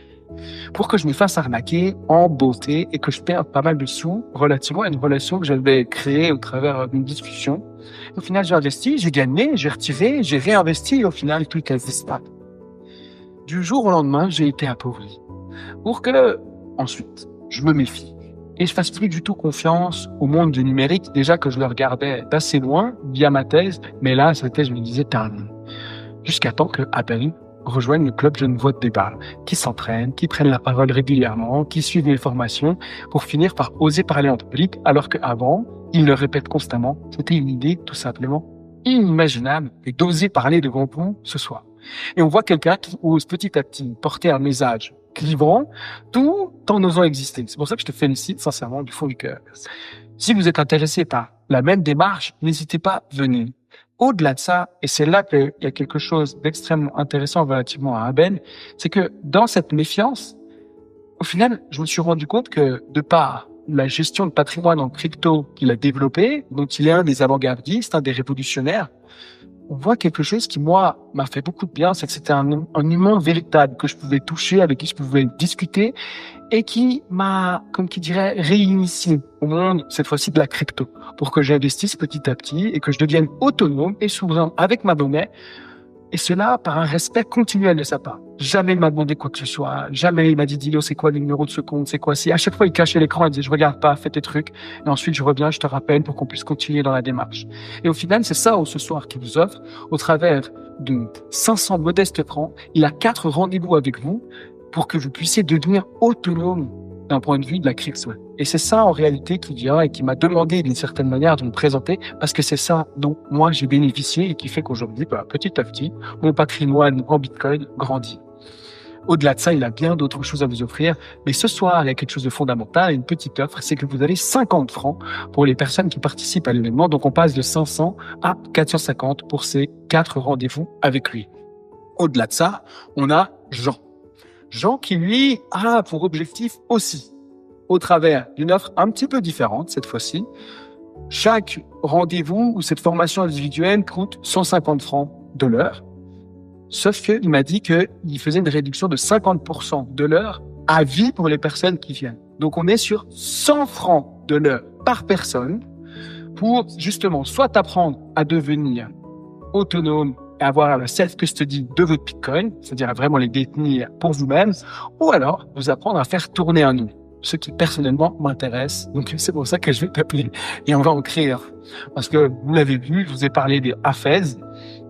pour que je me fasse arnaquer en beauté et que je perde pas mal de sous relativement à une relation que j'avais créée au travers d'une discussion. Au final, j'ai investi, j'ai gagné, j'ai retiré, j'ai réinvesti et au final, tout est stable. Du jour au lendemain, j'ai été appauvri. Pour que, ensuite, je me méfie et je fasse plus du tout confiance au monde du numérique, déjà que je le regardais d'assez loin via ma thèse, mais là, cette thèse, je me disais terminé. Jusqu'à temps que Apple rejoignent le club Genevois de débat, qui s'entraînent, qui prennent la parole régulièrement, qui suivent les formations pour finir par oser parler en public, alors qu'avant, ils le répètent constamment, c'était une idée tout simplement inimaginable et d'oser parler devant vous ce soir. Et on voit quelqu'un qui ose petit à petit porter un message clivant tout en osant exister. C'est pour ça que je te félicite sincèrement du fond du cœur. Si vous êtes intéressé par la même démarche, n'hésitez pas, venez. Au-delà de ça, et c'est là qu'il y a quelque chose d'extrêmement intéressant relativement à Aben, c'est que dans cette méfiance, au final, je me suis rendu compte que de par la gestion de patrimoine en crypto qu'il a développé, dont il est un des avant-gardistes, un des révolutionnaires, on voit quelque chose qui, moi, m'a fait beaucoup de bien, c'est que c'était un humain véritable que je pouvais toucher, avec qui je pouvais discuter, et qui m'a, comme qui dirait, réinitié au monde, cette fois-ci de la crypto, pour que j'investisse petit à petit et que je devienne autonome et souverain avec ma monnaie, et cela par un respect continuel de sa part. Jamais il m'a demandé quoi que ce soit, jamais il m'a dit, Dilo, c'est quoi le numéro de ce compte, c'est quoi, c'est, à chaque fois il cachait l'écran, il disait, je regarde pas, fais tes trucs, et ensuite je reviens, je te rappelle pour qu'on puisse continuer dans la démarche. Et au final, c'est ça, ce soir, qu'il vous offre, au travers de 500 modestes francs, il a 4 rendez-vous avec vous, pour que vous puissiez devenir autonome d'un point de vue de la crypto. Et c'est ça, en réalité, qui vient et qui m'a demandé d'une certaine manière de me présenter, parce que c'est ça dont moi j'ai bénéficié et qui fait qu'aujourd'hui, petit à petit, mon patrimoine en Bitcoin grandit. Au-delà de ça, il a bien d'autres choses à vous offrir. Mais ce soir, il y a quelque chose de fondamental, une petite offre, c'est que vous avez 50 francs pour les personnes qui participent à l'événement. Donc, on passe de 500 à 450 pour ces 4 rendez-vous avec lui. Au-delà de ça, on a Jean qui, lui, a pour objectif aussi, au travers d'une offre un petit peu différente cette fois-ci, chaque rendez-vous ou cette formation individuelle coûte 150 francs de l'heure. Sauf qu'il m'a dit qu'il faisait une réduction de 50% de l'heure à vie pour les personnes qui viennent. Donc on est sur 100 francs de l'heure par personne pour justement soit apprendre à devenir autonome et avoir la self-custody de votre Bitcoin, c'est-à-dire à vraiment les détenir pour vous-même, ou alors vous apprendre à faire tourner un nom, ce qui personnellement m'intéresse. Donc c'est pour ça que je vais t'appeler et on va en créer un. Parce que vous l'avez vu, je vous ai parlé des Hafez,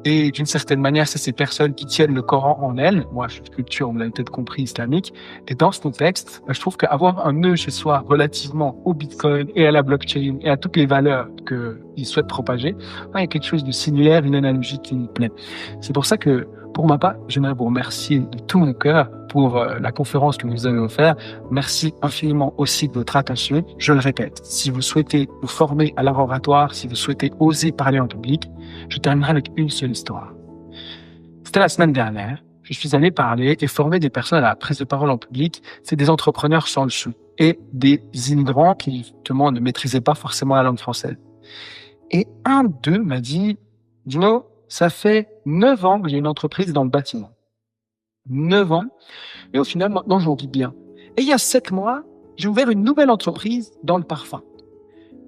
et d'une certaine manière, c'est ces personnes qui tiennent le Coran en elles. Moi, je suis de culture, on l'a peut-être compris, islamique. Et dans ce contexte, je trouve qu'avoir un nœud chez soi relativement au Bitcoin et à la blockchain et à toutes les valeurs qu'il souhaite propager, il y a quelque chose de similaire, une analogie qui me plaît. C'est pour ça que, pour ma part, j'aimerais vous remercier de tout mon cœur pour la conférence que vous avez offerte. Merci infiniment aussi de votre attention. Je le répète, si vous souhaitez vous former à l'art oratoire, si vous souhaitez oser parler en public, je terminerai avec une seule histoire. C'était la semaine dernière. Je suis allé parler et former des personnes à la prise de parole en public. C'est des entrepreneurs sans le sou et des immigrants qui, justement, ne maîtrisaient pas forcément la langue française. Et un d'eux m'a dit, Dino, ça fait 9 ans que j'ai une entreprise dans le bâtiment. 9 ans. Et au final, maintenant, j'en vis bien. Et il y a 7 mois, j'ai ouvert une nouvelle entreprise dans le parfum.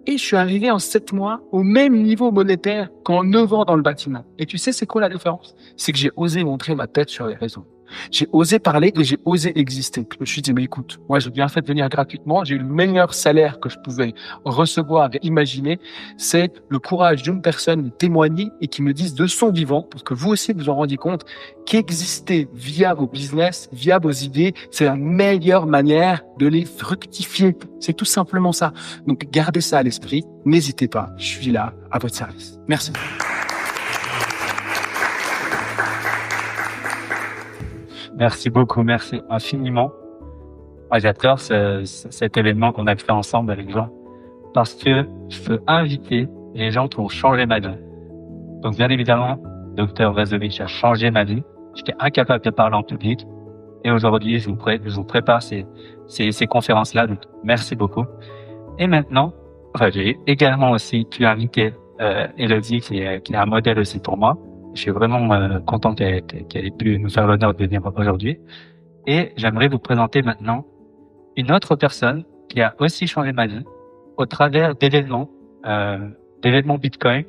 Et je suis arrivé en 7 mois au même niveau monétaire qu'en 9 ans dans le bâtiment. Et tu sais, c'est quoi la différence? C'est que j'ai osé montrer ma tête sur les réseaux. J'ai osé parler et j'ai osé exister. Je me suis dit, mais écoute, moi, j'ai bien fait de venir gratuitement. J'ai eu le meilleur salaire que je pouvais recevoir et imaginer. C'est le courage d'une personne de témoigner et qui me dise de son vivant, pour que vous aussi vous en rendiez compte, qu'exister via vos business, via vos idées, c'est la meilleure manière de les fructifier. C'est tout simplement ça. Donc, gardez ça à l'esprit. N'hésitez pas. Je suis là à votre service. Merci. Merci beaucoup, merci infiniment. Moi, j'adore cet événement qu'on a fait ensemble avec Jean, parce que je peux inviter les gens qui ont changé ma vie. Donc, bien évidemment, Dr Vazovic a changé ma vie. J'étais incapable de parler en public. Et aujourd'hui, je vous prépare ces conférences-là. Donc, merci beaucoup. Et maintenant, j'ai également aussi pu inviter Elodie, qui est un modèle aussi pour moi. Je suis vraiment content qu'elle ait pu nous faire l'honneur de venir aujourd'hui. Et j'aimerais vous présenter maintenant une autre personne qui a aussi changé ma vie au travers d'événements Bitcoin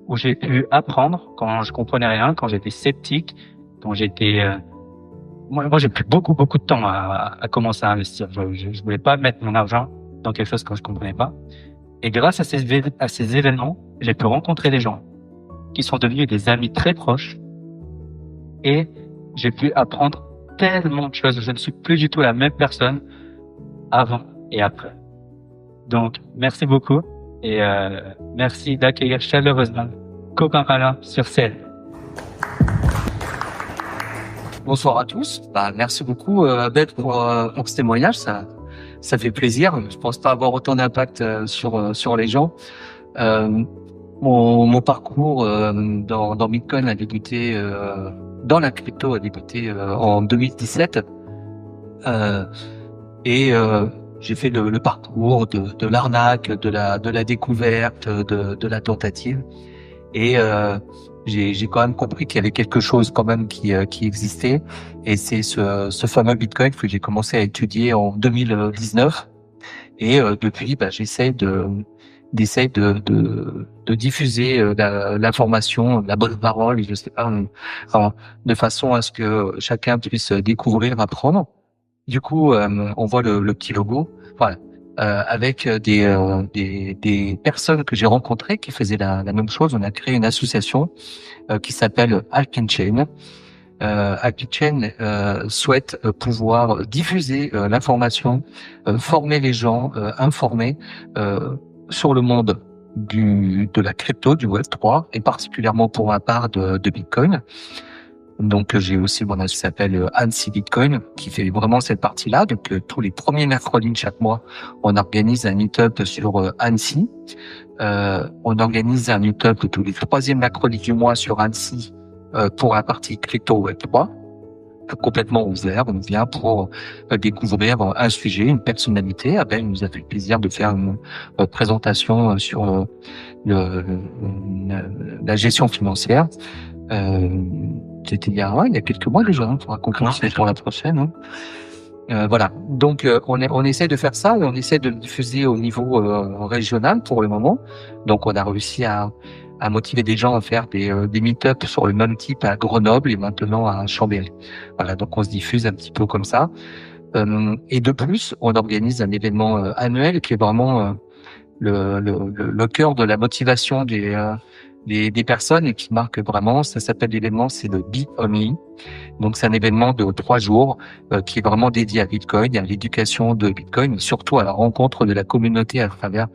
où j'ai pu apprendre quand je comprenais rien, quand j'étais sceptique, quand j'étais moi j'ai pris beaucoup de temps à commencer à investir. Je voulais pas mettre mon argent dans quelque chose que je comprenais pas. Et grâce à ces événements, j'ai pu rencontrer des gens qui sont devenus des amis très proches et j'ai pu apprendre tellement de choses. Je ne suis plus du tout la même personne avant et après. Donc, merci beaucoup et merci d'accueillir chaleureusement Coca-Cola sur scène. Bonsoir à tous. Merci beaucoup, Abed, pour ce témoignage. Ça fait plaisir. Je pense pas avoir autant d'impact sur les gens. Mon parcours dans Bitcoin a débuté, dans la crypto a débuté en 2017. J'ai fait le parcours de l'arnaque, de la découverte, de la tentative. Et j'ai quand même compris qu'il y avait quelque chose quand même qui existait. Et c'est ce fameux Bitcoin que j'ai commencé à étudier en 2019. Et depuis, j'essaie de diffuser l'information, la bonne parole, je sais pas, de façon à ce que chacun puisse découvrir, apprendre. Du coup, on voit le petit logo, voilà, avec des personnes que j'ai rencontrées qui faisaient la même chose. On a créé une association qui s'appelle Alkenchain. Alkenchain souhaite pouvoir diffuser l'information, former les gens, informer sur le monde de la crypto, du Web3, et particulièrement pour ma part de Bitcoin. Donc j'ai aussi mon association qui s'appelle Annecy Bitcoin, qui fait vraiment cette partie-là. Donc tous les premiers mercredis de chaque mois, on organise un meet-up sur Annecy. On organise un meet-up tous les troisièmes mercredis du mois sur Annecy pour la partie crypto Web3. Complètement ouvert, on vient pour découvrir un sujet, une personnalité. Abel nous a fait le plaisir de faire une présentation sur la gestion financière. C'était il y a quelques mois déjà, il faudra qu'on commence pour la prochaine. Voilà, donc on essaie de faire ça, on essaie de le diffuser au niveau régional pour le moment. Donc on a réussi à motiver des gens à faire des meet-up sur le même type à Grenoble et maintenant à Chambéry. Voilà, donc on se diffuse un petit peu comme ça. Et de plus, on organise un événement annuel qui est vraiment le cœur de la motivation des personnes et qui marque vraiment, ça s'appelle l'événement, c'est le Bit Only. Donc c'est un événement de 3 jours qui est vraiment dédié à Bitcoin et à l'éducation de Bitcoin, mais surtout à la rencontre de la communauté à travers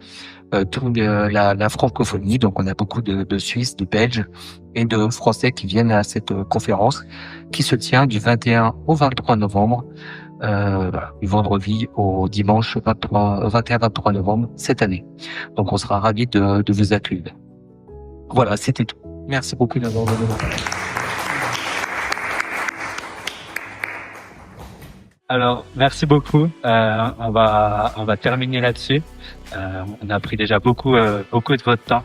toute la francophonie. Donc on a beaucoup de Suisses, de Belges et de Français qui viennent à cette conférence qui se tient du 21 au 23 novembre, du vendredi au dimanche 21-23 novembre cette année. Donc on sera ravis de vous accueillir. Voilà, c'était tout. Merci beaucoup d'avoir venu. Alors, merci beaucoup. On va terminer là-dessus. On a pris déjà beaucoup de votre temps.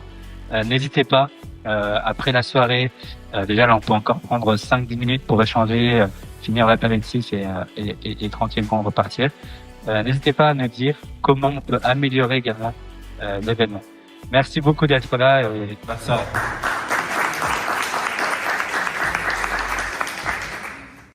N'hésitez pas, après la soirée, déjà là, on peut encore prendre 5-10 minutes pour échanger, finir l'apéritif et tranquillement repartir. N'hésitez pas à nous dire comment on peut améliorer également l'événement. Merci beaucoup d'être là et bonne soirée.